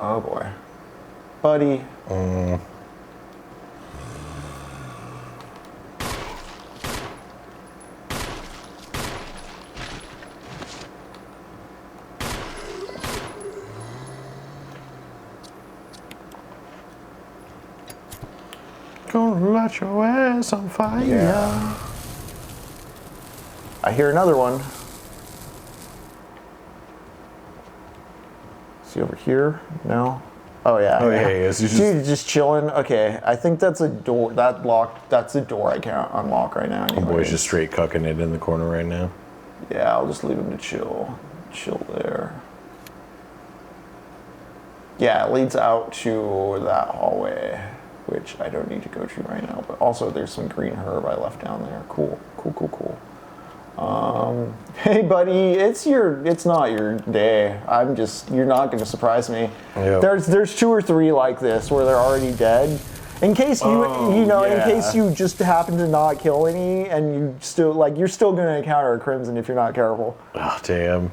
Oh boy. Buddy. Gonna light your ass on fire. Yeah. I hear another one. Is he over here? No? Oh yeah. Oh yeah, he is. He's Dude, just chilling. Okay, I think that's a door. That's a door I can't unlock right now. Oh boy's just straight cucking it in the corner right now. Yeah, I'll just leave him to chill. Chill there. Yeah, it leads out to that hallway, which I don't need to go to right now. But also, there's some green herb I left down there. Cool. Hey buddy, it's not your day. You're not gonna surprise me. Yep. There's 2 or 3 like this where they're already dead. In case in case you just happen to not kill any, and you're still gonna encounter a crimson if you're not careful. Oh damn.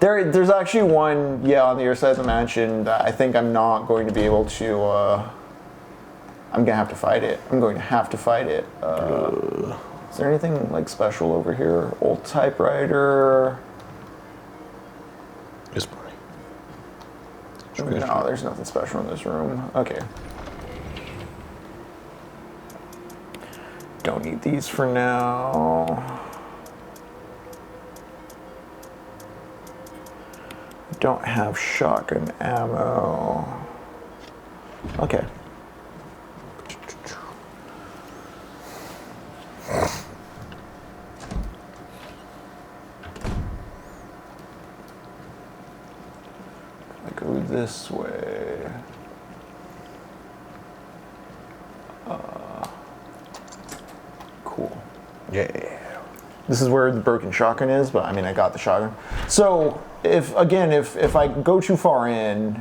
There's actually one, on the other side of the mansion that I think I'm not going to be able to. I'm gonna have to fight it. Is there anything like special over here? Old typewriter. Yes, buddy. No, there's nothing special in this room. Okay. Don't need these for now. Don't have shotgun ammo. Okay. I go this way. Cool. Yeah. This is where the broken shotgun is, but I mean, I got the shotgun. So, if I go too far in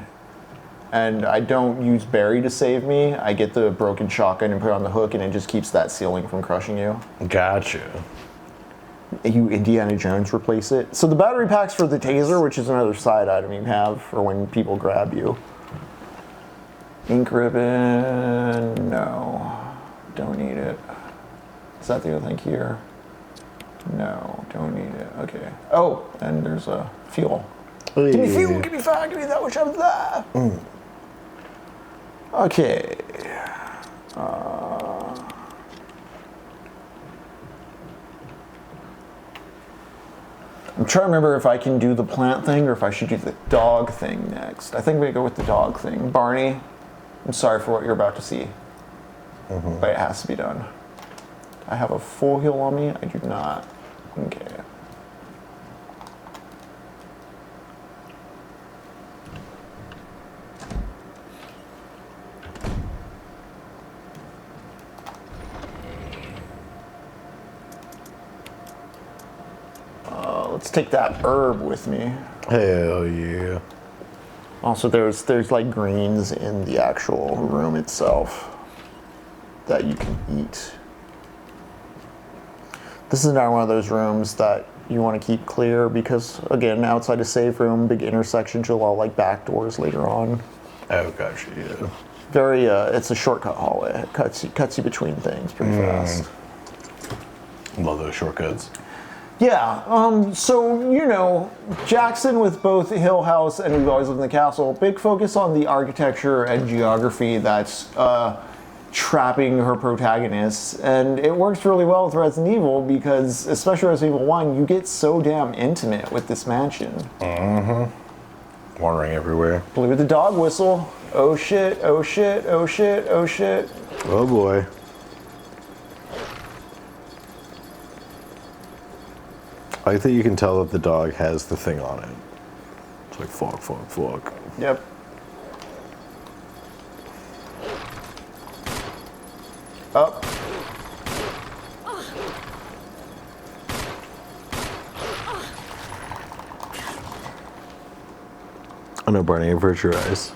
and I don't use Barry to save me, I get the broken shotgun and put it on the hook, and it just keeps that ceiling from crushing you. Gotcha. You Indiana Jones replace it. So the battery packs for the taser, which is another side item you have for when people grab you. Ink ribbon, no, don't need it. Is that the other thing here? No, don't need it. Okay. Oh, and there's a fuel. Hey. Give me fuel, give me fire, give me that which I'm there. Okay. I'm trying to remember if I can do the plant thing or if I should do the dog thing next. I think I'm gonna go with the dog thing. Barney, I'm sorry for what you're about to see, but it has to be done. I have a full heal on me? I do not. Okay. Let's take that herb with me. Hell yeah. Also, there's like greens in the actual room itself that you can eat. This is not one of those rooms that you want to keep clear because, again, outside a safe room, big intersection to a lot of like back doors later on. Oh, gotcha, yeah. Very, it's a shortcut hallway. It cuts you between things pretty fast. Love those shortcuts. Yeah, so, Jackson with both Hill House and We've Always Lived in the Castle, big focus on the architecture and geography that's trapping her protagonists, and it works really well with Resident Evil because, especially Resident Evil 1, you get so damn intimate with this mansion. Wandering everywhere. Blew the dog whistle. Oh shit, oh shit, oh shit, oh shit. Oh boy. I think you can tell that the dog has the thing on it. It's like fuck, fuck, fuck. Yep. Up. I know, Barney, avert your eyes.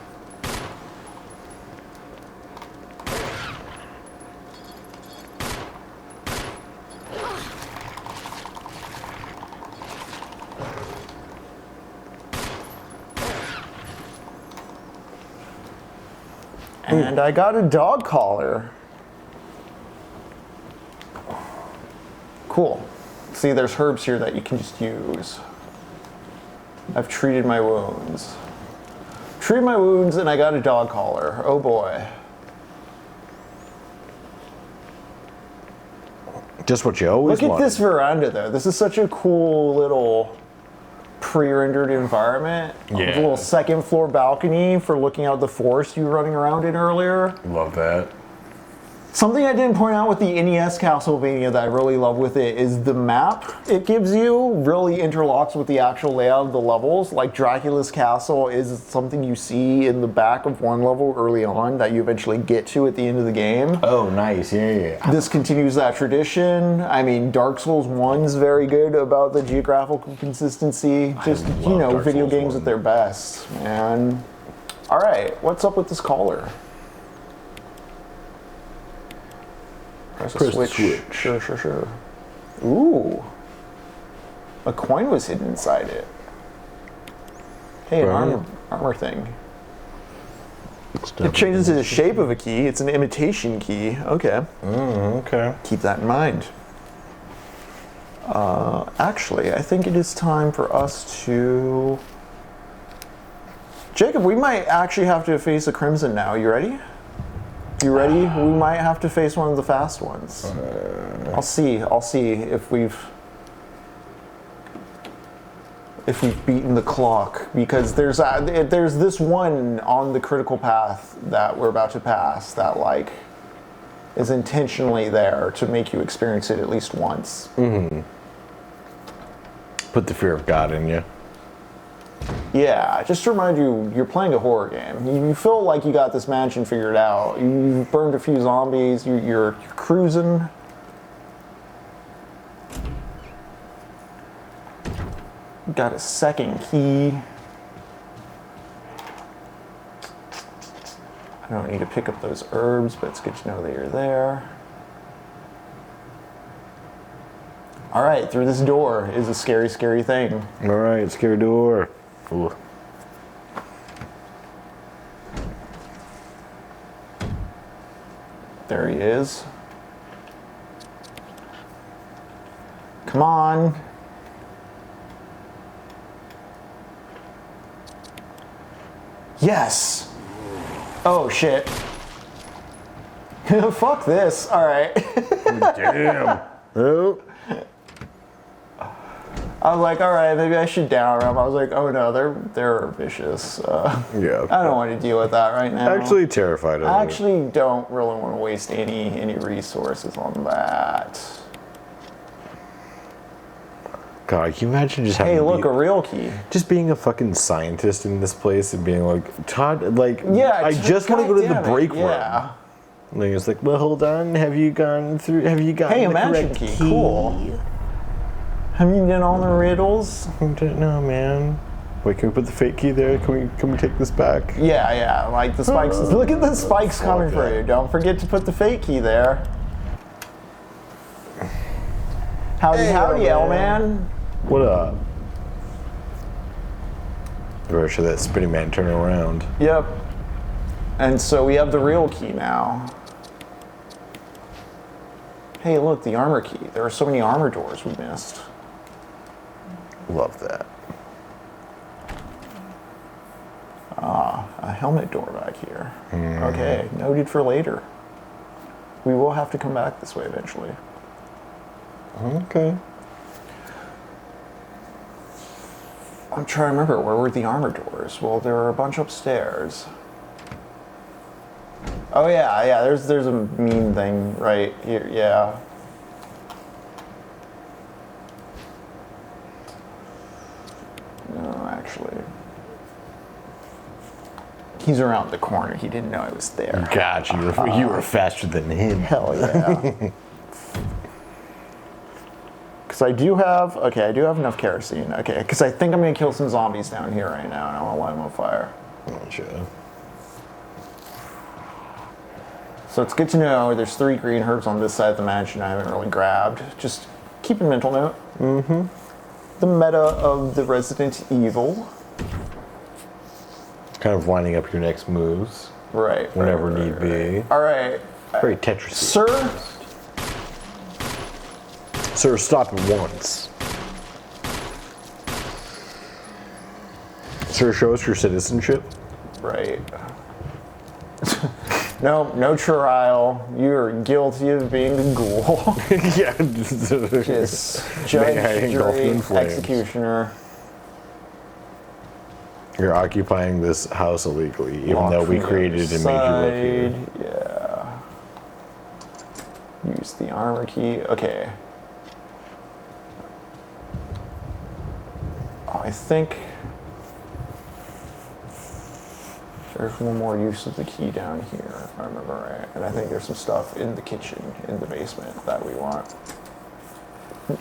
And I got a dog collar. Cool. See, there's herbs here that you can just use. I've treated my wounds. Treated my wounds and I got a dog collar. Oh boy. Just what you always Look at wanted. this veranda though. This is such a cool little pre-rendered environment. Yeah. A little second floor balcony for looking out the forest you were running around in earlier. Love that. Something I didn't point out with the NES Castlevania that I really love with it is the map it gives you really interlocks with the actual layout of the levels. Like Dracula's Castle is something you see in the back of one level early on that you eventually get to at the end of the game. Oh, nice. Yeah. This continues that tradition. I mean, Dark Souls 1's very good about the geographical consistency. Just, you know, Dark video Souls games 1. at their best, man. All right, what's up with this collar? Press Press a the switch. switch. Sure. Ooh. A coin was hidden inside it. Hey, an Right. armor thing. It changes the shape of a key. It's an imitation key. Okay. Okay. Keep that in mind. Actually, I think it is time for us to... Jacob, we might actually have to face a Crimson now. You ready? You ready? We might have to face one of the fast ones. I'll see if we've beaten the clock, because there's this one on the critical path that we're about to pass that like is intentionally there to make you experience it at least once. Put the fear of God in you. Yeah, just to remind you, you're playing a horror game. You feel like you got this mansion figured out. You've burned a few zombies. You're cruising. Got a second key. I don't need to pick up those herbs, but it's good to know that you're there. All right, through this door is a scary, scary thing. All right, scary door. Ooh. There he is. Come on. Yes. Oh shit. Fuck this. All right. Damn. Oh. I was like, all right, maybe I should down them. I was like, oh no, they're vicious. Yeah. I don't want to deal with that right now. Actually terrified of I it. actually don't really want to waste any resources on that. God, can you imagine just having Hey, to look, be, a real key. just being a fucking scientist in this place and being like, Todd, like, Yeah, I just want to go to the goddamn it, break room. Yeah. And then it's like, well, hold on, have you gotten Hey, a the mansion correct key. Cool. Have you done all the riddles? I don't know, man. Wait, can we put the fake key there? Can we take this back? Yeah, like the spikes. Look at the spikes coming for that. you. Don't forget to put the fake key there. Howdy, howdy, L-man. What up? Or should that spinning man turn around? Yep. And so we have the real key now. Hey, look, the armor key. There are so many armor doors we missed. Love that. A helmet door back here. Okay, noted for later. We will have to come back this way eventually. Okay. I'm trying to remember, where were the armor doors? Well, there were a bunch upstairs. Oh yeah, there's a mean thing right here, yeah. No, actually. He's around the corner. He didn't know I was there. Gotcha. You were faster than him. Hell yeah. Because I do have enough kerosene. Okay, because I think I'm going to kill some zombies down here right now, and I want to light them on fire. Gotcha. So it's good to know there's 3 green herbs on this side of the mansion I haven't really grabbed. Just keep a mental note. The meta of the Resident Evil. Kind of winding up your next moves. Right. whenever need be. All right. Very Tetris. Sir? Sir, stop at once. Sir, show us your citizenship. Right. No trial. You're guilty of being a ghoul. Yeah. Just judge, engulfed jury, in flames. executioner. You're occupying this house illegally, even Locked though we from the created it and made you live here. Yeah. Use the armor key. Okay. I think there's one more use of the key down here, if I remember right. And I think there's some stuff in the kitchen, in the basement, that we want.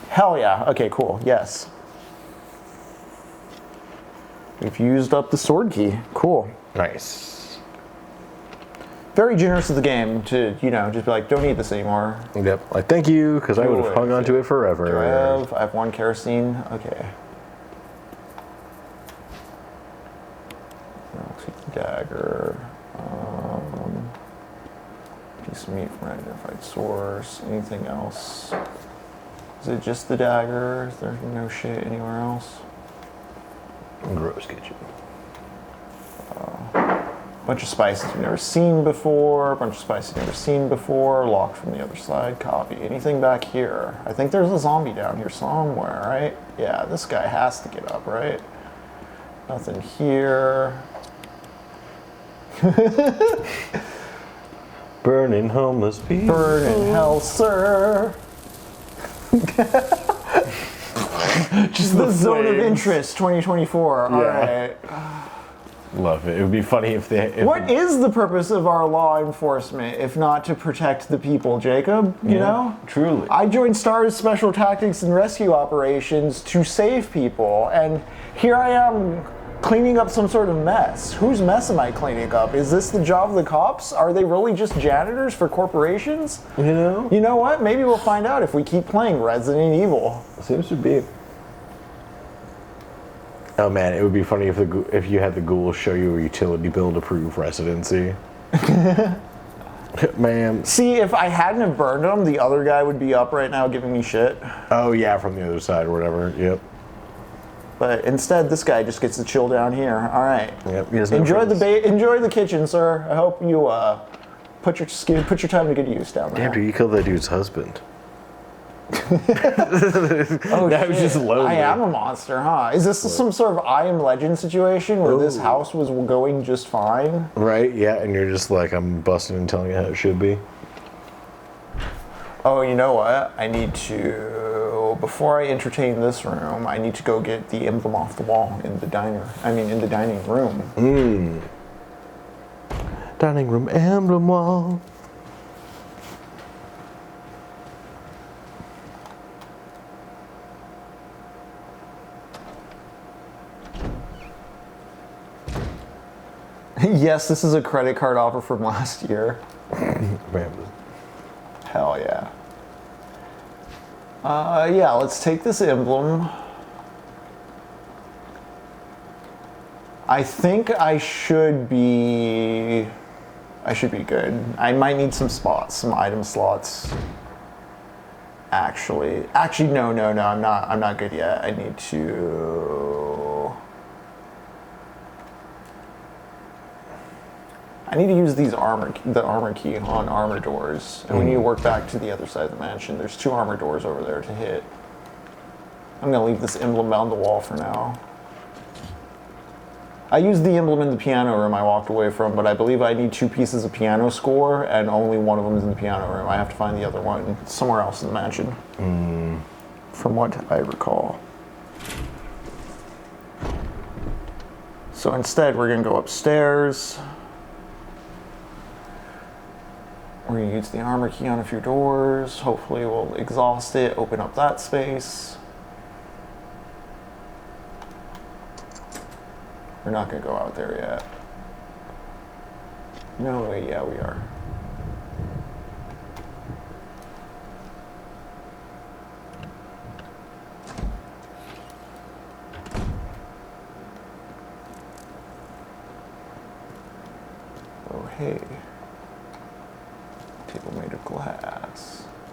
Hell yeah. Okay, cool. Yes. We've used up the sword key. Cool. Nice. Very generous of the game to, just be like, don't need this anymore. Yep. Like, thank you, because I would have hung on to it forever. Do I have one kerosene. Okay. I'll take the dagger. Piece of meat from an identified source. Anything else? Is it just the dagger? Is there no shit anywhere else? Gross kitchen. Bunch of spices you've never seen before. Bunch of spices you've never seen before. Locked from the other side. Copy. Anything back here? I think there's a zombie down here somewhere, right? Yeah, this guy has to get up, right? Nothing here. Burning homeless people. Burn in hell, sir. Just the zone of interest 2024. All right. Love it. It would be funny if they. What is the purpose of our law enforcement if not to protect the people, Jacob? You know? Truly. I joined STARS Special Tactics and Rescue Operations to save people, and here I am cleaning up some sort of mess. Whose mess am I cleaning up? Is this the job of the cops? Are they really just janitors for corporations? You know? You know what? Maybe we'll find out if we keep playing Resident Evil. Seems to be. Oh man, it would be funny if you had the ghouls show you a utility bill to prove residency. Man. See, if I hadn't have burned him, the other guy would be up right now giving me shit. Oh yeah, from the other side or whatever. Yep. But instead, this guy just gets to chill down here. All right. Yep. He has no Enjoy friends. enjoy the kitchen, sir. I hope you put your time to good use down there. Damn, dude, you killed that dude's husband. Oh, that was just lonely. I am a monster, huh? Is this some sort of I Am Legend situation where this house was going just fine? Right? Yeah, and you're just like, I'm busting and telling you how it should be. Oh, you know what? I need to, before I entertain this room, I need to go get the emblem off the wall in the dining room. Dining room emblem wall. Yes, this is a credit card offer from last year. Hell yeah. Yeah, let's take this emblem. I think I should be good. I might need some spots, some item slots. Actually, no, I'm not good yet. I need to use the armor key on armor doors, and we need to work back to the other side of the mansion. There's 2 armor doors over there to hit. I'm gonna leave this emblem on the wall for now. I used the emblem in the piano room I walked away from, but I believe I need 2 pieces of piano score, and only one of them is in the piano room. I have to find the other one somewhere else in the mansion, from what I recall. So instead, we're gonna go upstairs. We're gonna use the armor key on a few doors. Hopefully we'll exhaust it, open up that space. We're not gonna go out there yet. No, wait, yeah, we are. Oh, hey.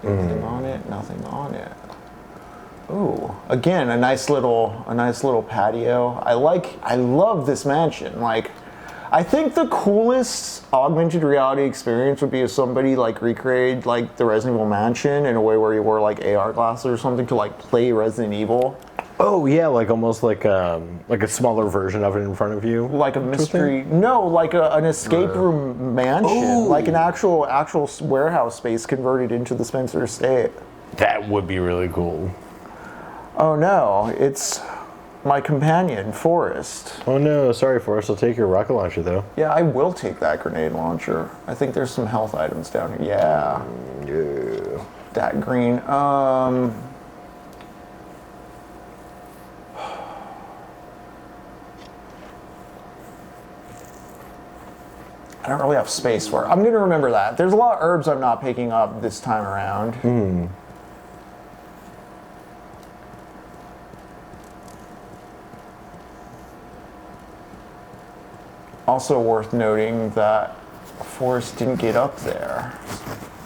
Nothing on it. Nothing on it. Ooh, again, a nice little patio. I love this mansion. Like, I think the coolest augmented reality experience would be if somebody like recreated like the Resident Evil mansion in a way where you wore like AR glasses or something to like play Resident Evil. Oh yeah, like almost like a smaller version of it in front of you. Like a mystery, no, like an escape room mansion, like an actual warehouse space converted into the Spencer estate. That would be really cool. Oh no, it's my companion, Forrest. Oh no, sorry Forrest, I'll take your rocket launcher though. Yeah, I will take that grenade launcher. I think there's some health items down here. Yeah. Yeah. That green. I don't really have space for it. I'm going to remember that. There's a lot of herbs I'm not picking up this time around. Also worth noting that Forrest didn't get up there.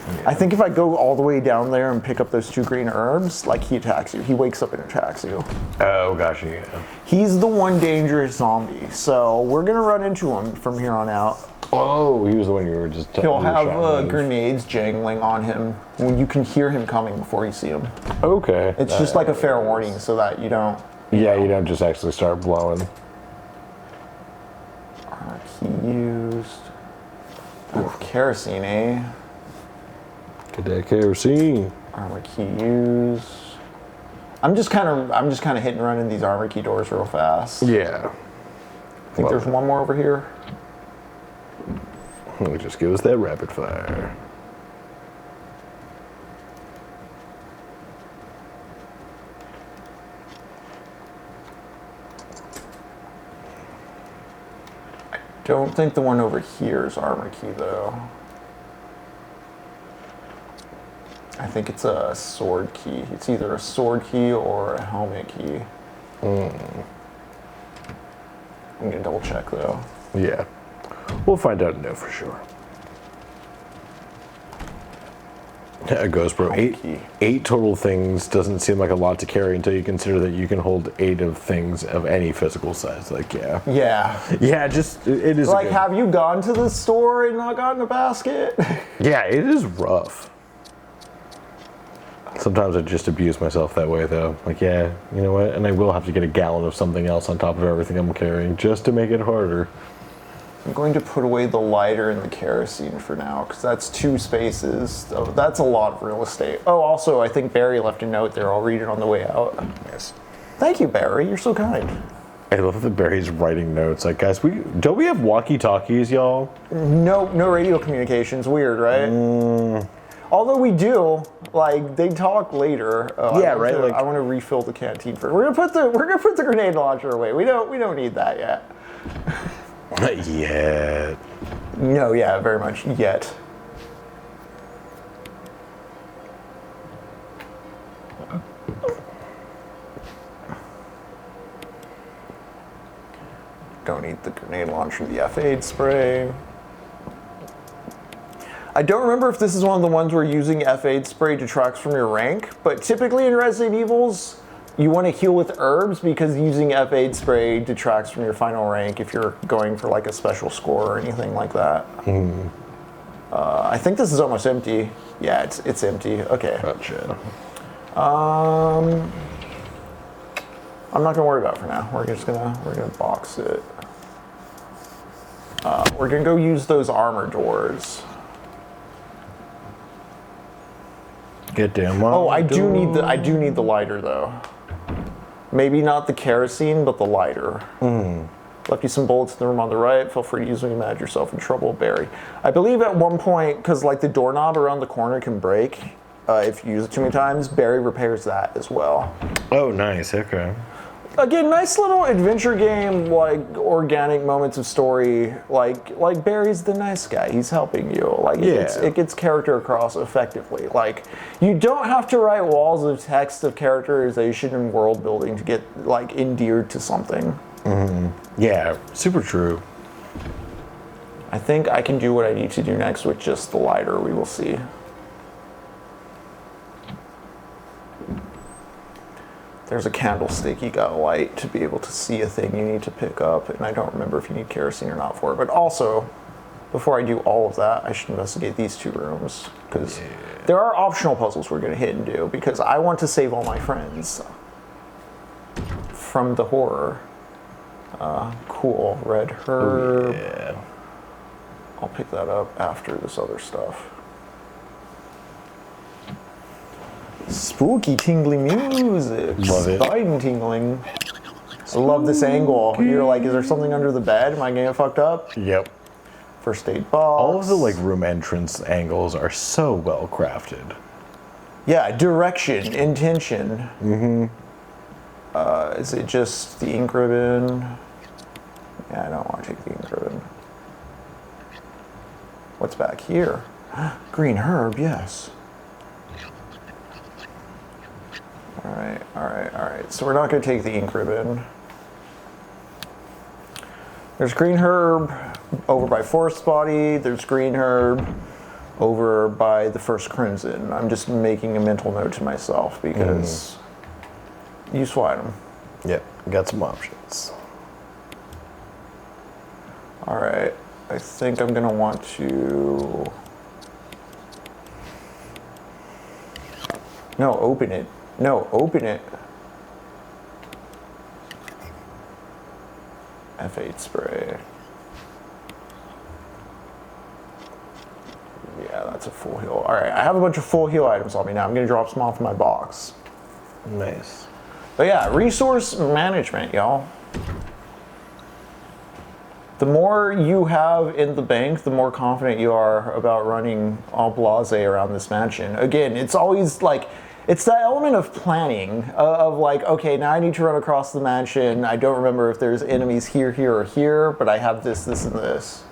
Yeah. I think if I go all the way down there and pick up those 2 green herbs, like he attacks you. He wakes up and attacks you. Oh gosh, yeah. He's the one dangerous zombie, so we're gonna run into him from here on out. Oh, he was the one you were just. He'll have grenades jangling on him. You can hear him coming before you see him. Okay. It's just like a fair warning so that you don't. Yeah, you don't just actually start blowing. He used. Oh, kerosene, eh? Get that kerosene. Armor key use. I'm just kind of hitting and running these armor key doors real fast. Yeah. I think there's one more over here. Just give us that rapid fire. I don't think the one over here is armor key though. I think it's a sword key. It's either a sword key or a helmet key. I'm gonna double check though. Yeah. We'll find out and know for sure. Yeah, Ghost Bro. Eight total things doesn't seem like a lot to carry until you consider that you can hold 8 of things of any physical size. Like, yeah. Yeah. Yeah, just, it is like, have you gone to the store and not gotten a basket? Yeah, it is rough. Sometimes I just abuse myself that way, though. Like, yeah, you know what? And I will have to get a gallon of something else on top of everything I'm carrying just to make it harder. I'm going to put away the lighter and the kerosene for now, because that's 2 spaces. Oh, that's a lot of real estate. Oh, also, I think Barry left a note there. I'll read it on the way out. Yes. Thank you, Barry. You're so kind. I love that Barry's writing notes. Like, guys, don't we have walkie-talkies, y'all? No radio communications. Weird, right? Although we do, like, they talk later. Yeah, right. I want to refill the canteen first. We're gonna put the grenade launcher away. We don't need that yet. Not yet. No, yeah, very much yet. Don't need the grenade launcher, the F8 spray. I don't remember if this is one of the ones where using F8 spray detracts from your rank, but typically in Resident Evils, you want to heal with herbs because using F8 spray detracts from your final rank if you're going for like a special score or anything like that. I think this is almost empty. Yeah, it's empty. Okay. Gotcha. I'm not gonna worry about it for now. We're gonna box it. We're gonna go use those armor doors. Get down. Oh, I do need the lighter though. Maybe not the kerosene, but the lighter. Left you some bullets in the room on the right. Feel free to use them to imagine yourself in trouble, Barry. I believe at one point, because like the doorknob around the corner can break if you use it too many times, Barry repairs that as well. Oh, nice. Okay. Again, nice little adventure game, like organic moments of story. Like Barry's the nice guy. He's helping you. Like it gets character across effectively. Like you don't have to write walls of text of characterization and world building to get like endeared to something. Yeah, super true. I think I can do what I need to do next with just the lighter. We will see. There's a candlestick you gotta light to be able to see a thing you need to pick up, and I don't remember if you need kerosene or not for it. But also, before I do all of that, I should investigate these 2 rooms, because there are optional puzzles we're gonna hit and do, because I want to save all my friends from the horror. Cool, red herb. Yeah. I'll pick that up after this other stuff. Spooky tingly music. Love it. Spine tingling. I love this angle. You're like, is there something under the bed? Am I gonna get fucked up? Yep. First aid box. All of the like room entrance angles are so well crafted. Yeah, direction, intention. Mm-hmm. Is it just the ink ribbon? Yeah, I don't want to take the ink ribbon. What's back here? Green herb, yes. Alright. So we're not going to take the ink ribbon. There's green herb over by Forest Body. There's green herb over by the first Crimson. I'm just making a mental note to myself because useful item. Yep, got some options. Alright, I think I'm going to want to... No, open it. No, open it. F8 spray. Yeah, that's a full heal. Alright, I have a bunch of full heal items on me now. I'm going to drop some off in my box. Nice. But yeah, resource management, y'all. The more you have in the bank, the more confident you are about running all blasé around this mansion. Again, it's always like, it's that element of planning, of like, okay, now I need to run across the mansion. I don't remember if there's enemies here, here, or here, but I have this, this, and this.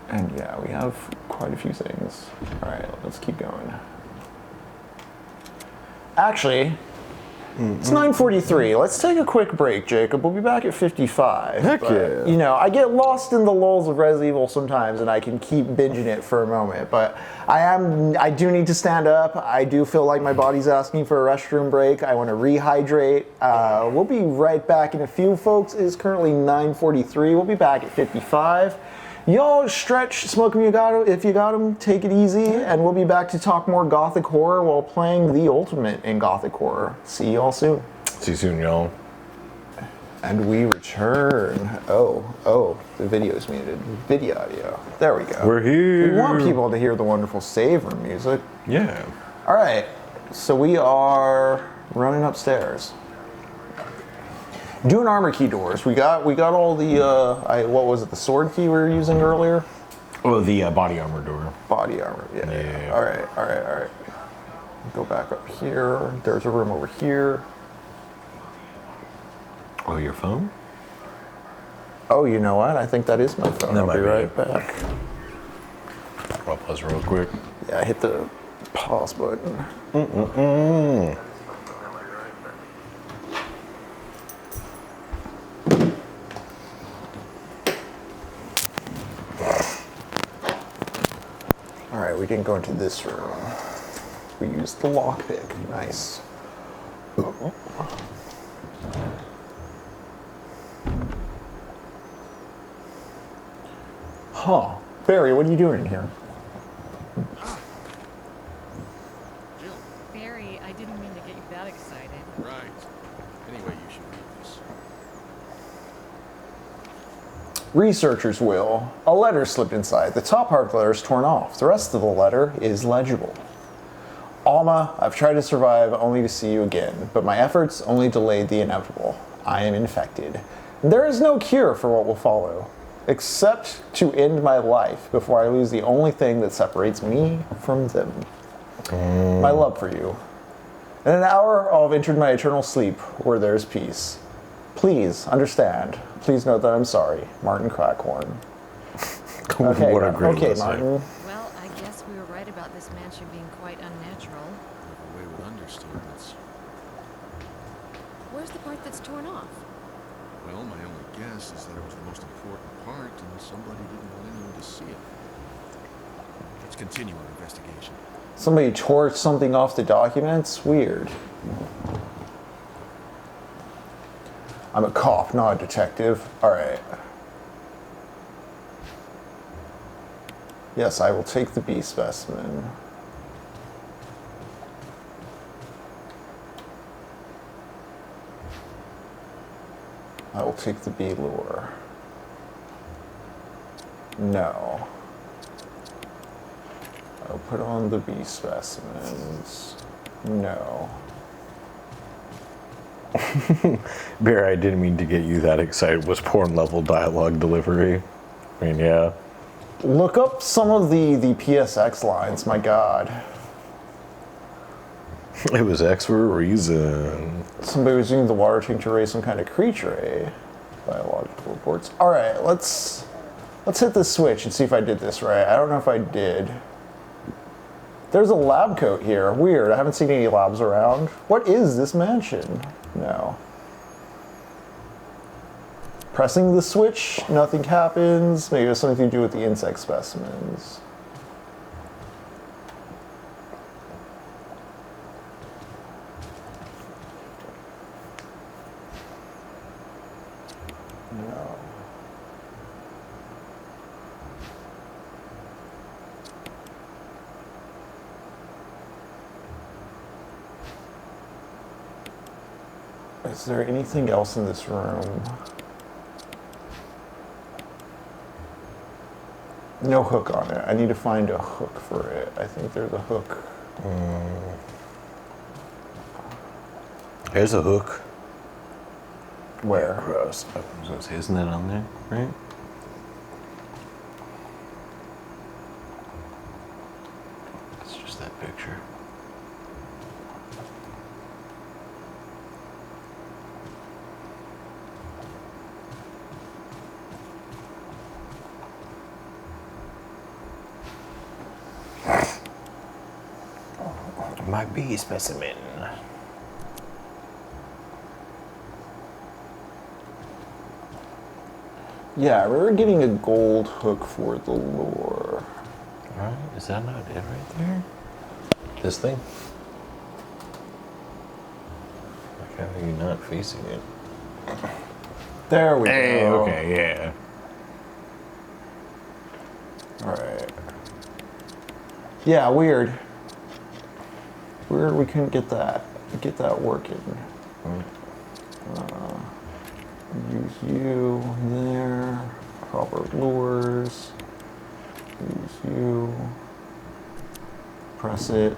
And yeah, we have quite a few things. All right, let's keep going. Actually, it's 9:43. Let's take a quick break, Jacob. We'll be back at 55. Heck but, yeah. You know, I get lost in the lulls of Resident Evil sometimes, and I can keep binging it for a moment. But I do need to stand up. I do feel like my body's asking for a restroom break. I want to rehydrate. We'll be right back in a few, folks. It is currently 9:43. We'll be back at 55. Y'all stretch, smoke them if you got them, take it easy, and we'll be back to talk more Gothic horror while playing the ultimate in Gothic horror. See y'all soon. See you soon, y'all. And we return. Oh, the video's muted. Video audio. There we go. We're here. We want people to hear the wonderful save room music. Yeah. All right, so we are running upstairs. Doing armor key doors. We got all the what was it? The sword key we were using earlier. Oh, the body armor door. Body armor. Yeah. Yeah. All right. Go back up here. There's a room over here. Oh, your phone? Oh, you know what? I think that is my phone. That I'll might be be right it. back. I'll pause real quick. Yeah, I hit the pause button. All right, we didn't go into this room. We used the lockpick. Nice. Huh. Barry, what are you doing in here? Jill. Barry, I didn't mean to get you that excited. Right. Anyway, you should read this. Researcher's will. A letter slipped inside. The top part of the letter is torn off. The rest of the letter is legible. Alma, I've tried to survive only to see you again, but my efforts only delayed the inevitable. I am infected. There is no cure for what will follow, except to end my life before I lose the only thing that separates me from them. My love for you. In an hour, I'll have entered my eternal sleep where there is peace. Please understand. Please note that I'm sorry. Martin Crackhorn. Okay, What a great okay, listener. Martin. Well, I guess we were right about this mansion being quite unnatural. Away with understatements. Where's the part that's torn off? Well, my only guess is that it was the most important part, and somebody didn't want anyone to see it. Let's continue our investigation. Somebody tore something off the documents? Weird. I'm a cop, not a detective. Alright. Yes, I will take the B specimen. I will take the B lure. No. I'll put on the B specimens. No. Bear, I didn't mean to get you that excited. Was porn level dialogue delivery. I mean, yeah. Look up some of the PSX lines, my god. It was X for a reason. Somebody was using the water tank to raise some kind of creature, eh? Biological reports. Alright, let's hit this switch and see if I did this right. I don't know if I did. There's a lab coat here. Weird. I haven't seen any labs around. What is this mansion? No. Pressing the switch, nothing happens. Maybe it has something to do with the insect specimens. No. Is there anything else in this room? No hook on it. I need to find a hook for it. I think there's a hook. There's a hook. Where? Gross. Isn't it on there, right? It's just that picture. My B specimen. Yeah, I remember getting a gold hook for the lure. Alright, is that not it right there? This thing? Like, how are you not facing it? There we Hey, go. okay, yeah. Alright. Yeah, weird. Weird we couldn't get that working. Use you there. Proper lures. Use you. Press it.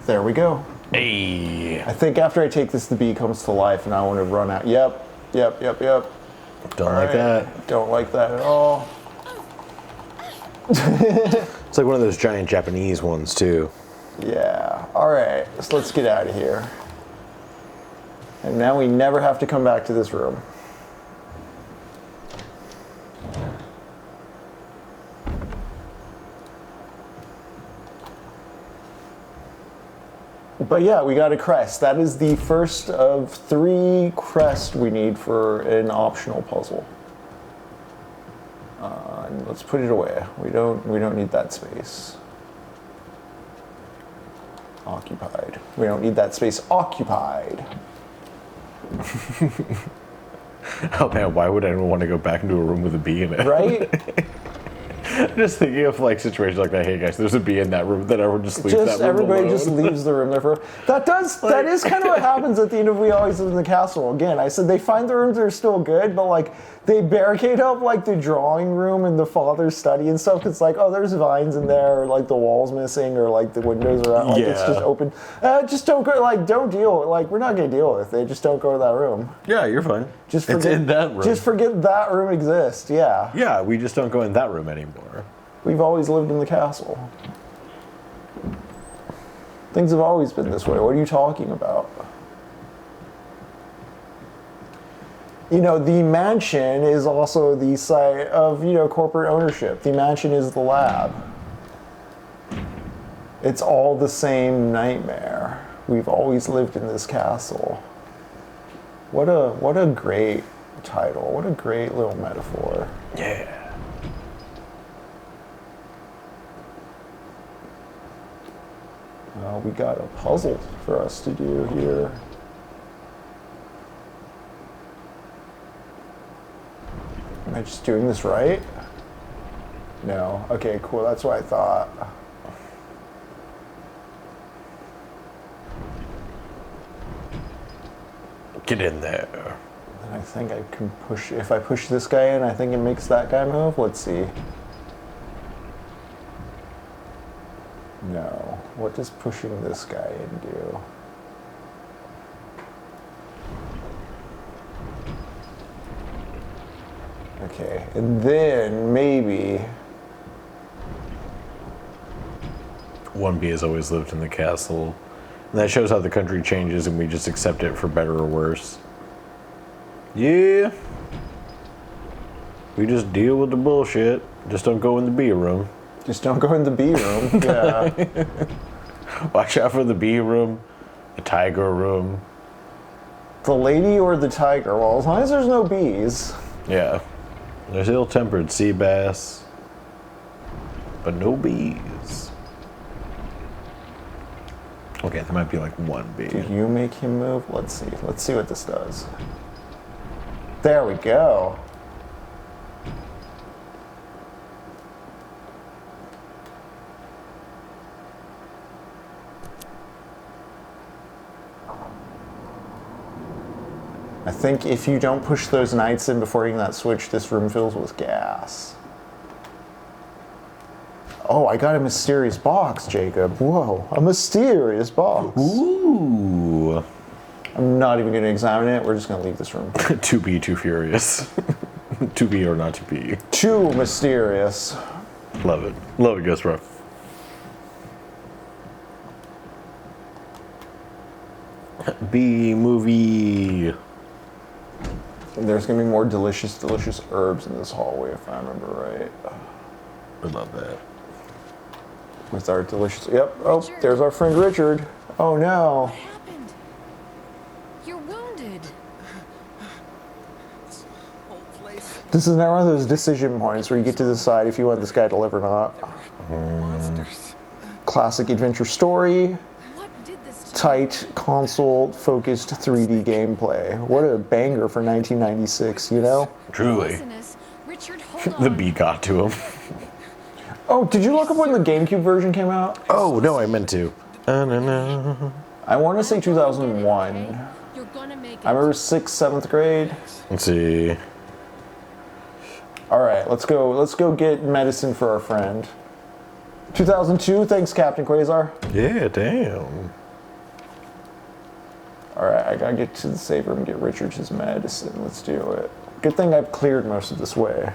There we go. Hey. I think after I take this, the bee comes to life and I want to run out. Yep. Don't like that. Don't like that at all. It's like one of those giant Japanese ones, too. Yeah. Alright, so let's get out of here. And now we never have to come back to this room. But yeah, we got a crest. That is the first of 3 crests we need for an optional puzzle. And let's put it away. We don't need that space. Occupied. We don't need that space occupied. Oh man, why would anyone want to go back into a room with a bee in it? Right? Just thinking of like situations like that. Hey guys, there's a bee in that room. Then everyone just leaves that room Everybody alone. just leaves the room there for that is kind of what happens at the end of We Always Live in the Castle. Again, I said they find the rooms that are still good, but like they barricade up like the drawing room and the father's study and stuff. Cause like, oh, there's vines in there, or like the walls missing, or like the windows are out, like it's just open. Just don't go. Like don't deal. Like we're not gonna deal with it. Just don't go to that room. Yeah, you're fine. Just forget, it's in that room. Just forget that room exists. Yeah. Yeah, we just don't go in that room anymore. We've always lived in the castle. Things have always been this way. What are you talking about? You know, the mansion is also the site of, you know, corporate ownership. The mansion is the lab. It's all the same nightmare. We've always lived in this castle. What a great title. What a great little metaphor. Yeah. we got a puzzle for us to do here. Am I just doing this right? No. Okay, cool. That's what I thought. Get in there. And I think I can push, if I push this guy in, I think it makes that guy move. Let's see. No. What does pushing this guy in do? Okay, and then maybe... 1B has always lived in the castle. And that shows how the country changes and we just accept it for better or worse. Yeah. We just deal with the bullshit. Just don't go in the B room. Just don't go in the B room. Yeah. Watch out for the B room, the tiger room. The lady or the tiger? Well, as long as there's no bees. Yeah. There's ill-tempered sea bass, but no bees. Okay, there might be like one bee. Do you make him move? Let's see. Let's see what this does. There we go. I think if you don't push those knights in before hitting that switch, this room fills with gas. Oh, I got a mysterious box, Jacob. Whoa, a mysterious box. Ooh. I'm not even going to examine it. We're just going to leave this room. To be too furious. To be or not to be. Too mysterious. Love it. Love it, Ghost Bro. B movie. There's going to be more delicious, delicious herbs in this hallway, if I remember right. I love that. With our delicious... Yep. Oh, there's our friend Richard. Oh, no. What happened? You're wounded. This whole place. This is now one of those decision points where you get to decide if you want this guy to live or not. Monsters. Classic adventure story. What did this to Tight, console-focused 3D gameplay. What a banger for 1996, you know? Truly. Poisonous. Richard, hold on. The bee got to him. Oh, did you look up when the GameCube version came out? Oh, no, I meant to. No. I want to say 2001. You're gonna make it. I remember 6th, 7th grade. Let's see. All right, let's go get medicine for our friend. 2002, thanks, Captain Quasar. Yeah, damn. All right, I gotta get to the save room and get Richard his medicine. Let's do it. Good thing I've cleared most of this way.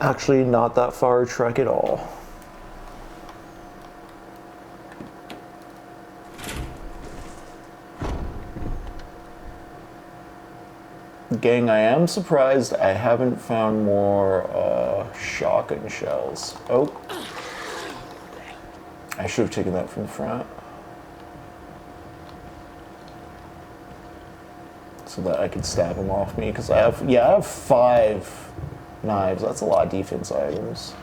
Actually, not that far a trek at all. Gang, I am surprised I haven't found more shotgun shells. Oh. I should have taken that from the front. So that I could stab him off me, because I have 5 knives. That's a lot of defense items.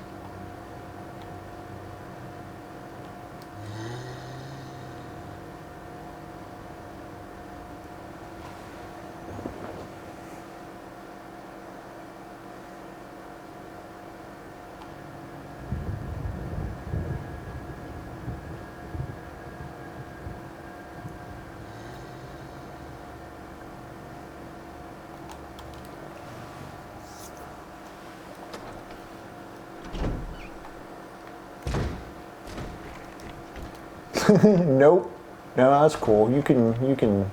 Nope. No, that's cool. You can.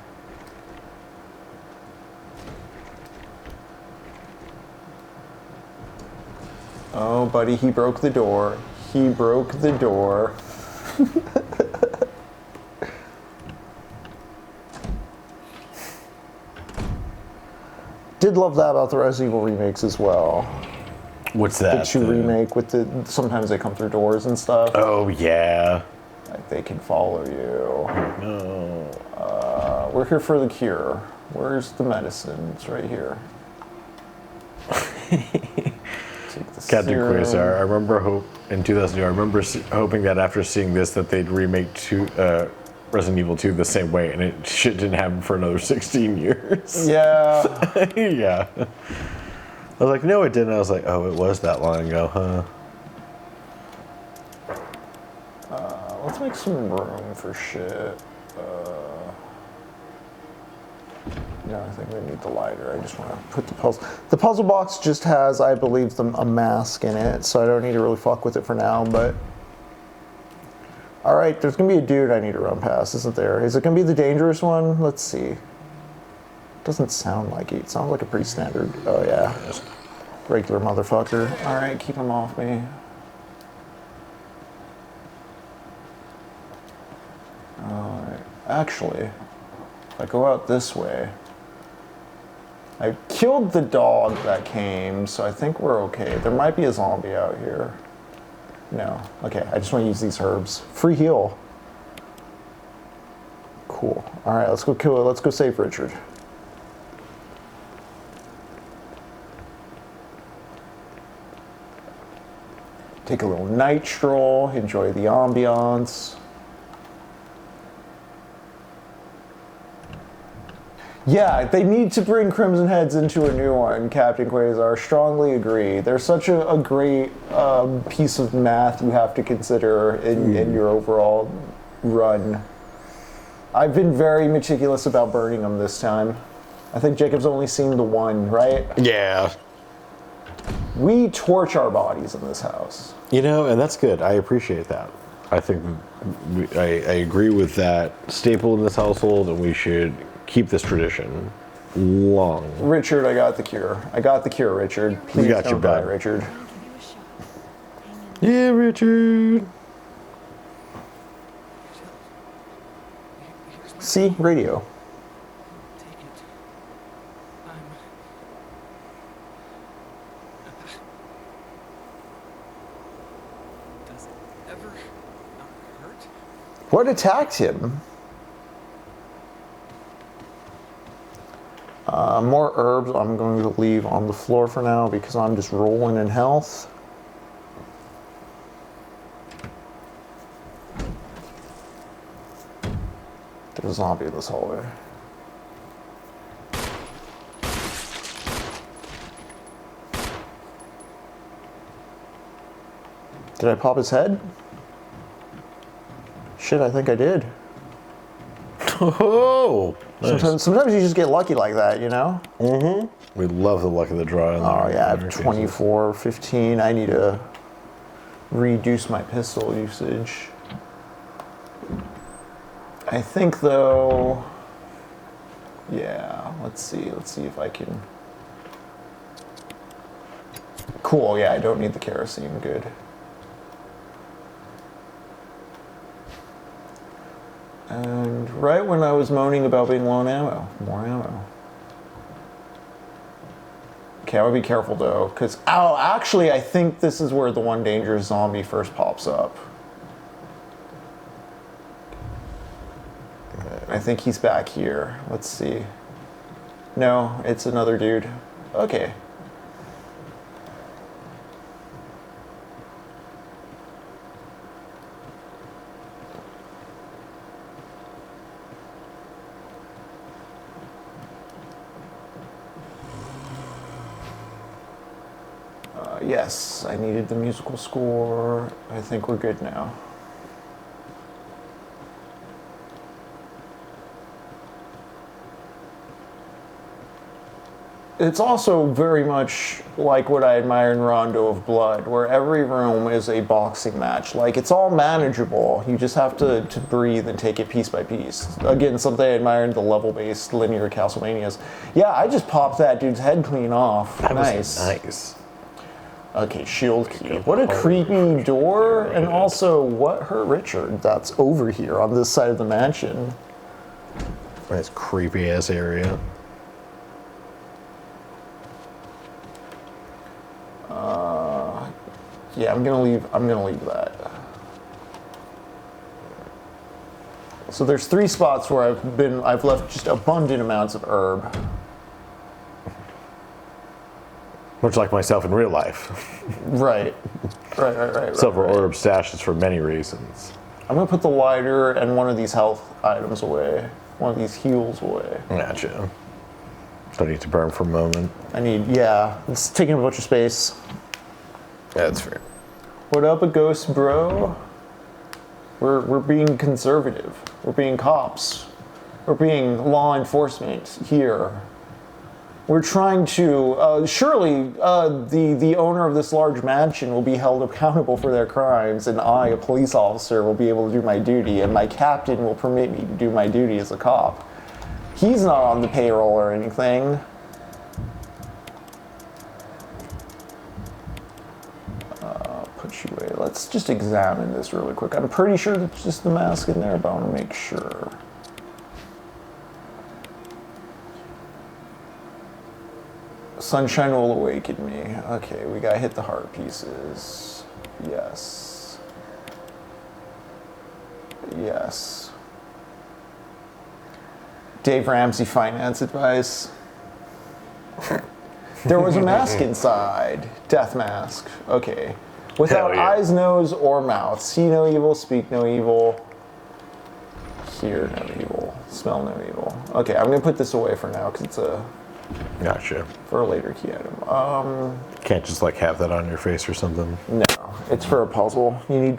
Oh, buddy, he broke the door. He broke the door. Did love that about the Resident Evil remakes as well. What's that? The 2 remake with the sometimes they come through doors and stuff. Oh, yeah. Like they can follow you. No. We're here for the cure. Where's the medicine? It's right here. Captain serum. Quasar. I remember in 2002. I remember hoping that after seeing this, that they'd remake Resident Evil 2 the same way, and shit didn't happen for another 16 years. Yeah. Yeah. I was like, no, it didn't. I was like, oh, it was that long ago, huh? Let's make some room for shit. Yeah, I think we need the lighter. I just want to put the puzzle. The puzzle box just has, I believe, a mask in it, so I don't need to really fuck with it for now, but... Alright, there's going to be a dude I need to run past, isn't there? Is it going to be the dangerous one? Let's see. Doesn't sound like it. It sounds like a pretty standard... Oh, yeah. Regular motherfucker. Alright, keep him off me. Alright. Actually, if I go out this way... I killed the dog that came, so I think we're okay. There might be a zombie out here. No. Okay, I just want to use these herbs. Free heal. Cool. Alright, let's go kill it. Let's go save Richard. Take a little night stroll, enjoy the ambiance. Yeah, they need to bring Crimson Heads into a new one, Captain Quasar. Strongly agree. They're such a great piece of math you have to consider in your overall run. I've been very meticulous about burning them this time. I think Jacob's only seen the one, right? Yeah. We torch our bodies in this house. You know, and that's good. I appreciate that. I think I agree with that staple in this household, and we should keep this tradition long. Richard, I got the cure. I got the cure, Richard. Please got your don't die, back. Richard. I'll give you a shot. Hang in. Yeah, Richard. See? Radio. Take it. Does it ever not hurt? What attacked him? More herbs I'm going to leave on the floor for now because I'm just rolling in health. There's a zombie in this hallway. Did I pop his head? Shit, I think I did. Oh! Nice. Sometimes you just get lucky like that, you know? Mm-hmm. We love the luck of the draw. Oh yeah, I have 24, 15. I need to reduce my pistol usage. I think though, yeah, let's see if I can. Cool, yeah, I don't need the kerosene, good. And right when I was moaning about being low on ammo, more ammo. Okay, I would be careful though, because, oh, actually, I think this is where the one dangerous zombie first pops up. I think he's back here. Let's see. No, it's another dude. Okay. Yes, I needed the musical score. I think we're good now. It's also very much like what I admire in Rondo of Blood, where every room is a boxing match. Like, it's all manageable. You just have to breathe and take it piece by piece. Again, something I admire in the level-based linear Castlevanias. Yeah, I just popped that dude's head clean off. That nice. was nice. Okay, shield key. What a creepy door, and also, what hurt Richard? That's over here on this side of the mansion. That's creepy ass area. Yeah, I'm gonna leave that. So there's 3 spots where I've left just abundant amounts of herb. Much like myself in real life. Right. Right. Silver orb stashes for many reasons. I'm gonna put the lighter and one of these health items away. One of these heals away. Gotcha. Don't need to burn for a moment. It's taking a bunch of space. Yeah, that's fair. What up, a ghost bro? We're being conservative. We're being cops. We're being law enforcement here. We're trying to, surely the owner of this large mansion will be held accountable for their crimes, and I, a police officer, will be able to do my duty, and my captain will permit me to do my duty as a cop. He's not on the payroll or anything. Put you away. Let's just examine this really quick. I'm pretty sure there's just the mask in there, but I want to make sure. Sunshine will awaken me. Okay, we gotta hit the heart pieces. Yes. Yes. Dave Ramsey finance advice. There was a mask inside. Death mask. Okay. Without eyes, nose, or mouth. See no evil, speak no evil. Hear no evil. Smell no evil. Okay, I'm gonna put this away for now because it's a... Gotcha. For a later key item. Can't just like have that on your face or something. No, it's for a puzzle. You need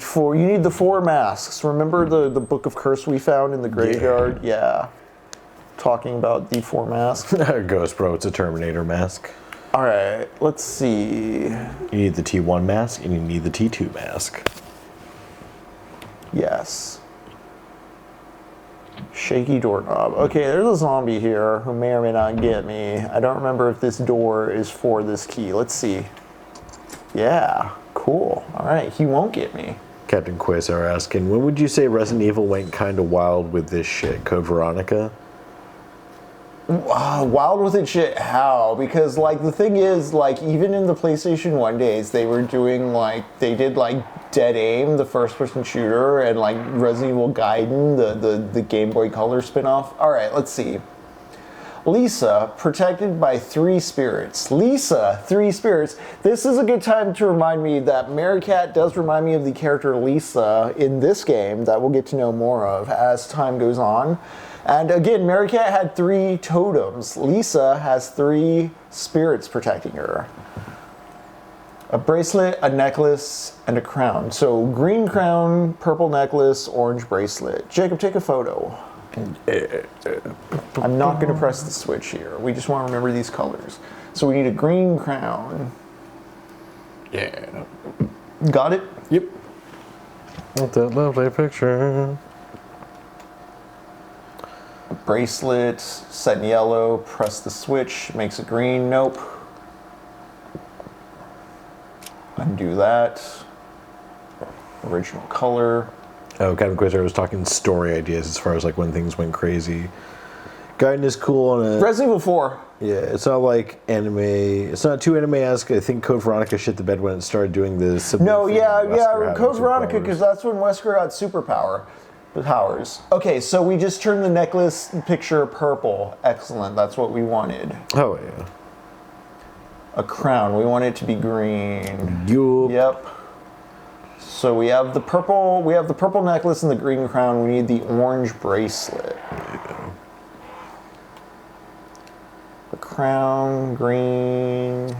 the 4 masks. Remember the Book of Curse we found in the graveyard? Yeah. Talking about the 4 masks. Ghost bro, it's a Terminator mask. Alright, let's see. You need the T1 mask and you need the T2 mask. Yes. Shaky doorknob. Okay, there's a zombie here who may or may not get me. I don't remember if this door is for this key. Let's see. Yeah, cool. Alright, he won't get me. Captain Quasar asking, when would you say Resident Evil went kind of wild with this shit? Code Veronica? Wild with it shit, how? Because, like, the thing is, like, even in the PlayStation 1 days, they were doing, like, they did, like, Dead Aim, the first-person shooter, and, like, Resident Evil Gaiden, the Game Boy Color spin-off. Alright, let's see. Lisa, protected by 3 spirits. Lisa, 3 spirits. This is a good time to remind me that Merricat does remind me of the character Lisa in this game that we'll get to know more of as time goes on. And again, Merricat had 3 totems. Lisa has 3 spirits protecting her. A bracelet, a necklace, and a crown. So green crown, purple necklace, orange bracelet. Jacob, take a photo. I'm not going to press the switch here. We just want to remember these colors. So we need a green crown. Yeah. Got it? Yep. With that lovely picture. Bracelet, set in yellow, press the switch, makes it green, nope. Undo that. Original color. Oh, Captain Quasar was talking story ideas as far as like when things went crazy. Gaiden is cool on a... Resident Evil 4. Yeah, it's not like anime. It's not too anime-esque. I think Code Veronica shit the bed when it started doing this. No, yeah, Code Veronica, because that's when Wesker got powers. Okay, so we just turned the necklace picture purple. Excellent, that's what we wanted. Oh, yeah. A crown, we want it to be green. Yep. So we have the purple necklace and the green crown. We need the orange bracelet. There you go. The crown, green.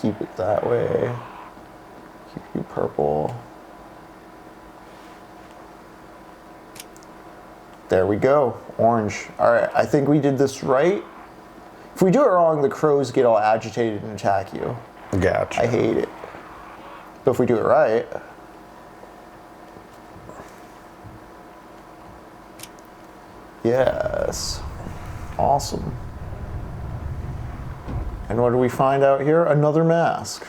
Keep it that way. Keep you purple. There we go, orange. All right, I think we did this right. If we do it wrong, the crows get all agitated and attack you. Gotcha. I hate it. But if we do it right... Yes. Awesome. And what do we find out here? Another mask.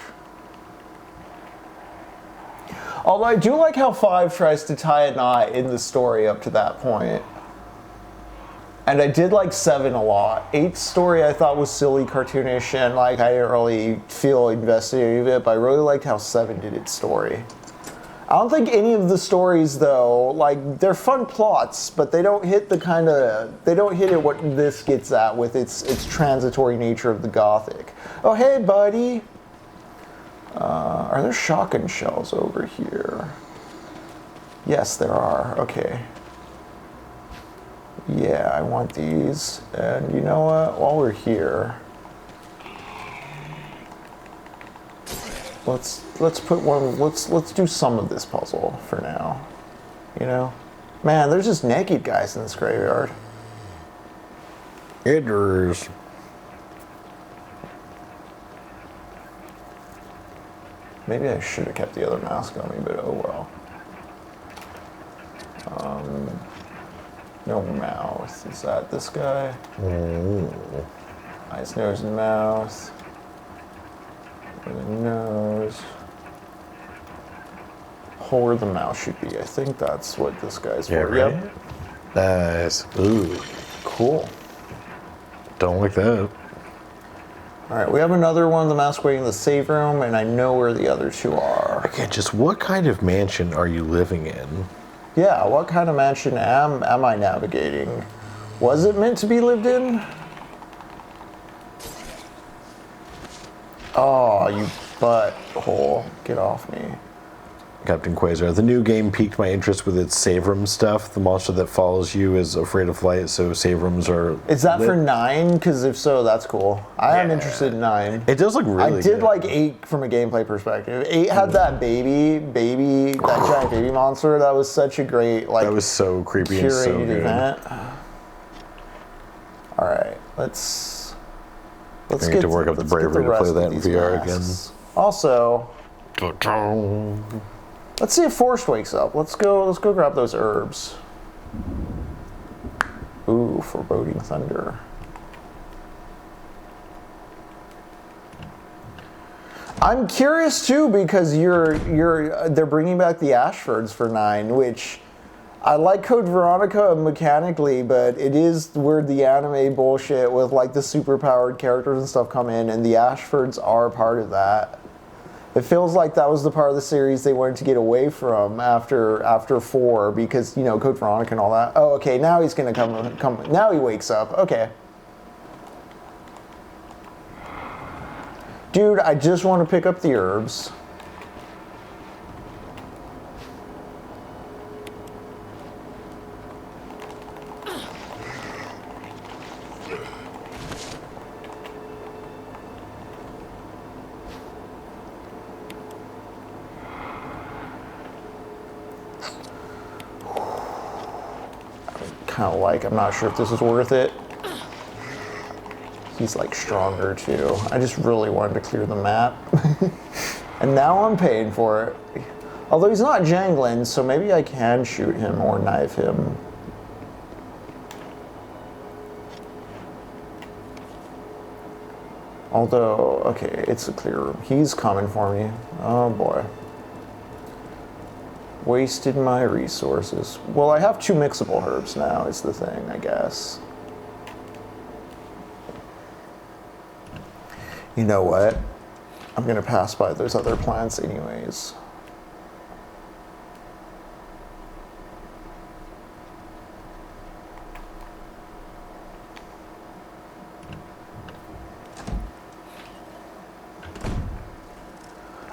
Although I do like how 5 tries to tie a knot in the story up to that point. And I did like 7 a lot. 8's story I thought was silly, cartoonish, and like I didn't really feel invested in any of it, but I really liked how 7 did its story. I don't think any of the stories, though, like, they're fun plots, but they don't hit the kind of, they don't hit it what this gets at with its transitory nature of the Gothic. Oh, hey, buddy. Are there shotgun shells over here? Yes, there are. Okay. Yeah, I want these. And you know what? While we're here, let's put one. Let's do some of this puzzle for now. You know, man, there's just naked guys in this graveyard. It is. Maybe I should have kept the other mask on me, but oh well. No mouth. Is that this guy? Eyes, nose, and mouth. Where the nose. Hole where the mouth should be. I think that's what this guy's for. Right? Yep. Nice. Ooh. Cool. Don't like that. Alright, we have another one of the masks waiting in the save room, and I know where the other two are. Again, just what kind of mansion are you living in? Yeah, what kind of mansion am I navigating? Was it meant to be lived in? Oh, you butthole. Get off me. Captain Quasar. The new game piqued my interest with its save room stuff. The monster that follows you is afraid of light, so save rooms are Is that lit. for 9? Because if so, that's cool. I am interested in 9. It does look really I did good. like 8 from a gameplay perspective. 8 had that that giant baby monster. That was such a great, like, That was so creepy and so curated good. event. Alright, let's I get need to work up the let's get bravery to rest play of that in these VR masks. Also, again. let's see if Forrest wakes up. Let's go grab those herbs. Ooh, foreboding thunder. I'm curious too because they're bringing back the Ashfords for 9, which I like Code Veronica mechanically, but it is where the anime bullshit with like the superpowered characters and stuff come in, and the Ashfords are part of that. It feels like that was the part of the series they wanted to get away from after 4 because, you know, Code Veronica and all that. Oh, okay, now he's gonna come. Now he wakes up. Okay. Dude, I just want to pick up the herbs. Kind of like, I'm not sure if this is worth it. He's like stronger too. I just really wanted to clear the map. And now I'm paying for it. Although he's not jangling, so maybe I can shoot him or knife him. Although, okay, it's a clear room. He's coming for me. Oh boy. Wasted my resources. Well, I have 2 mixable herbs now, is the thing, I guess. You know what? I'm gonna pass by those other plants anyways.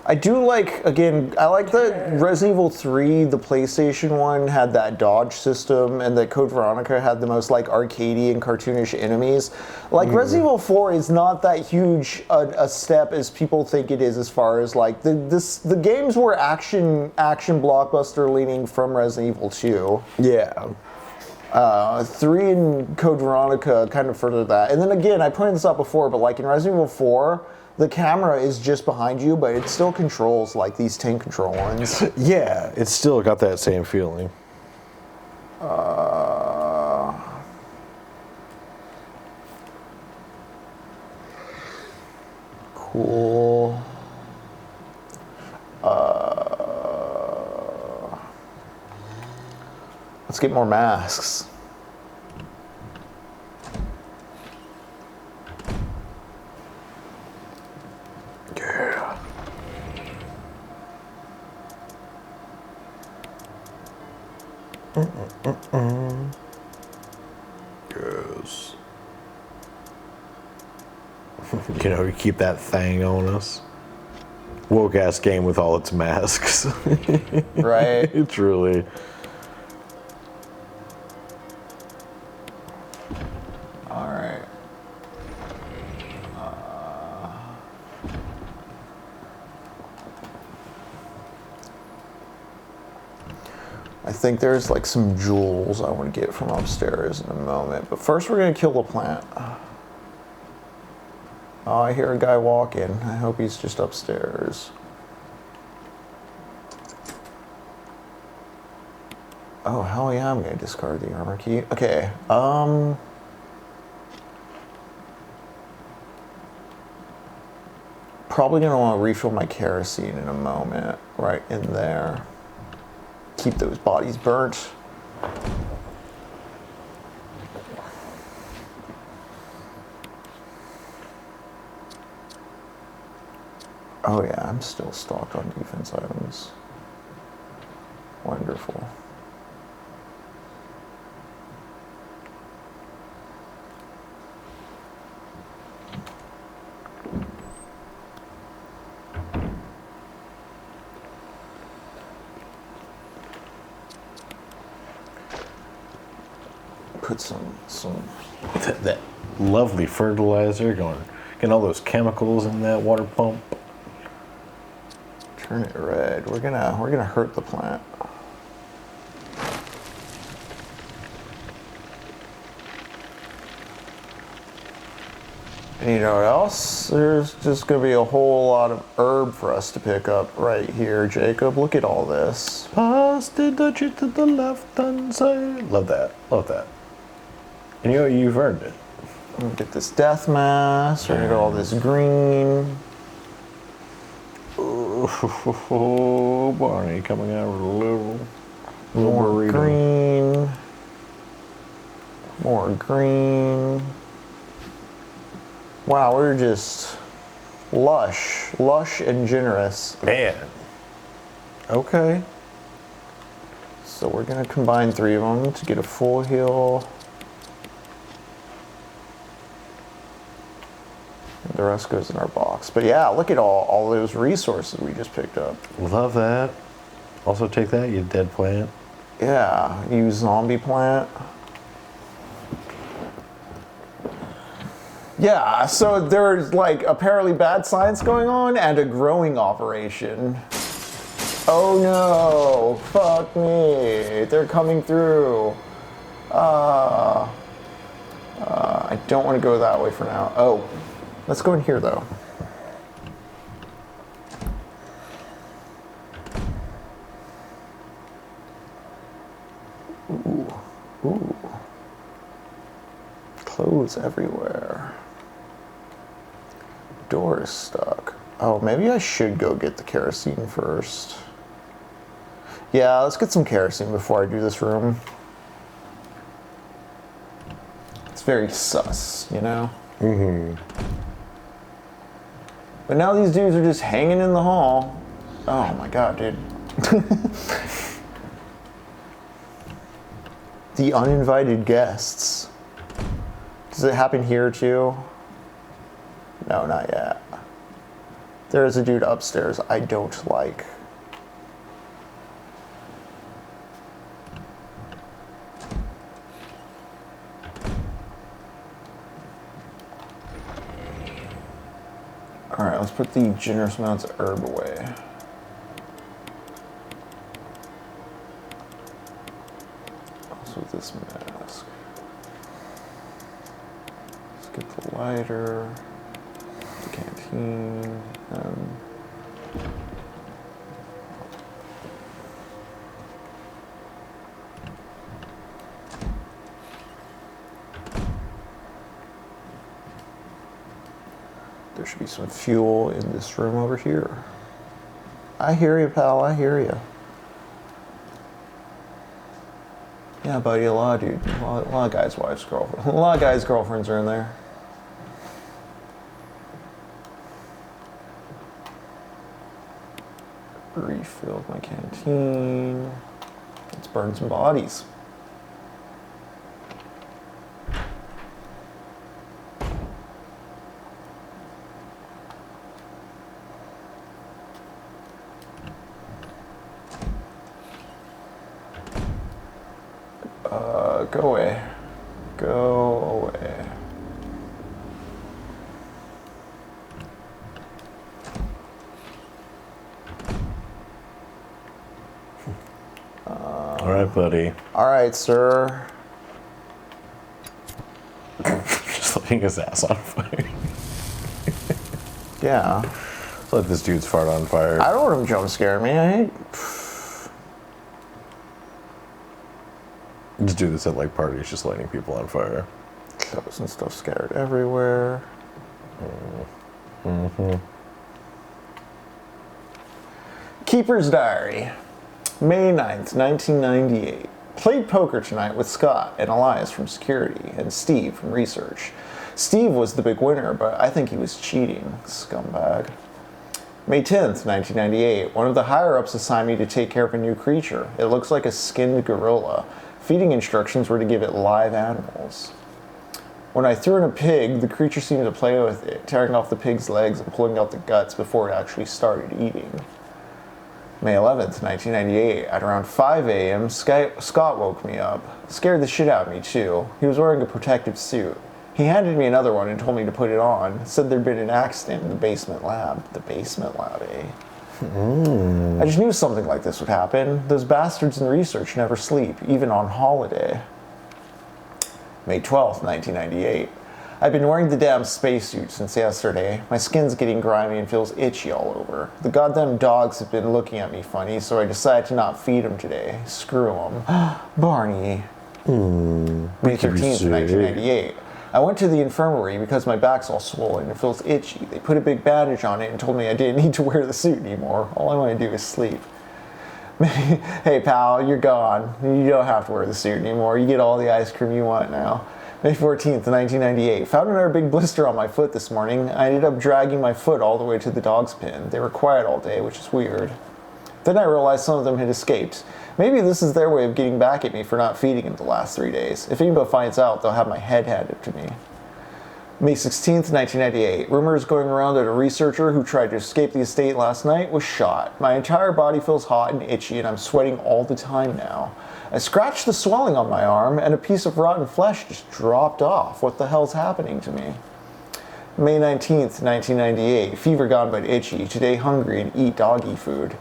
I do like, again, I like that Resident Evil 3, the PlayStation one, had that dodge system, and that Code Veronica had the most like arcadey and cartoonish enemies. Like Resident Evil 4 is not that huge a step as people think it is, as far as like the games were action blockbuster leaning from Resident Evil 2. Yeah. 3 and Code Veronica kind of further that. And then again, I pointed this out before, but like in Resident Evil 4, the camera is just behind you, but it still controls like these tank control ones. Yeah, it's still got that same feeling. Cool. Let's get more masks. You know, we keep that thing on us. Woke ass game with all its masks. Right? It's really. Alright. I think there's like some jewels I want to get from upstairs in a moment. But first we're going to kill the plant. Oh, I hear a guy walking. I hope he's just upstairs. Oh, hell yeah, I'm going to discard the armor key. Okay, probably going to want to refill my kerosene in a moment. Right in there. Keep those bodies burnt. Oh yeah, I'm still stocked on defense items. Wonderful. Put some That lovely fertilizer getting all those chemicals in that water pump. turn it red. We're gonna hurt the plant. And you know what else? There's just gonna be a whole lot of herb for us to pick up right here, Jacob. Look at all this. Pass the duchy to the left hand side. Love that. Love that. And you know, you've earned it. I'm gonna get this death mask. We're gonna get all this green. Oh, Barney coming out with a little More burrito. green. More green. Wow, we're just lush and generous. Man. Okay. So we're gonna combine 3 of them to get a full heal. And the rest goes in our box. But yeah, look at all those resources we just picked up. Love that. Also take that, you dead plant. Yeah, use zombie plant. Yeah, so there's like apparently bad science going on and a growing operation. Oh no, fuck me, they're coming through. I don't want to go that way for now. Oh, let's go in here though. Ooh. Clothes everywhere. Door is stuck. Oh, maybe I should go get the kerosene first. Yeah, let's get some kerosene before I do this room. It's very sus, you know? Mm-hmm. But now these dudes are just hanging in the hall. Oh my god, dude. The uninvited guests. Does it happen here too? No, not yet. There is a dude upstairs I don't like. Alright, let's put the generous amounts of herb away. Also this mask. Let's get the lighter. Canteen. There should be some fuel in this room over here. I hear you, pal. I hear you. Yeah, buddy. A lot of guys' wives, girlfriends. A lot of guys' girlfriends are in there. Refilled my canteen. Let's burn some bodies. Go away. Go away. Alright, buddy. Alright, sir. Just lighting his ass on fire. Yeah. Just let this dude's fart on fire. I don't want him jump scare me. I hate... Just do this at like parties, just lighting people on fire. Clothes and stuff scattered everywhere. Keeper's Diary. May 9th, 1998. Played poker tonight with Scott and Elias from security and Steve from research. Steve was the big winner, but I think he was cheating, scumbag. May 10th, 1998. One of the higher-ups assigned me to take care of a new creature. It looks like a skinned gorilla. Feeding instructions were to give it live animals. When I threw in a pig, the creature seemed to play with it, tearing off the pig's legs and pulling out the guts before it actually started eating. May 11th, 1998, at around 5 a.m., Scott woke me up. Scared the shit out of me, too. He was wearing a protective suit. He handed me another one and told me to put it on. Said there'd been an accident in the basement lab. The basement lab, eh? I just knew something like this would happen. Those bastards in research never sleep, even on holiday. May 12th, 1998. I've been wearing the damn spacesuit since yesterday. My skin's getting grimy and feels itchy all over. The goddamn dogs have been looking at me funny, so I decided to not feed them today. Screw them. Barney. May 13th, 1998. I went to the infirmary because my back's all swollen and feels itchy. They put a big bandage on it and told me I didn't need to wear the suit anymore. All I want to do is sleep. Hey pal, you're gone. You don't have to wear the suit anymore. You get all the ice cream you want now. May 14th, 1998. Found another big blister on my foot this morning. I ended up dragging my foot all the way to the dog's pen. They were quiet all day, which is weird. Then I realized some of them had escaped. Maybe this is their way of getting back at me for not feeding them the last 3 days. If anybody finds out, they'll have my head handed to me. May 16th, 1998. Rumors going around that a researcher who tried to escape the estate last night was shot. My entire body feels hot and itchy, and I'm sweating all the time now. I scratched the swelling on my arm, and a piece of rotten flesh just dropped off. What the hell's happening to me? May 19th, 1998. Fever gone but itchy. Today hungry and eat doggy food.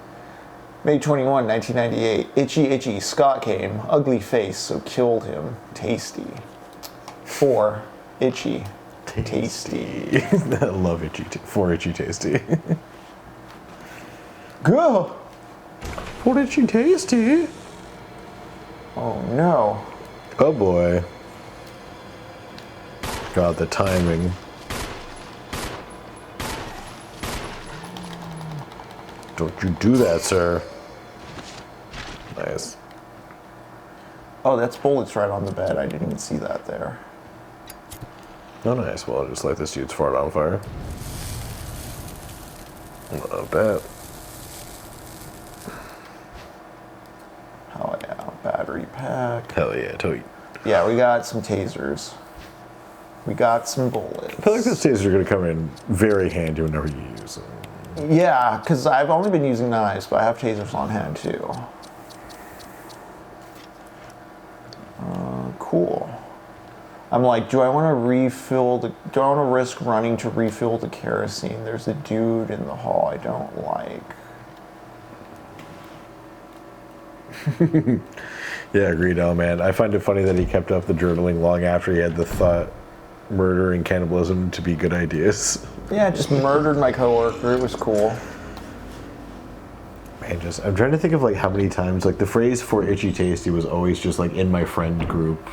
May 21, 1998. Itchy, itchy. Scott came. Ugly face, so killed him. Tasty. 4. Itchy. Tasty. I love itchy. For itchy tasty. Go! For itchy tasty. Oh no. Oh boy. God, the timing. Don't you do that, sir. Nice. Oh, that's bullets right on the bed. I didn't even see that there. Oh, nice. Well, I'll just light this dude's fart on fire. Not bad. Oh yeah, battery pack. Hell yeah, toy. Yeah, we got some tasers. We got some bullets. I feel like those tasers are going to come in very handy whenever you use them. Yeah, because I've only been using knives, but I have tasers on hand too. Cool. I'm like, do I want to risk running to refill the kerosene? There's a dude in the hall I don't like. Yeah, agreed, oh man. I find it funny that he kept up the journaling long after he had the thought murder and cannibalism to be good ideas. Yeah, just murdered my coworker. It was cool. Man, I'm trying to think of like how many times like the phrase "for itchy tasty" was always just like in my friend group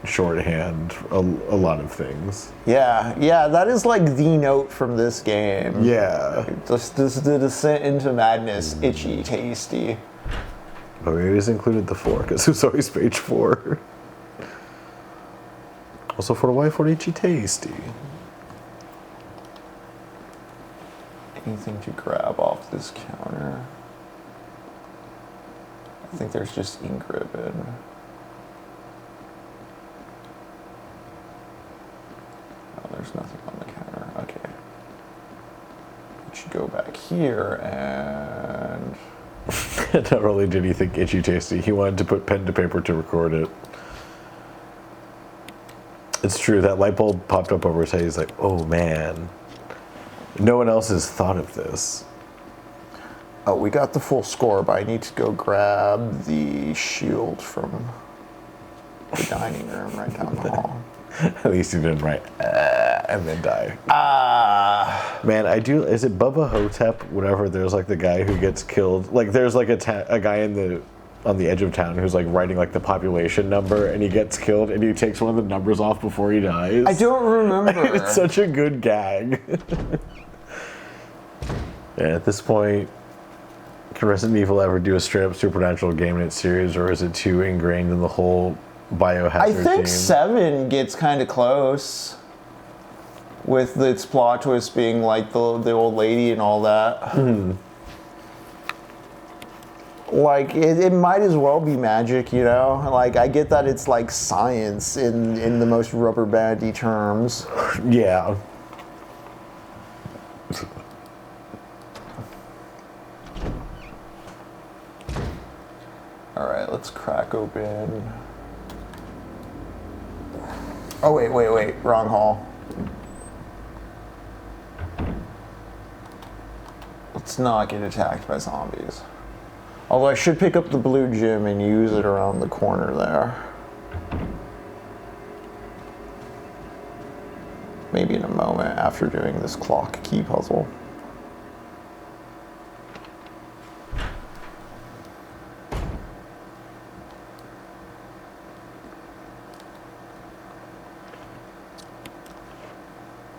shorthand a lot of things. Yeah, that is like the note from this game. Yeah. Just the descent into madness, itchy tasty. But we always included the 4 because it was always page 4. Also for the wife, for itchy tasty. Anything to grab off this counter? I think there's just ink ribbon. Oh, there's nothing on the counter. Okay. We should go back here and... Not only did he think itchy tasty, he wanted to put pen to paper to record it. It's true, that light bulb popped up over his head. He's like, oh man. No one else has thought of this. Oh, we got the full score, but I need to go grab the shield from the dining room right down the hall. At least he didn't write, and then die. Ah. Man, I do, is it Bubba Hotep, whatever, there's like the guy who gets killed. Like there's like a guy on the edge of town who's like writing like the population number, and he gets killed and he takes one of the numbers off before he dies. I don't remember. It's such a good gag. And at this point, can Resident Evil ever do a straight up supernatural game in its series, or is it too ingrained in the whole biohazard I think theme? 7 gets kind of close with its plot twist being like the old lady and all that. Mm-hmm. Like, it might as well be magic, you know? Like, I get that it's like science in the most rubber bandy terms. Yeah. Alright, let's crack open. Oh, wait. Wrong hall. Let's not get attacked by zombies. Although I should pick up the blue gem and use it around the corner there. Maybe in a moment after doing this clock key puzzle.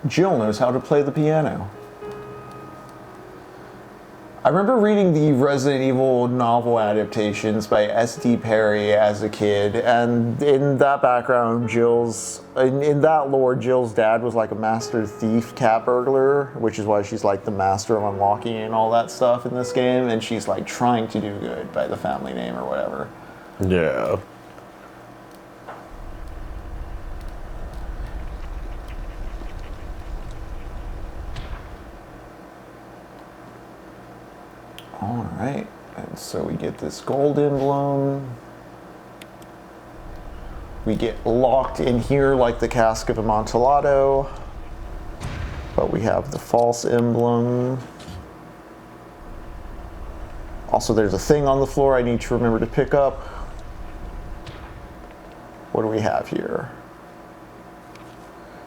Jill knows how to play the piano. I remember reading the Resident Evil novel adaptations by S.D. Perry as a kid, and in that background, in that lore, Jill's dad was like a master thief, cat burglar, which is why she's like the master of unlocking and all that stuff in this game, and she's like trying to do good by the family name or whatever. Yeah. Alright, and so we get this gold emblem. We get locked in here like the cask of Amontillado. But we have the false emblem. Also, there's a thing on the floor I need to remember to pick up. What do we have here?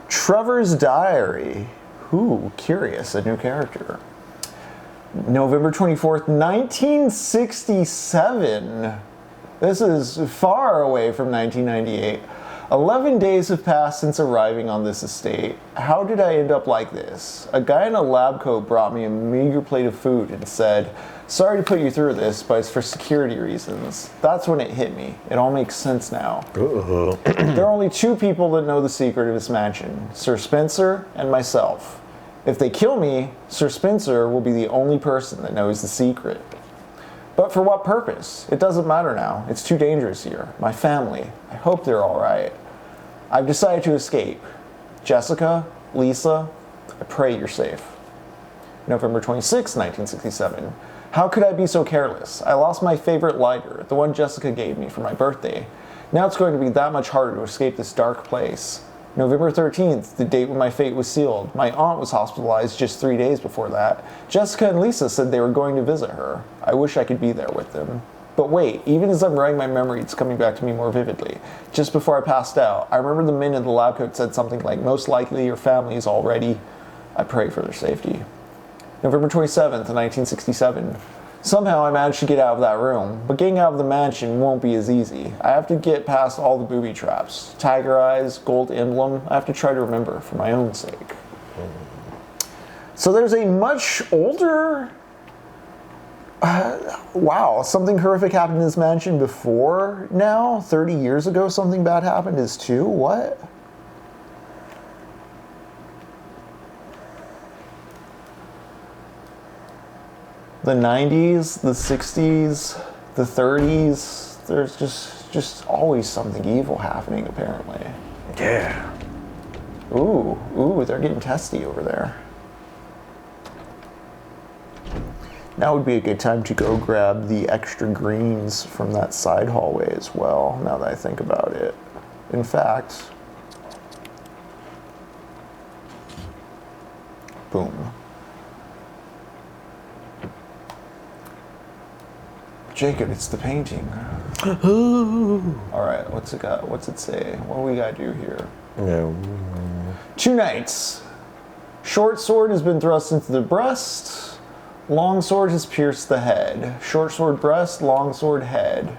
Trevor's Diary. Ooh, curious, a new character. November 24th, 1967. This is far away from 1998. 11 days have passed since arriving on this estate. How did I end up like this? A guy in a lab coat brought me a meager plate of food and said, "Sorry to put you through this, but it's for security reasons." That's when it hit me. It all makes sense now. There are only 2 people that know the secret of this mansion, Sir Spencer and myself. If they kill me, Sir Spencer will be the only person that knows the secret. But for what purpose? It doesn't matter now. It's too dangerous here. My family. I hope they're all right. I've decided to escape. Jessica, Lisa, I pray you're safe. November 26, 1967. How could I be so careless? I lost my favorite lighter, the one Jessica gave me for my birthday. Now it's going to be that much harder to escape this dark place. November 13th, the date when my fate was sealed. My aunt was hospitalized just 3 days before that. Jessica and Lisa said they were going to visit her. I wish I could be there with them. But wait, even as I'm writing my memory, it's coming back to me more vividly. Just before I passed out, I remember the men in the lab coat said something like, "Most likely your family is all ready." I pray for their safety. November 27th, 1967. Somehow I managed to get out of that room, but getting out of the mansion won't be as easy. I have to get past all the booby traps. Tiger eyes, gold emblem, I have to try to remember for my own sake. So there's a much older... wow, something horrific happened in this mansion before now? 30 years ago something bad happened is too? What? The 90s, the 60s, the 30s, there's just always something evil happening, apparently. Yeah. Ooh, they're getting testy over there. Now would be a good time to go grab the extra greens from that side hallway as well, now that I think about it. In fact, Boom. Jacob, it's the painting. All right, what's it got? What's it say? What do we got to do here? No. 2 knights. Short sword has been thrust into the breast. Long sword has pierced the head. Short sword breast, long sword head.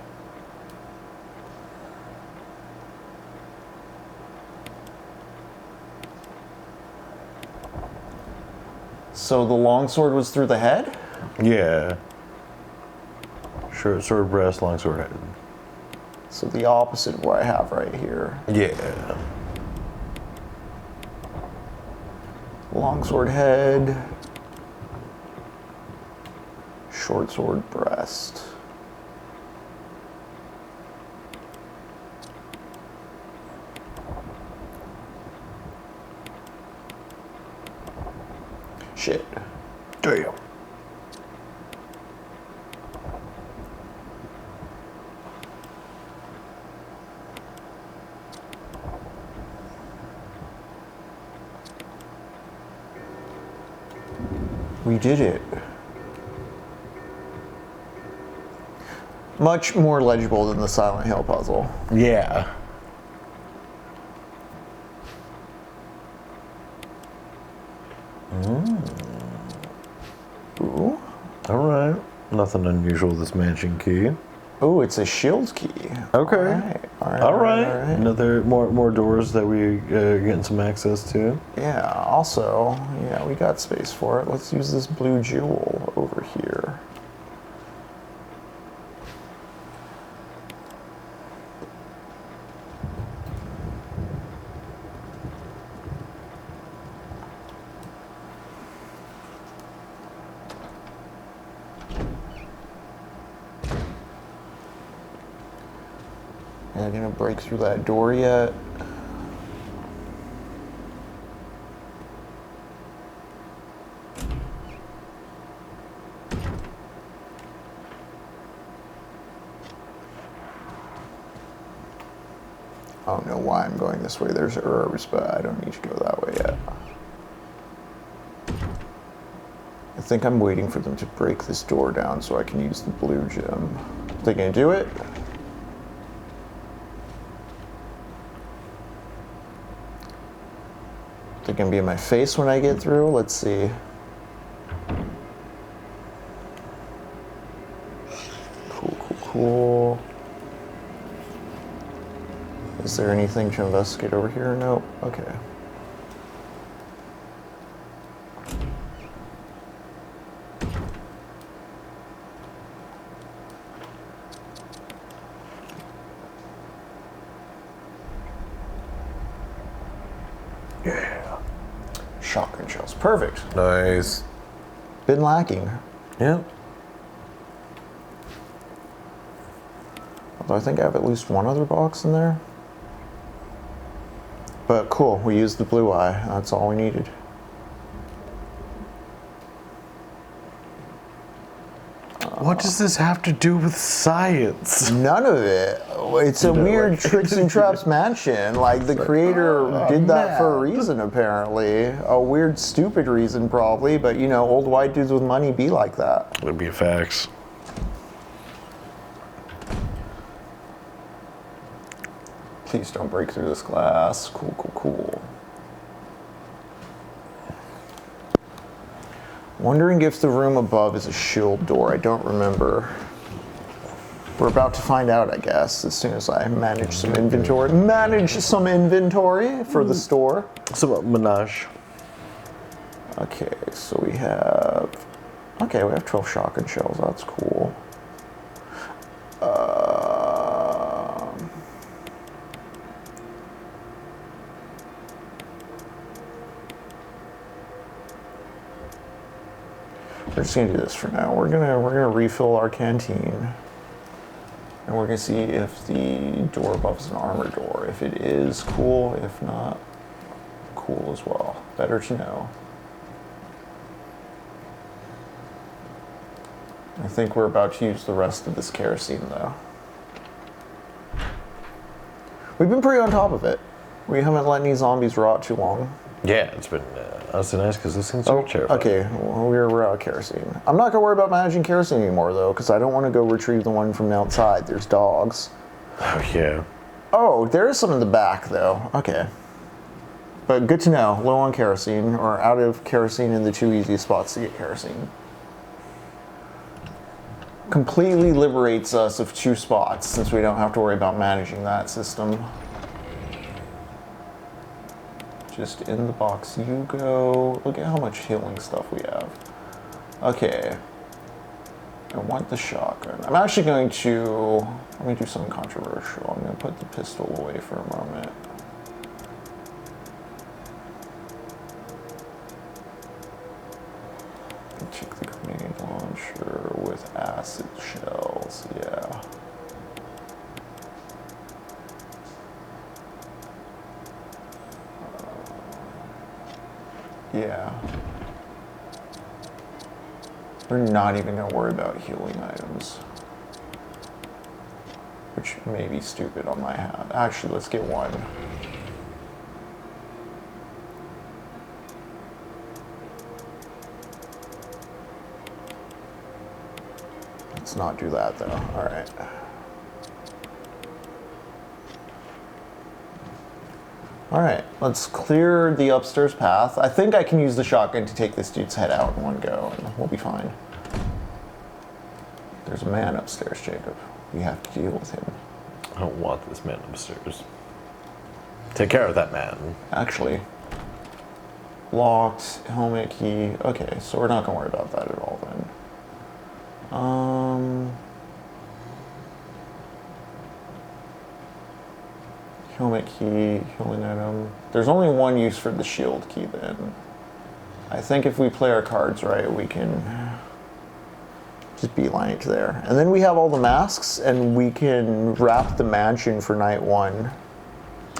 So the long sword was through the head? Yeah. Short sword breast, long sword head. So the opposite of what I have right here. Yeah. Longsword head, short sword breast. Shit. Damn. We did it. Much more legible than the Silent Hill puzzle. Yeah. Ooh. All right. Nothing unusual with this mansion key. Ooh, it's a shield key. Okay. All right. Another more doors that we getting some access to. Yeah, also, yeah, we got space for it. Let's use this blue jewel over here. Am I gonna break through that door yet? I don't know why I'm going this way. There's herbs, but I don't need to go that way yet. I think I'm waiting for them to break this door down so I can use the blue gem. Are they gonna do it? They're gonna be in my face when I get through. Let's see. Cool. Is there anything to investigate over here? Nope. Okay. Shotgun shells. Perfect. Nice. Been lacking. Yeah. Although I think I have at least one other box in there. But cool, we used the blue eye. That's all we needed. What does this have to do with science? None of it. It's a weird tricks and traps mansion. Like the creator did that for a reason, apparently. A weird, stupid reason, probably. But you know, old white dudes with money be like that. Would be facts. Please don't break through this glass. Cool. Wondering if the room above is a shield door. I don't remember. We're about to find out, I guess, as soon as I manage some inventory. For the store. Some menage. Okay, so we have 12 shotgun shells. That's cool. We're just gonna do this for now. We're gonna refill our canteen, and we're gonna see if the door above is an armor door. If it is, cool. If not, cool as well. Better to know. I think we're about to use the rest of this kerosene, though. We've been pretty on top of it. We haven't let any zombies rot too long. Yeah, it's been honestly nice because this thing's so terrifying. Okay, well, we're out of kerosene. I'm not gonna worry about managing kerosene anymore though, because I don't want to go retrieve the one from outside. There's dogs. Oh, yeah. Oh, there is some in the back though. Okay. But good to know, low on kerosene, or out of kerosene in the 2 easiest spots to get kerosene. Completely liberates us of 2 spots, since we don't have to worry about managing that system. Just in the box you go. Look at how much healing stuff we have. Okay. I want the shotgun. I'm actually going to, let me do something controversial. I'm going to put the pistol away for a moment. Take the grenade launcher with acid shells, yeah. Yeah. We're not even going to worry about healing items. Which may be stupid on my hat. Actually, let's get one. Let's not do that though. Alright. Alright, let's clear the upstairs path. I think I can use the shotgun to take this dude's head out in one go, and we'll be fine. There's a man upstairs, Jacob. We have to deal with him. I don't want this man upstairs. Take care of that man. Actually, locked, helmet key. Okay, so we're not going to worry about that at all then. Helmet key, healing item. There's only one use for the shield key then. I think if we play our cards right, we can just beeline it to there. And then we have all the masks, and we can wrap the mansion for night 1.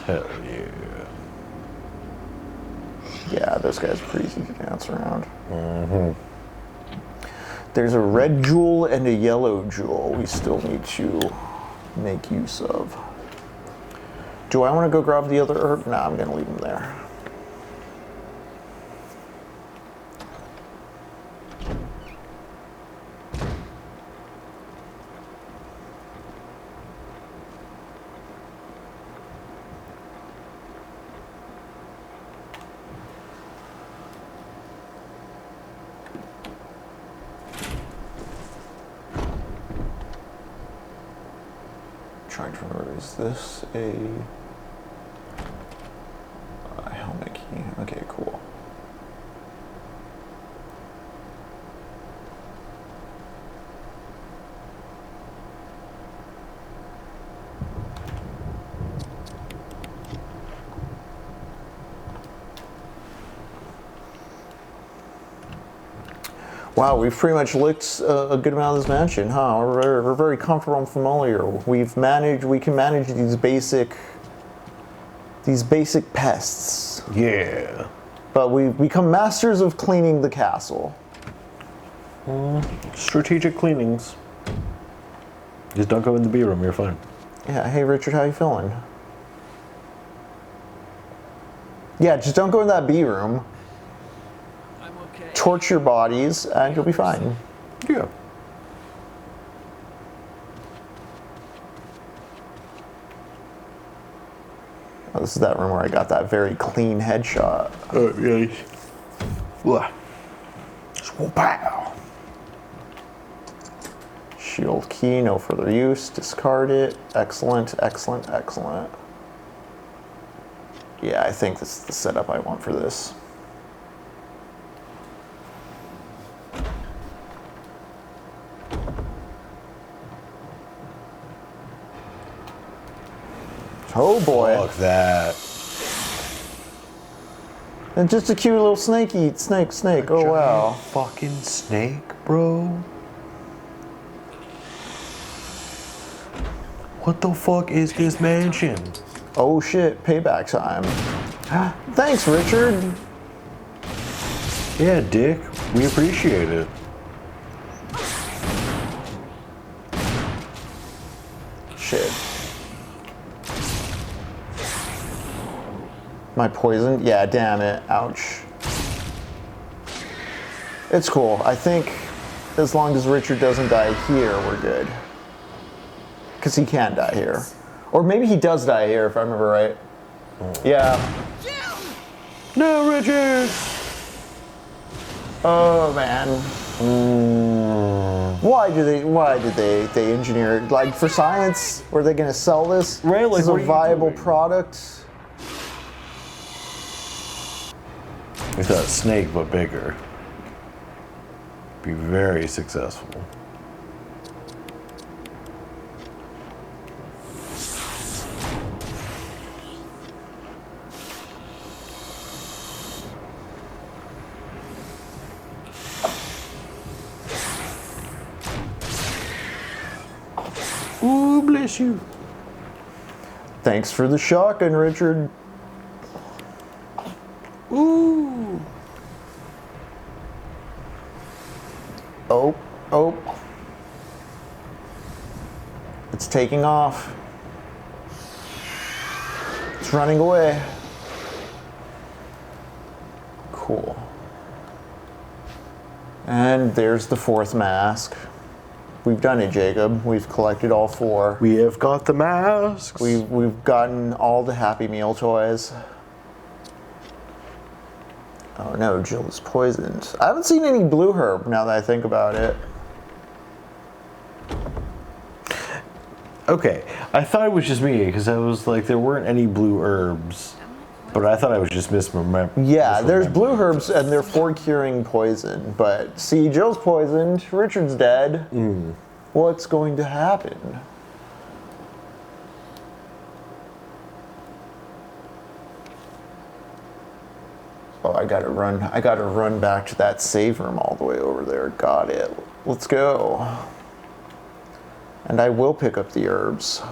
Hell yeah. Yeah, those guys are pretty easy to dance around. There's a red jewel and a yellow jewel we still need to make use of. Do I want to go grab the other herb? Nah, I'm going to leave them there. Trying to remember, is this a helmet key? Okay, cool. Wow, we've pretty much licked a good amount of this mansion, huh? We're very comfortable and familiar. We can manage these basic pests. Yeah. But we've become masters of cleaning the castle. Strategic cleanings. Just don't go in the B room, you're fine. Yeah, hey Richard, how you feeling? Yeah, just don't go in that B room. Torch your bodies, and you'll be fine. Yeah. Oh, this is that room where I got that very clean headshot. Oh, yeah. Swoop-pow. Shield key, no further use. Discard it. Excellent, excellent, excellent. Yeah, I think this is the setup I want for this. Oh boy. Fuck that. And just a cute little snake. Oh wow. Fucking snake, bro. What the fuck is this mansion? Oh shit, payback time. Thanks, Richard. Yeah, Dick. We appreciate it. Shit. My poison? Yeah, damn it. Ouch. It's cool. I think as long as Richard doesn't die here, we're good. Because he can die here. Or maybe he does die here, if I remember right. Yeah. No, Richard! Oh, man. Why did they engineer it? Like, for science? Were they going to sell this? Right, like, this is a what are you viable doing? product? It's that snake, but bigger. Be very successful. Ooh, bless you. Thanks for the shotgun, Richard. Ooh. Oh, oh. It's taking off. It's running away. Cool. And there's the fourth mask. We've done it, Jacob. We've collected all four. We have got the masks. We've gotten all the Happy Meal toys. Oh no, Jill is poisoned. I haven't seen any blue herb now that I think about it. Okay, I thought it was just me because I was like, there weren't any blue herbs, but I thought I was just misremembering. Yeah, there's blue herbs and they're for curing poison. But see, Jill's poisoned. Richard's dead. What's going to happen? Oh, I gotta run back to that save room all the way over there. Got it. Let's go. And I will pick up the herbs.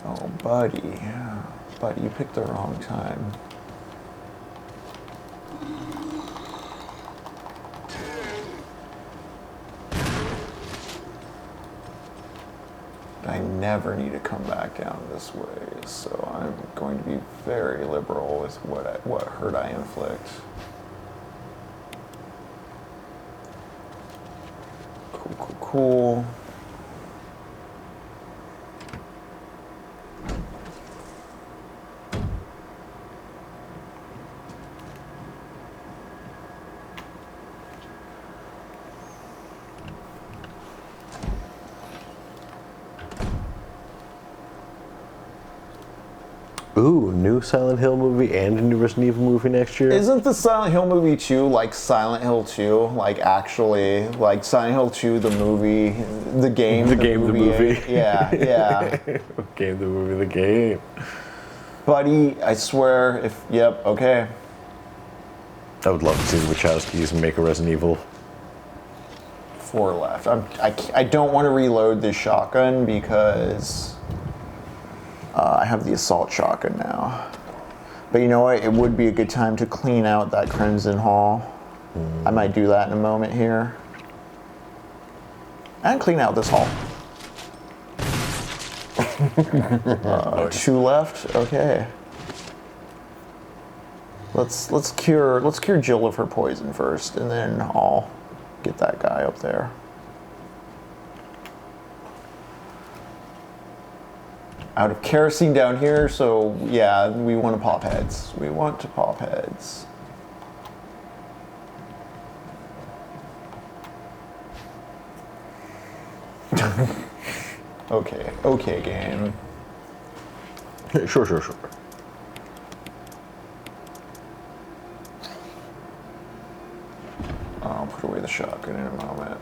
Oh, buddy. Buddy, you picked the wrong time. I never need to come back down this way, so I'm going to be very liberal with what hurt I inflict. Cool, cool, cool. Ooh, new Silent Hill movie and a new Resident Evil movie next year. Isn't the Silent Hill movie 2 like Silent Hill 2? Like actually, like Silent Hill 2, the movie, the game, the movie. Yeah, yeah. Game, the movie, the game. Buddy, I swear, yep, okay. I would love to see the Wachowskis make a Resident Evil. 4 left. I don't want to reload this shotgun because I have the assault shotgun now. But you know what? It would be a good time to clean out that Crimson Hall. I might do that in a moment here. And clean out this hall. 2 left. Okay. Let's cure Jill of her poison first, and then I'll get that guy up there. Out of kerosene down here, so yeah, we want to pop heads. We want to pop heads. Okay, game. Sure. I'll put away the shotgun in a moment.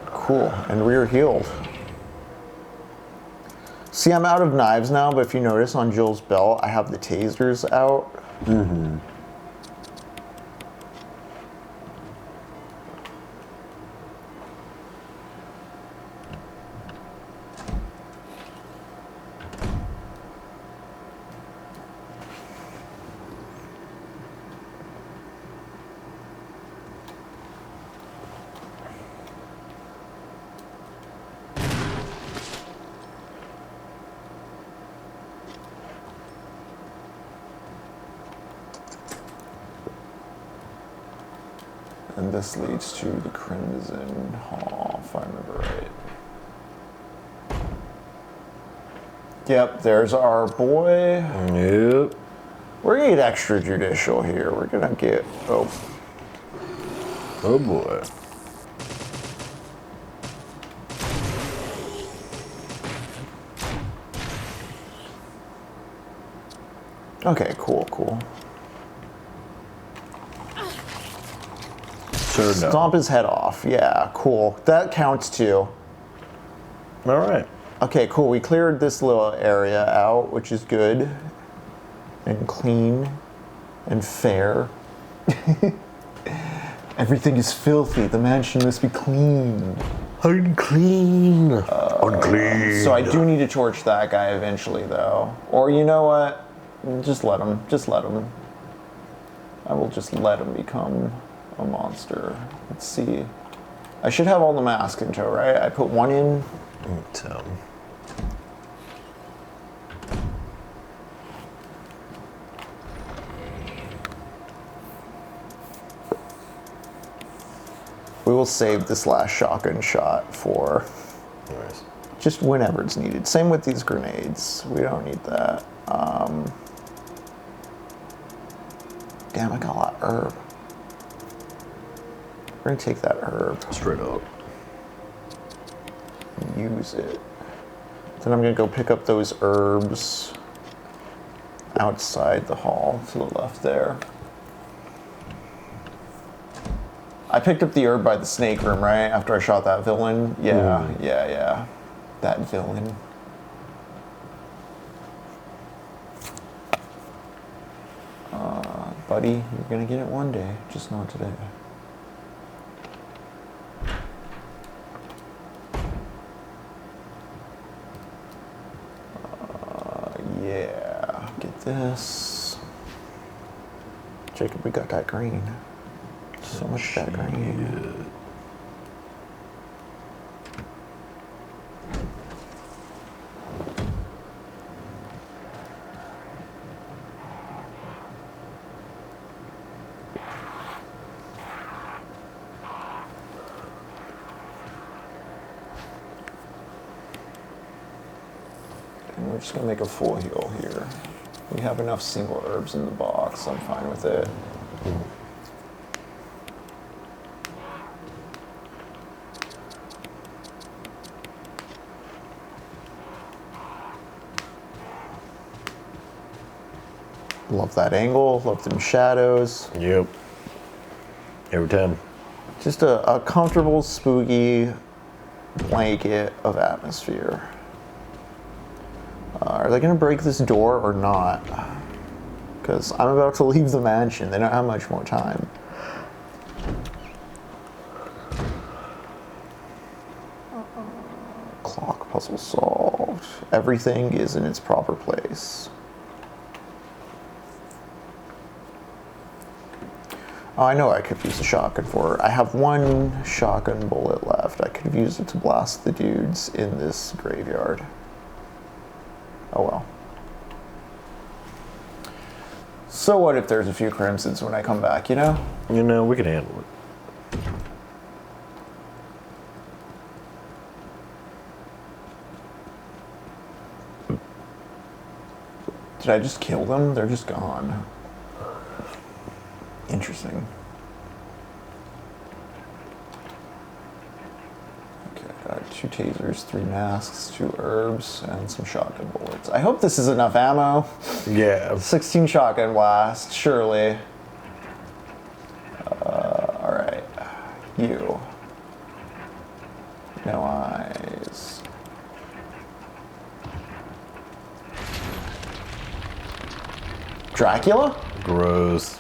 Cool, and we're healed. See, I'm out of knives now, but if you notice on Jill's belt, I have the tasers out. And this leads to the Crimson Hall, if I remember right. Yep, there's our boy. Yep. We're gonna get extrajudicial here. We're gonna get, Oh boy. okay, cool. Sure, no. Stomp his head off. Yeah, cool. That counts too. All right. Okay, cool. We cleared this little area out, which is good. And clean. And fair. Everything is filthy. The mansion must be clean. Unclean. Unclean. So I do need to torch that guy eventually, though. Or you know what? Just let him. Just let him. I will just let him become a monster. Let's see. I should have all the masks in tow, right? I put one in. We will save this last shotgun shot for Nice. just whenever it's needed. Same with these grenades. We don't need that. Damn, I got a lot of herb. We're gonna take that herb. Straight up. And use it. Then I'm gonna go pick up those herbs outside the hall to the left there. I picked up the herb by the snake room, right? After I shot that villain. Yeah, yeah. That villain. Buddy, you're gonna get it one day, just not today. Yeah, get this. Jacob, we got that green. So much that green. And we're just gonna make a full heal here. We have enough single herbs in the box, I'm fine with it. Love that angle, love them shadows. Yep. Every time. Just a comfortable, spooky blanket of atmosphere. Are they gonna break this door or not? Because I'm about to leave the mansion. They don't have much more time. Clock puzzle solved. Everything is in its proper place. Oh, I know I could use a shotgun for it. I have one shotgun bullet left. I could have used it to blast the dudes in this graveyard. Oh well. So what if there's a few crimsons when I come back, you know? You know, we can handle it. Did I just kill them? They're just gone. Interesting. Okay, I got 2 tasers, 3 masks, 2 herbs, and some shotgun bullets. I hope this is enough ammo. Yeah. 16 shotgun blasts, surely. Alright. You. No eyes. Dracula? Gross.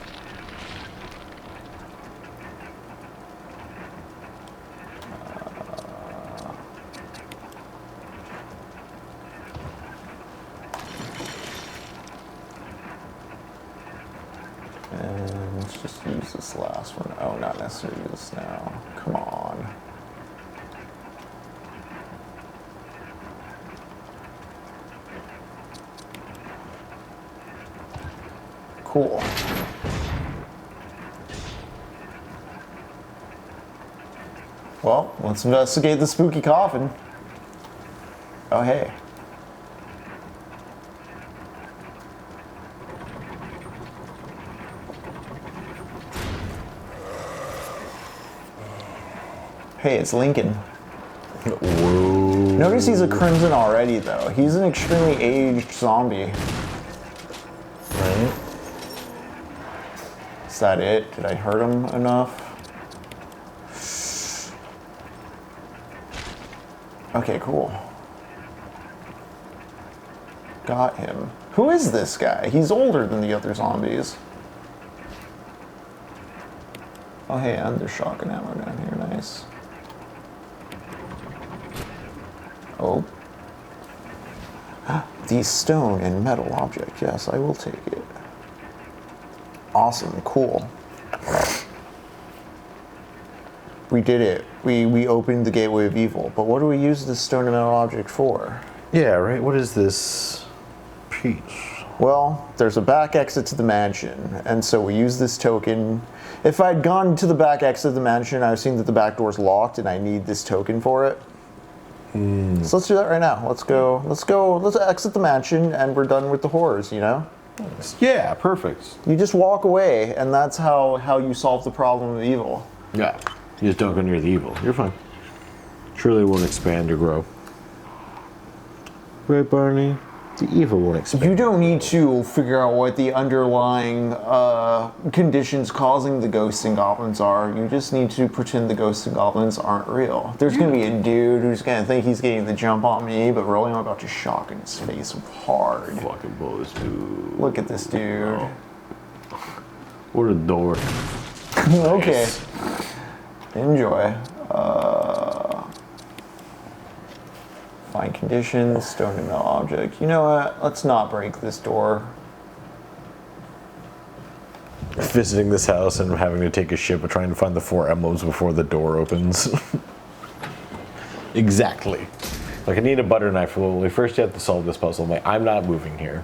And let's just use this last one. Oh, not necessarily this now. Come on. Cool. Well, let's investigate the spooky coffin. Oh, hey. Hey, it's Lincoln. Whoa. Notice he's a crimson already, though. He's an extremely aged zombie. Right. Is that it? Did I hurt him enough? Okay, cool. Got him. Who is this guy? He's older than the other zombies. Oh, hey, and there's shotgun ammo down here. Nice. Oh. The stone and metal object. Yes, I will take it. Awesome. Cool. We did it. We opened the gateway of evil. But what do we use this stone and metal object for? Yeah, right. What is this piece? Well, there's a back exit to the mansion, and so we use this token. If I'd gone to the back exit of the mansion, I've seen that the back door's locked, and I need this token for it. So let's do that right now. Let's go. Let's exit the mansion, and we're done with the horrors, you know? Yeah, perfect. You just walk away, and that's how you solve the problem of evil. Yeah. You just don't go near the evil. You're fine. Surely it won't expand or grow. Right, Barney? The evil won't expand. You don't need to figure out what the underlying conditions causing the ghosts and goblins are. You just need to pretend the ghosts and goblins aren't real. There's going to be a dude who's going to think he's getting the jump on me, but really I'm about to shock in his face hard. Fucking bullets, dude. Look at this dude. What a dork. Okay. Enjoy. Fine conditions, stone and metal object. You know what? Let's not break this door. Visiting this house and having to take a ship and trying to find the 4 emblems before the door opens. Exactly. Like, I need a butter knife. Well, first you have to solve this puzzle. I'm like, I'm not moving here.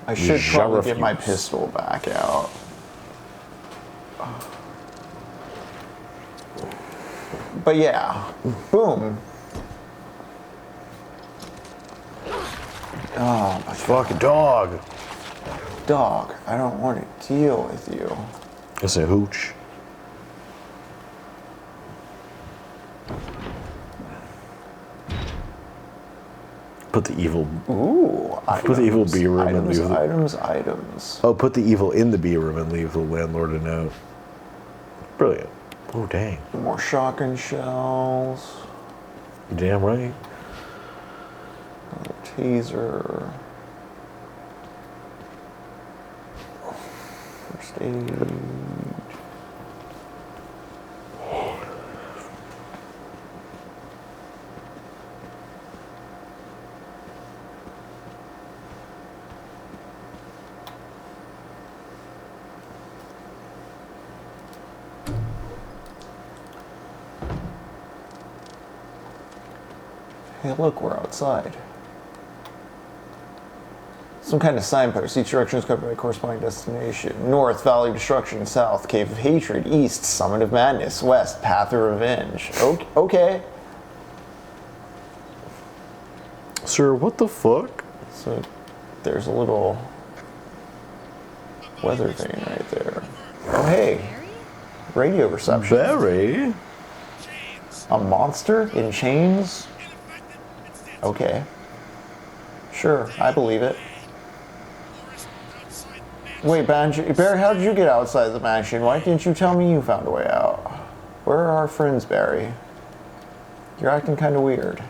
I should probably refuse. get my pistol back out. But yeah, boom. Oh, my Fucking dog. dog, I don't want to deal with you. It's a hooch. Put the evil. Ooh, Put the evil bee room and items, leave the. items. Oh, put the evil in the bee room and leave the landlord a note. Brilliant. Oh, dang. More shotgun shells. You damn right. Another taser. First aid. Hey, look, we're outside. Some kind of signpost. Each direction is covered by a corresponding destination. North, Valley of Destruction. South, Cave of Hatred. East, Summit of Madness. West, Path of Revenge. Okay. Sir, what the fuck? So there's a little weather vane right there. Oh, hey. Radio reception. Very. A monster in chains? Okay. Sure, I believe it. Wait, Barry, how did you get outside the mansion? Why didn't you tell me you found a way out? Where are our friends, Barry? You're acting kind of weird.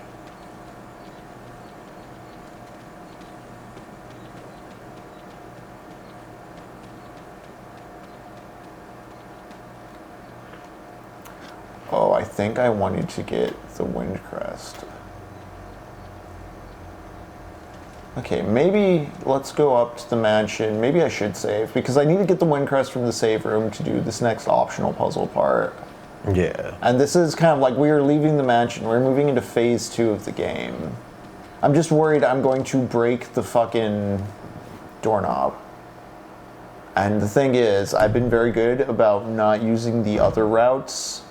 Oh, I think I wanted to get the wind crest. Okay, maybe let's go up to the mansion. Maybe I should save, because I need to get the wind crest from the save room to do this next optional puzzle part. Yeah. And this is kind of like we are leaving the mansion. We're moving into phase 2 of the game. I'm just worried I'm going to break the fucking doorknob. And the thing is, I've been very good about not using the other routes.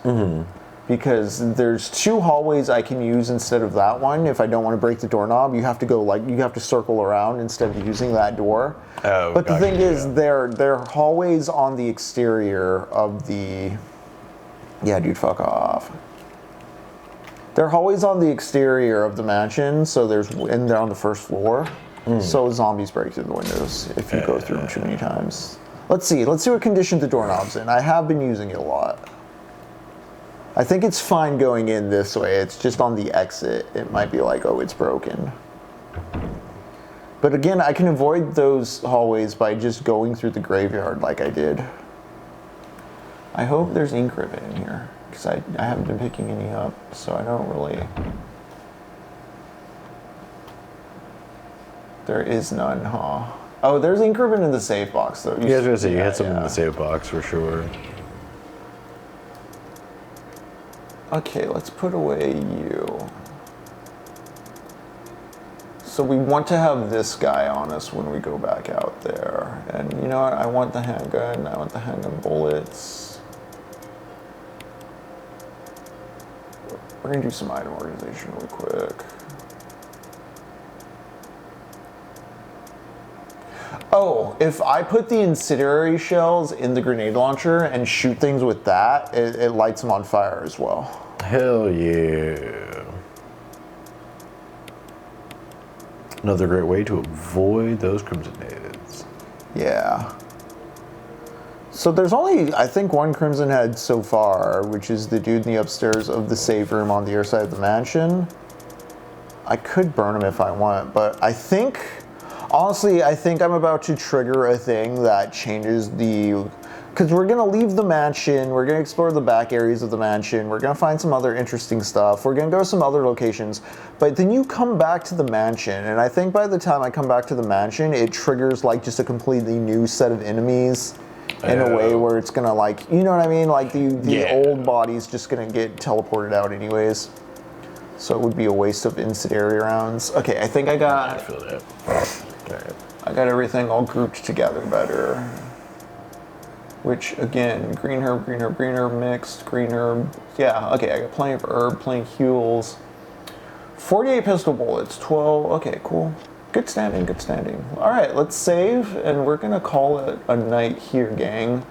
Because there's 2 hallways I can use instead of that one. If I don't want to break the doorknob, you have to go you have to circle around instead of using that door. Oh, but the gotcha, thing is, they're hallways on the exterior of the. Yeah, dude, fuck off. They're hallways on the exterior of the mansion, so and they're on the first floor. So zombies break through the windows if you go through them too many times. Let's see what condition the doorknob's in. I have been using it a lot. I think it's fine going in this way. It's just on the exit. It might be like, oh, it's broken. But again, I can avoid those hallways by just going through the graveyard like I did. I hope there's ink ribbon in here, because I haven't been picking any up, so I don't really... There is none, huh? Oh, there's ink ribbon in the safe box, though. Yeah, I was gonna say, you had some in the save box for sure. Okay, let's put away you. So we want to have this guy on us when we go back out there. And you know what? I want the handgun. I want the handgun bullets. We're gonna do some item organization really quick. Oh, if I put the incendiary shells in the grenade launcher and shoot things with that, it lights them on fire as well. Hell yeah. Another great way to avoid those crimson natives. Yeah. So there's only, I think, 1 crimson head so far, which is the dude in the upstairs of the save room on the other side of the mansion. I could burn him if I want, but I think... Honestly, I think I'm about to trigger a thing that changes the... Because we're going to leave the mansion, we're going to explore the back areas of the mansion, we're going to find some other interesting stuff, we're going to go to some other locations, but then you come back to the mansion, and I think by the time I come back to the mansion, it triggers like just a completely new set of enemies in a way where it's going to like, you know what I mean? Like the old body's just going to get teleported out anyways. So it would be a waste of incendiary rounds. Okay, I think I got... I feel that. I got everything all grouped together better. Which, again, green herb, mixed, green herb. Yeah, okay, I got plenty of herb, plenty of heals. 48 pistol bullets, 12, okay, cool. Good standing, good standing. All right, let's save, and we're gonna call it a night here, gang.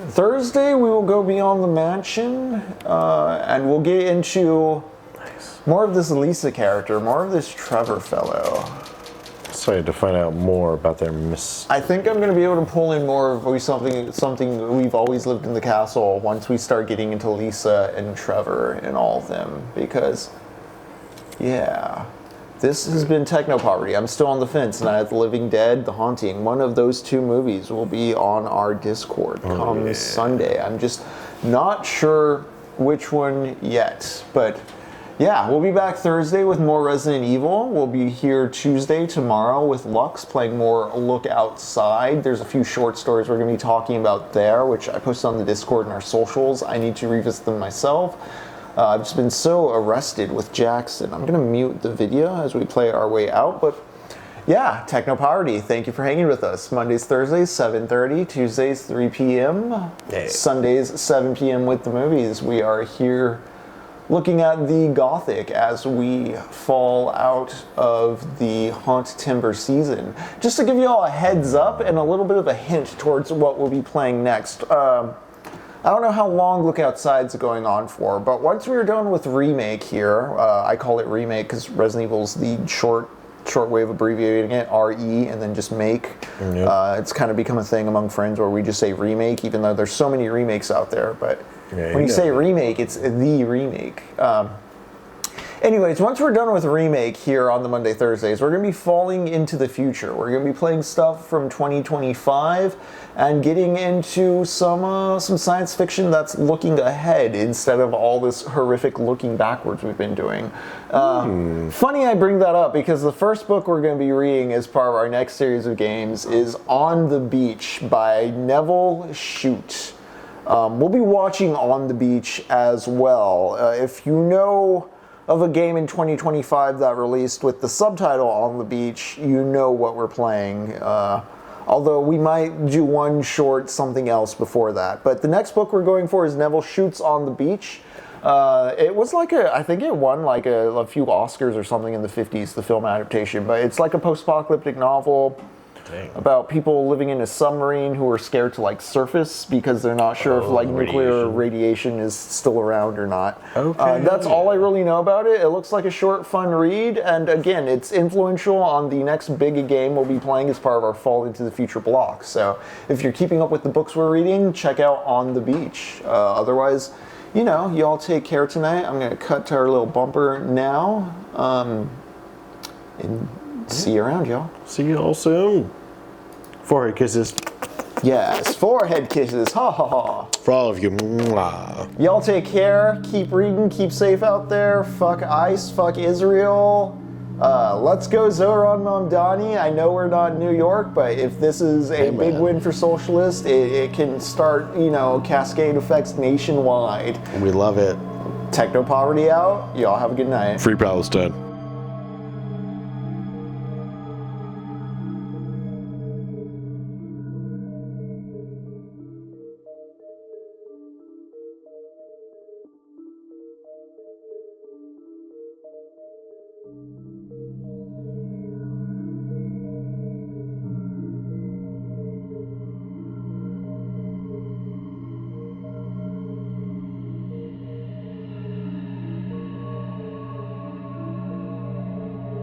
Thursday, we will go beyond the mansion, and we'll get into more of this Lisa character, more of this Trevor fellow. Excited to find out more about their miss. I think I'm going to be able to pull in more of something we've always lived in the castle once we start getting into Lisa and Trevor and all of them, because, yeah, this has been Technopoverty. I'm still on the fence, and I have The Living Dead, The Haunting. One of those 2 movies will be on our Discord come Sunday. I'm just not sure which one yet, but... Yeah, we'll be back Thursday with more Resident Evil. We'll be here Tuesday, tomorrow, with Lux playing more Look Outside. There's a few short stories we're going to be talking about there, which I posted on the Discord and our socials. I need to revisit them myself. I've just been so arrested with Jackson. I'm going to mute the video as we play our way out, but yeah, Technopoverty, thank you for hanging with us. Mondays, Thursdays, 7:30, Tuesdays, 3 p.m., Sundays, 7 p.m. with the movies. We are here looking at the Gothic as we fall out of the HAUNTEMBER season. Just to give you all a heads up and a little bit of a hint towards what we'll be playing next. I don't know how long Look Outside's going on for, but once we're done with Remake here, I call it Remake because Resident Evil's the short way of abbreviating it, RE, and then just make. It's kind of become a thing among friends where we just say Remake, even though there's so many remakes out there, but when you say Remake, it's the remake. Anyways, once we're done with Remake here on the Monday, Thursdays, we're going to be falling into the future. We're going to be playing stuff from 2025 and getting into some science fiction that's looking ahead instead of all this horrific looking backwards we've been doing. Funny I bring that up because the first book we're going to be reading as part of our next series of games is On the Beach by Neville Shute. We'll be watching On the Beach as well. If you know of a game in 2025 that released with the subtitle On the Beach, you know what we're playing. Although we might do one short something else before that. But the next book we're going for is Neville Shoots on the Beach. It was like I think it won like a few Oscars or something in the 50s, the film adaptation. But it's like a post-apocalyptic novel about people living in a submarine who are scared to like surface because they're not sure if like nuclear radiation is still around or not. Okay. That's all I really know about it. It looks like a short, fun read, and again, it's influential on the next big game we'll be playing as part of our Fall into the Future block. So if you're keeping up with the books we're reading, check out On the Beach. Otherwise, you know, y'all take care tonight. I'm gonna cut to our little bumper now, and see you around, y'all. See you all soon. Forehead kisses. Yes, forehead kisses. Ha ha ha. For all of you. Mwah. Y'all take care. Keep reading. Keep safe out there. Fuck ICE. Fuck Israel. Let's go Zoran Mamdani. I know we're not in New York, but if this is a big win for socialists, it can start, you know, cascade effects nationwide. We love it. Techno Poverty out. Y'all have a good night. Free Palestine.